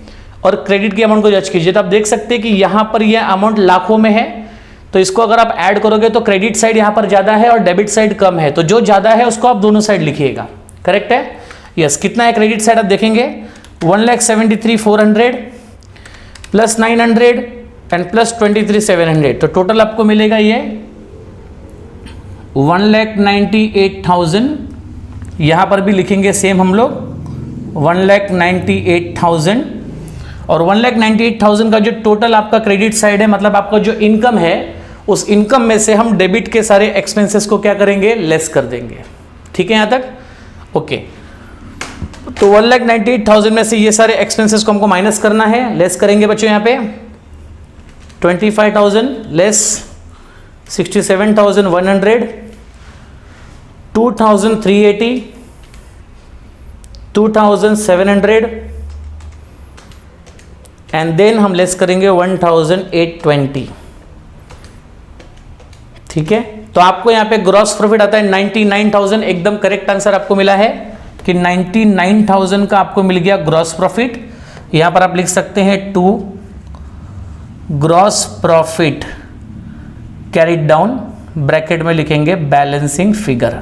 और क्रेडिट की अमाउंट को जज कीजिए। तो आप देख सकते हैं कि यहां पर यह अमाउंट लाखों में है, तो इसको अगर आप ऐड करोगे तो क्रेडिट साइड यहां पर ज्यादा है और डेबिट साइड कम है, तो जो ज्यादा है उसको आप दोनों साइड लिखिएगा। करेक्ट है, यस। कितना है क्रेडिट साइड आप देखेंगे, 1,73,400 प्लस 900 एंड प्लस 23,700, तो टोटल आपको मिलेगा ये 1,98,000। यहां पर भी लिखेंगे सेम हम लोग 1,98,000, और 1,98,000 का जो टोटल आपका क्रेडिट साइड है, मतलब आपका जो इनकम है, उस इनकम में से हम डेबिट के सारे एक्सपेंसेस को क्या करेंगे, लेस कर देंगे। ठीक है यहां तक, ओके। तो 1,98,000 में से ये सारे एक्सपेंसेस को हमको माइनस करना है, लेस करेंगे बच्चों यहां पे 25,000 लेस 67,100, 2,380, 2,700 एंड देन हम लेस करेंगे 1,820। ठीक है, तो आपको यहां पे ग्रॉस प्रॉफिट आता है 99,000। एकदम करेक्ट आंसर आपको मिला है कि 99,000 का आपको मिल गया ग्रॉस प्रॉफिट। यहां पर आप लिख सकते हैं 2 gross profit carried down, bracket में लिखेंगे बैलेंसिंग फिगर।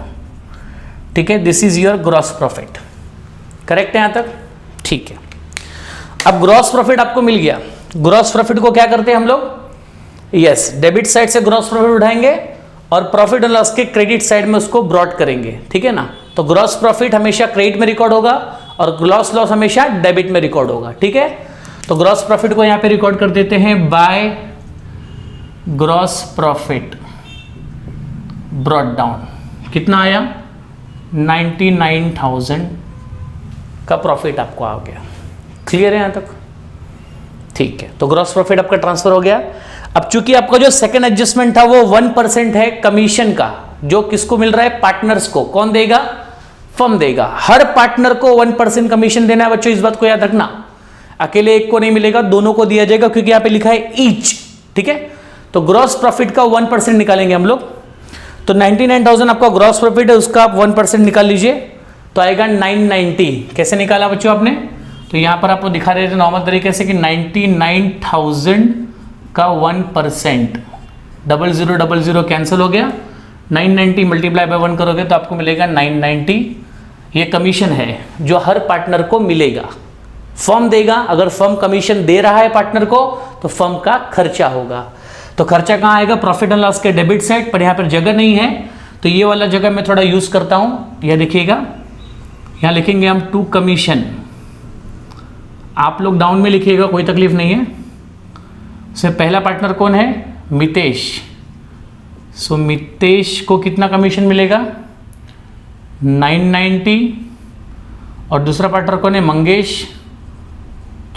ठीक है, this is your gross profit. Correct है यहां तक, ठीक है। अब ग्रॉस प्रॉफिट आपको मिल गया, ग्रॉस प्रॉफिट को क्या करते हैं हम लोग, यस, डेबिट साइड से ग्रॉस प्रॉफिट उठाएंगे और प्रॉफिट एंड लॉस के क्रेडिट साइड में उसको ब्रॉड करेंगे। ठीक है ना, तो ग्रॉस प्रॉफिट हमेशा क्रेडिट में रिकॉर्ड होगा और ग्रॉस लॉस हमेशा डेबिट में रिकॉर्ड होगा। ठीक है, तो ग्रॉस प्रॉफिट को यहां पे रिकॉर्ड कर देते हैं by gross profit brought down. कितना आया, 99,000 का प्रॉफिट आपको आ गया। क्लियर है यहां तक, ठीक है। तो ग्रॉस प्रॉफिट आपका ट्रांसफर हो गया। अब चूंकि आपका जो सेकंड एडजस्टमेंट था वो 1% है कमीशन का, जो किसको मिल रहा है, पार्टनर्स को। कौन देगा, फर्म देगा। हर पार्टनर को 1% कमीशन देना है बच्चों, इस बात को याद रखना। अकेले एक को नहीं मिलेगा, दोनों को दिया जाएगा, क्योंकि यहां पे लिखा है ईच। ठीक है, तो ग्रॉस प्रॉफिट का 1% निकालेंगे हम लोग। तो 99,000 आपका ग्रॉस प्रॉफिट है, उसका आप 1% निकाल लीजिए तो आएगा 990। कैसे निकाला बच्चों आपने, तो यहां पर आपको दिखा रहे थे नॉर्मल तरीके से कि 99,000 का 1%, 0000 कैंसिल हो गया, 990 मल्टीप्लाई बाय 1 करोगे तो आपको मिलेगा 990। ये कमीशन है जो हर पार्टनर को मिलेगा, फर्म देगा। अगर फर्म कमीशन दे रहा है पार्टनर को तो फर्म का खर्चा होगा। तो खर्चा कहाँ आएगा, प्रॉफिट एंड लॉस के डेबिट साइड पर। यहाँ पर जगह नहीं है तो ये वाला जगह मैं थोड़ा यूज करता हूँ। यह देखिएगा, यहाँ लिखेंगे हम टू कमीशन, आप लोग डाउन में लिखिएगा, कोई तकलीफ नहीं है। से पहला पार्टनर कौन है, मितेश। सो मितेश को कितना कमीशन मिलेगा, 990। और दूसरा पार्टनर कौन है, मंगेश।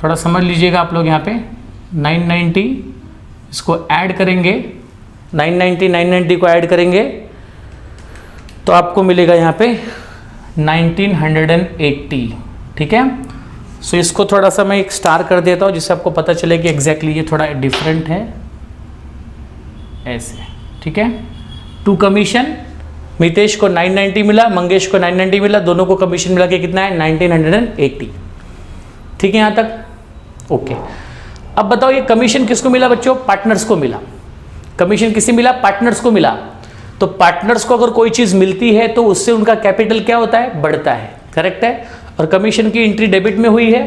थोड़ा समझ लीजिएगा आप लोग, यहाँ पे 990 इसको ऐड करेंगे, 990 को ऐड करेंगे तो आपको मिलेगा यहाँ पे 1980। ठीक है, सो इसको थोड़ा सा मैं एक स्टार कर देता हूँ जिससे आपको पता चले कि एग्जैक्टली ये थोड़ा डिफरेंट है, ऐसे। ठीक है, टू कमीशन, मितेश को 990 मिला, मंगेश को 990 मिला, दोनों को कमीशन मिला के कितना है, 1980। ठीक है यहाँ तक, ओके। अब बताओ ये कमीशन किसको मिला बच्चों, पार्टनर्स को मिला। कमीशन किसे मिला, पार्टनर्स को मिला। तो पार्टनर्स को अगर कोई चीज मिलती है तो उससे उनका कैपिटल क्या होता है, बढ़ता है। करेक्ट है, और कमीशन की एंट्री डेबिट में हुई है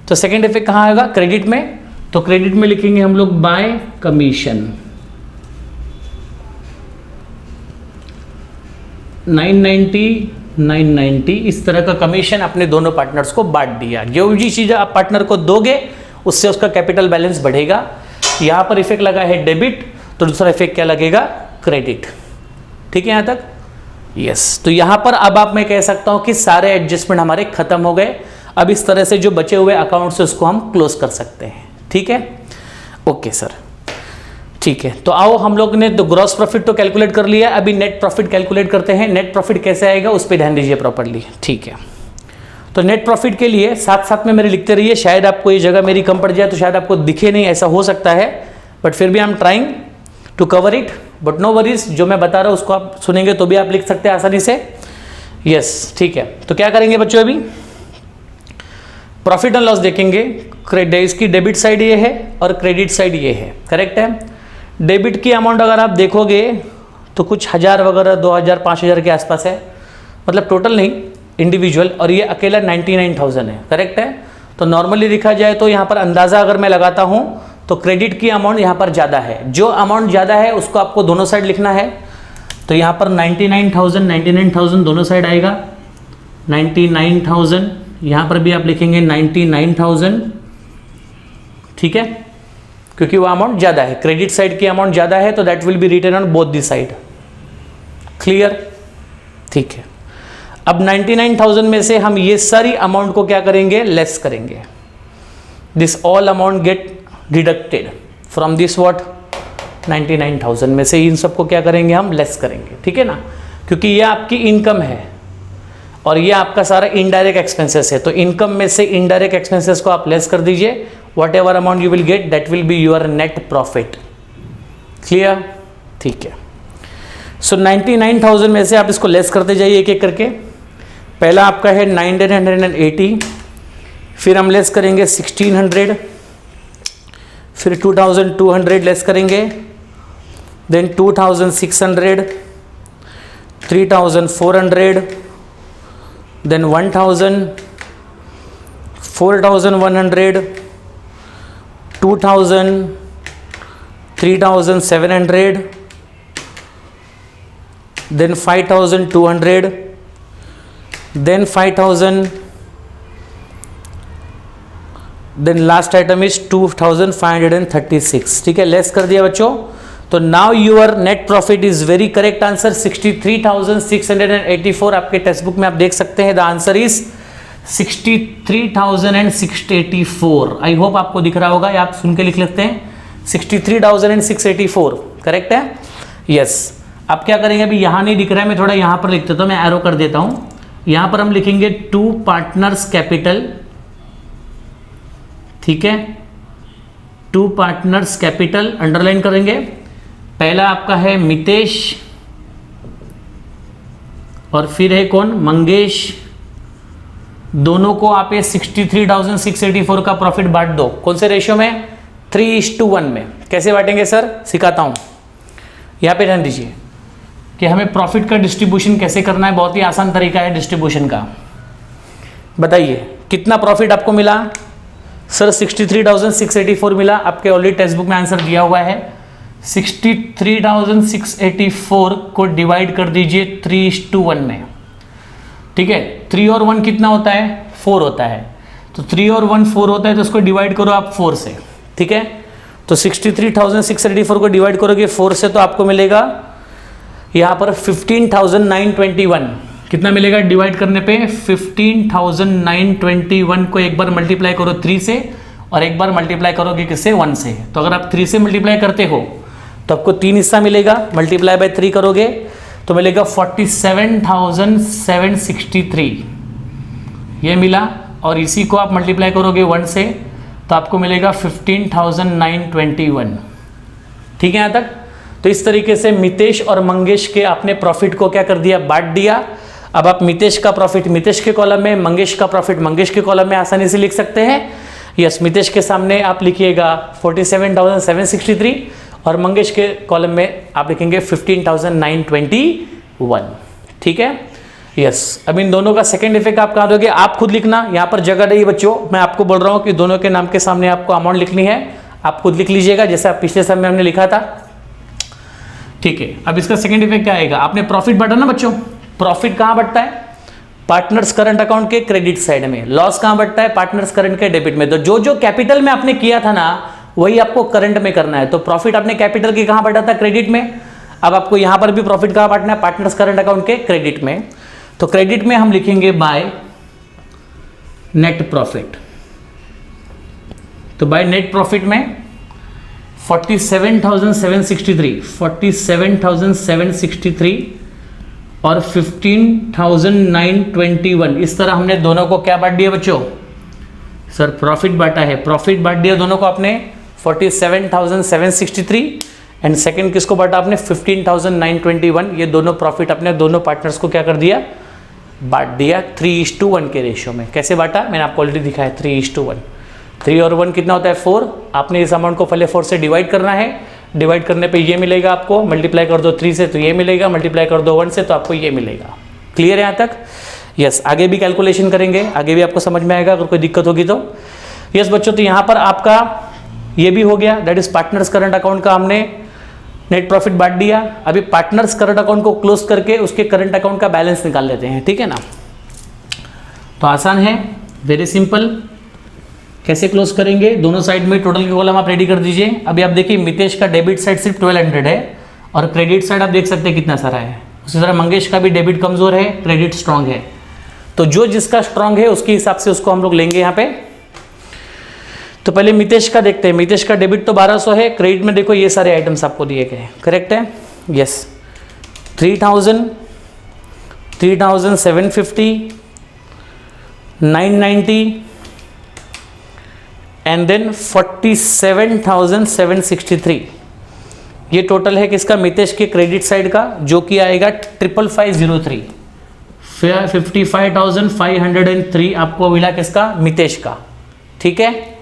तो सेकेंड इफेक्ट कहाँ आएगा, क्रेडिट में। तो क्रेडिट में लिखेंगे हम लोग बाय कमीशन। 990 इस तरह का कमीशन अपने दोनों पार्टनर्स को बांट दिया। जो भी चीज आप पार्टनर को दोगे उससे उसका कैपिटल बैलेंस बढ़ेगा। यहां पर इफेक्ट लगा है डेबिट, तो दूसरा इफेक्ट क्या लगेगा, क्रेडिट। ठीक है यहां तक, यस, तो यहां पर अब आप मैं कह सकता हूं कि सारे एडजस्टमेंट हमारे खत्म हो गए। अब इस तरह से जो बचे हुए अकाउंट से उसको हम क्लोज कर सकते हैं। ठीक है, ओके सर, ठीक है। तो आओ हम लोग ने तो ग्रॉस प्रॉफिट तो कैलकुलेट कर लिया, अभी नेट प्रॉफिट कैलकुलेट करते हैं। नेट प्रॉफिट कैसे आएगा उस पर ध्यान दीजिए प्रॉपर्ली। ठीक है, तो नेट प्रॉफिट के लिए साथ साथ में मेरे लिखते रहिए, शायद आपको ये जगह मेरी कम पड़ जाए तो शायद आपको दिखे नहीं, ऐसा हो सकता है, बट फिर भी I am trying to cover it, but no worries, जो मैं बता रहा हूँ उसको आप सुनेंगे तो भी आप लिख सकते हैं आसानी से। यस, ठीक है। तो क्या करेंगे बच्चों, अभी प्रॉफिट एंड लॉस देखेंगे। इसकी डेबिट साइड ये है और क्रेडिट साइड ये है, करेक्ट है। डेबिट की अमाउंट अगर आप देखोगे तो कुछ 1000 वगैरह 2000 5000 के आसपास है, मतलब टोटल नहीं, इंडिविजुअल, और ये अकेला 99,000 है, करेक्ट है। तो नॉर्मली लिखा जाए तो यहाँ पर अंदाज़ा अगर मैं लगाता हूँ तो क्रेडिट की अमाउंट यहाँ पर ज़्यादा है। जो अमाउंट ज़्यादा है उसको आपको दोनों साइड लिखना है। तो यहाँ पर 99,000 दोनों साइड आएगा, 99,000, यहाँ पर भी आप लिखेंगे 99,000, ठीक है, क्योंकि वो अमाउंट ज़्यादा है, क्रेडिट साइड की अमाउंट ज़्यादा है, तो that will be written on both the side. Clear, ठीक है। अब 99,000 में से हम ये सारी अमाउंट को क्या करेंगे, लेस करेंगे। This all amount get deducted from this what 99,000 में से इन सबको क्या करेंगे, हम लेस करेंगे, ठीक है ना, क्योंकि ये आपकी इनकम है और ये आपका सारा इनडायरेक्ट एक्सपेंसेस है। तो इनकम में से इनडायरेक्ट एक्सपेंसेस को आप लेस कर दीजिए, what ever amount you will get that will be your net profit. Clear, ठीक है। सो 99,000 में से आप इसको लेस करते जाइए एक एक करके। पहला आपका है 980, फिर हम लेस करेंगे 1600, फिर 2200 लेस करेंगे, then 2600, 3400, then 1000, 4100, 2000, 3700, then 5200, then 5000, then last item is 2536। ठीक है, लेस कर दिया बच्चों। तो now your net profit is very correct answer 63,684। आपके टेक्स्ट बुक में आप देख सकते हैं the answer is 63,684। I hope आपको दिख रहा होगा या आप सुन के लिख लेते हैं 63,684, करेक्ट है। यस, अब क्या करेंगे, अभी यहां नहीं दिख रहा है, मैं थोड़ा यहां पर लिख देता हूं, मैं एरो कर देता हूं। यहां पर हम लिखेंगे 2 पार्टनर्स कैपिटल, ठीक है, 2 पार्टनर्स कैपिटल अंडरलाइन करेंगे। पहला आपका है मितेश और फिर है कौन, मंगेश। दोनों को आप ये 63,684 का प्रॉफिट बांट दो। कौन से रेशियो में, 3:1 में। कैसे बांटेंगे सर, सिखाता हूं। यहां पे ध्यान दीजिए कि हमें प्रॉफिट का डिस्ट्रीब्यूशन कैसे करना है, बहुत ही आसान तरीका है डिस्ट्रीब्यूशन का। बताइए कितना प्रॉफिट आपको मिला सर, 63,684 मिला। आपके ऑलरेडी टेक्स्ट बुक में आंसर दिया हुआ है। 63,684 को डिवाइड कर दीजिए 3:1 में, ठीक है। 3 और 1 कितना होता है, 4 होता है। तो 3 और 1 4 होता है, तो उसको डिवाइड करो आप 4 से, ठीक है। तो 63,684 को डिवाइड करोगे 4 से तो आपको मिलेगा यहाँ पर 15,921। कितना मिलेगा डिवाइड करने पे, 15,921 को एक बार मल्टीप्लाई करो 3 से और एक बार मल्टीप्लाई करोगे किससे, 1 से। तो अगर आप 3 से मल्टीप्लाई करते हो तो आपको 3 हिस्सा मिलेगा, मल्टीप्लाई बाय 3 करोगे तो मिलेगा 47,763, ये मिला। और इसी को आप मल्टीप्लाई करोगे 1 से तो आपको मिलेगा 15,921, ठीक है यहाँ तक। तो इस तरीके से मितेश और मंगेश के आपने प्रॉफिट को क्या कर दिया, बांट दिया। अब आप मितेश का प्रॉफिट मितेश के कॉलम में, मंगेश का प्रॉफिट मंगेश के कॉलम में आसानी से लिख सकते हैं। यस, मितेश के सामने आप लिखिएगा 47,763 और मंगेश के कॉलम में आप लिखेंगे 15,921, ठीक है। यस, अब इन दोनों का सेकंड इफेक्ट आप कहाँ दोगे, आप खुद लिखना, यहाँ पर जगह नहीं बच्चों, मैं आपको बोल रहा हूँ कि दोनों के नाम के सामने आपको अमाउंट लिखनी है, आप खुद लिख लीजिएगा जैसे आप पिछले समय हमने लिखा था, ठीक है। अब इसका सेकंड इफेक्ट क्या आएगा, आपने प्रॉफिट बांटा ना बच्चों, प्रॉफिट कहाँ बढ़ता है, पार्टनर्स करंट अकाउंट के क्रेडिट साइड में। लॉस कहाँ बढ़ता है, पार्टनर्स करंट के डेबिट में। तो जो जो कैपिटल में आपने किया था ना वही आपको करंट में करना है। तो प्रॉफिट आपने कैपिटल की कहाँ बढ़ा था, क्रेडिट में। अब आपको यहां पर भी प्रॉफिट कहाँ बांटना है, पार्टनर्स करंट अकाउंट के क्रेडिट में। तो क्रेडिट में हम लिखेंगे बाय नेट प्रॉफिट। तो बाय नेट प्रॉफिट में 47,763 और 15,921, इस तरह हमने दोनों को क्या बांट दिया बच्चों, सर प्रॉफिट बांटा है, प्रॉफिट बांट दिया दोनों को आपने 47,763 एंड सेकंड किसको बांटा आपने 15,921। ये दोनों प्रॉफिट अपने दोनों पार्टनर्स को क्या कर दिया, बांट दिया 3:1 के रेशियो में। कैसे बांटा, मैंने आपको ऑलरेडी दिखाया 3:1। 3 और 1 कितना होता है 4। आपने इस अमाउंट को पहले 4 से डिवाइड करना है, डिवाइड करने पे ये मिलेगा आपको, मल्टीप्लाई कर दो 3 से तो ये मिलेगा, मल्टीप्लाई कर दो 1 से तो आपको ये मिलेगा। क्लियर है यहाँ तक? यस, आगे भी कैलकुलेशन करेंगे, आगे भी आपको समझ में आएगा अगर कोई दिक्कत होगी तो। यस बच्चों, तो यहाँ पर आपका ये भी हो गया, that is partners current account का हमने नेट प्रॉफिट बांट दिया। अभी पार्टनर्स करंट अकाउंट को क्लोज करके उसके करंट अकाउंट का बैलेंस निकाल लेते हैं, ठीक है ना। तो आसान है, वेरी सिंपल। कैसे क्लोज करेंगे, दोनों साइड में टोटल के कॉलम आप रेडी कर दीजिए। अभी आप देखिए मितेश का डेबिट साइड सिर्फ 1200 है और क्रेडिट साइड आप देख सकते हैं कितना सारा है। उसी तरह मंगेश का भी डेबिट कमजोर है, क्रेडिट स्ट्रांग है। तो जो जिसका स्ट्रांग है उसके हिसाब से उसको हम लोग लेंगे यहाँ पे। तो पहले मितेश का देखते हैं। मितेश का डेबिट तो 1200 है, क्रेडिट में देखो ये सारे आइटम्स आपको दिए गए हैं, करेक्ट है? Yes, 3000, 3750, 990 and then 47,763। ये टोटल है किसका, मितेश के क्रेडिट साइड का, जो कि आएगा 55,503। 55,503 आपको मिला किसका, मितेश का, ठीक है।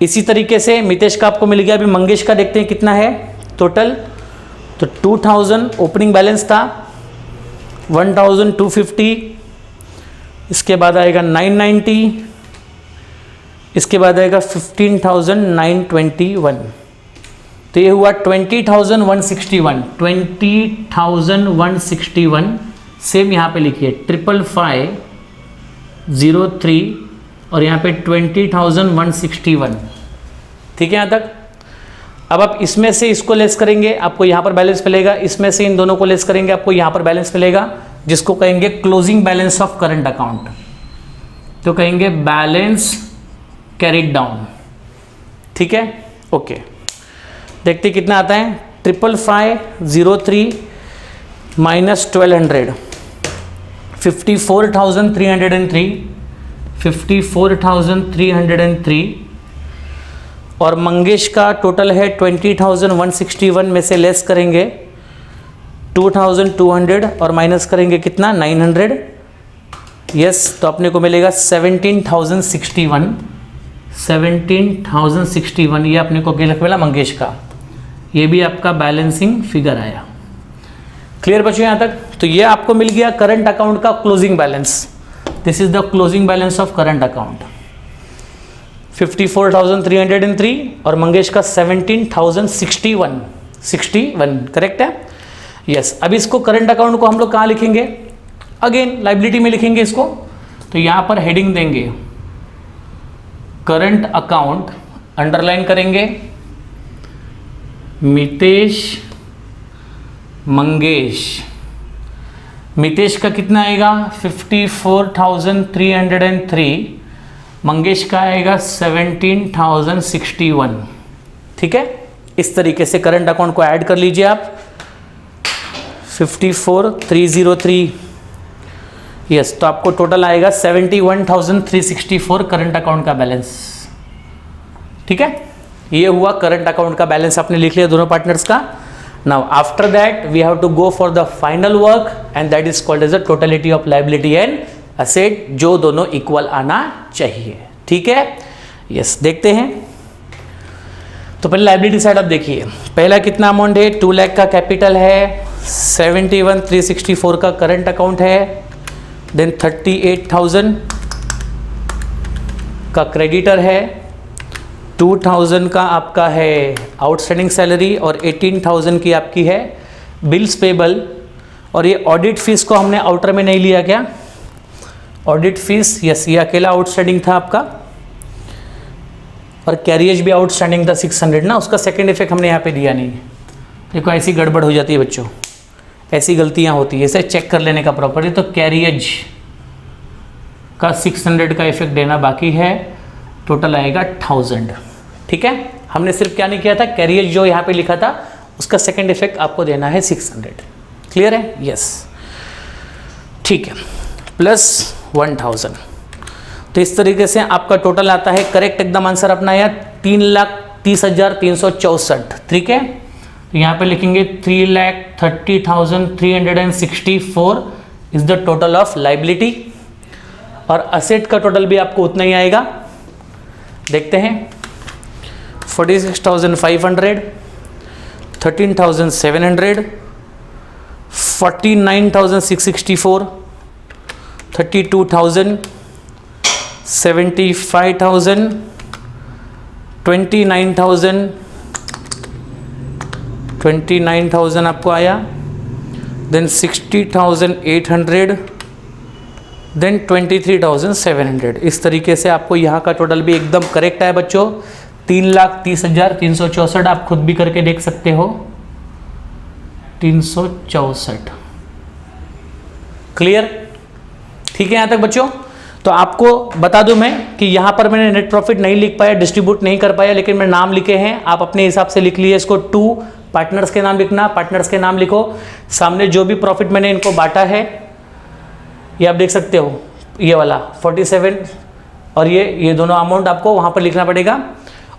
इसी तरीके से मितेश का आपको मिल गया। अभी मंगेश का देखते हैं कितना है टोटल। तो 2000 ओपनिंग बैलेंस था, 1250, इसके बाद आएगा 990, इसके बाद आएगा 15,921। तो ये हुआ 20,161। 20,161 सेम यहाँ पे लिखिए 55,503 और यहाँ पे 20,161, ठीक है यहाँ तक। अब आप इसमें से इसको लेस करेंगे, आपको यहाँ पर बैलेंस मिलेगा। इसमें से इन दोनों को लेस करेंगे, आपको यहाँ पर बैलेंस मिलेगा, जिसको कहेंगे closing balance of current account. तो कहेंगे बैलेंस कैरिड डाउन, ठीक है, ओके। देखते कितना आता है, 55,503 माइनस 1200, 54,303, 54,303 और मंगेश का टोटल है 20,161 में से लेस करेंगे 2,200 और माइनस करेंगे कितना 900। यस, तो अपने को मिलेगा 17,061। 17,061 ये अपने को क्या मिला मंगेश का, ये भी आपका बैलेंसिंग फिगर आया। क्लियर बच्चों यहाँ तक? तो ये आपको मिल गया करंट अकाउंट का closing balance. This is the closing balance of current account. 54,303 और मंगेश का 17,061, करेक्ट है? यस। अब इसको करंट अकाउंट को हम लोग कहाँ लिखेंगे, अगेन लाइबिलिटी में लिखेंगे इसको। तो यहाँ पर हेडिंग देंगे करंट अकाउंट, अंडरलाइन करेंगे मितेश मंगेश। मितेश का कितना आएगा 54,303, मंगेश का आएगा 17,061, ठीक है। इस तरीके से करंट अकाउंट को ऐड कर लीजिए आप। 54,303, यस, तो आपको टोटल आएगा 71,364 करंट अकाउंट का बैलेंस, ठीक है। ये हुआ करंट अकाउंट का बैलेंस, आपने लिख लिया दोनों पार्टनर्स का। Now after that we have to go for the final work and that is called as a totality of liability and asset, जो दोनों इक्वल आना चाहिए, ठीक है। यस, देखते हैं। तो पहले लायबिलिटी साइड आप देखिए, पहला कितना अमाउंट है 2 लाख का कैपिटल है, 71,364 का करंट अकाउंट है, देन 38,000 का क्रेडिटर है, 2,000 का आपका है आउटस्टैंडिंग सैलरी और 18,000 की आपकी है बिल्स पेबल। और ये ऑडिट फीस को हमने आउटर में नहीं लिया क्या, ऑडिट फीस, यस, ये अकेला आउटस्टैंडिंग था आपका और कैरियज भी आउटस्टैंडिंग था 600 ना, उसका सेकेंड इफेक्ट हमने यहाँ पे दिया नहीं। देखो ऐसी गड़बड़ हो जाती है बच्चों, ऐसी गलतियां होती है, इसे चेक कर लेने का प्रॉपर्ली। तो कैरियज का 600 का इफेक्ट देना बाकी है, टोटल आएगा 1000। ठीक है, हमने सिर्फ क्या नहीं किया था, कैरियज जो यहाँ पे लिखा था उसका सेकंड इफेक्ट आपको देना है 600। क्लियर है? यस, ठीक है, प्लस 1000। तो इस तरीके से आपका टोटल आता है, करेक्ट एकदम आंसर अपना यह 3,30,364। ठीक है, तो यहाँ पे लिखेंगे 3,30,364 is the total of liability. और असेट का टोटल भी आपको उतना ही आएगा, देखते हैं 46,500, 13,700, 49,664, 32,000, 75,000, 29,000 आपको आया, देन 60,800, देन 23,700। इस तरीके से आपको यहाँ का टोटल भी एकदम करेक्ट है बच्चों, 3,30,364। आप खुद भी करके देख सकते हो, 364। क्लियर? ठीक है यहाँ तक बच्चों? तो आपको बता दूं मैं कि यहाँ पर मैंने नेट प्रॉफिट नहीं लिख पाया, डिस्ट्रीब्यूट नहीं कर पाया, लेकिन मैं नाम लिखे हैं, आप अपने हिसाब से लिख लिए इसको। 2 पार्टनर्स के नाम लिखना, पार्टनर्स के नाम लिखो, सामने जो भी प्रॉफिट मैंने इनको बांटा है ये आप देख सकते हो, ये वाला 47 और ये दोनों अमाउंट आपको वहाँ पर लिखना पड़ेगा,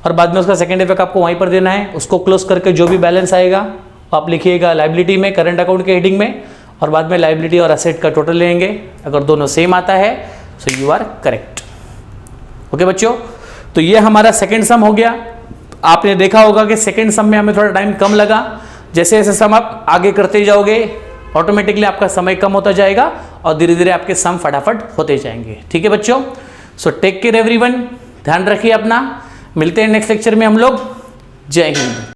और बाद में उसका सेकेंड इफेक्ट आपको वहीं पर देना है। उसको क्लोज करके जो भी बैलेंस आएगा आप लिखिएगा लाइबिलिटी में, करंट अकाउंट के हेडिंग में, और बाद में लाइबिलिटी और असेट का टोटल लेंगे। अगर दोनों सेम आता है so you are correct. Okay बच्चों, तो ये हमारा सेकेंड सम हो गया। आपने देखा होगा कि सेकेंड सम में हमें थोड़ा टाइम कम लगा, जैसे जैसे सम आप आगे करते जाओगे ऑटोमेटिकली आपका समय कम होता जाएगा और धीरे धीरे आपके सम फटाफट होते जाएंगे। ठीक है बच्चों, सो टेक केयर एवरीवन, ध्यान रखिए अपना, मिलते हैं नेक्स्ट लेक्चर में हम लोग। जय हिंद।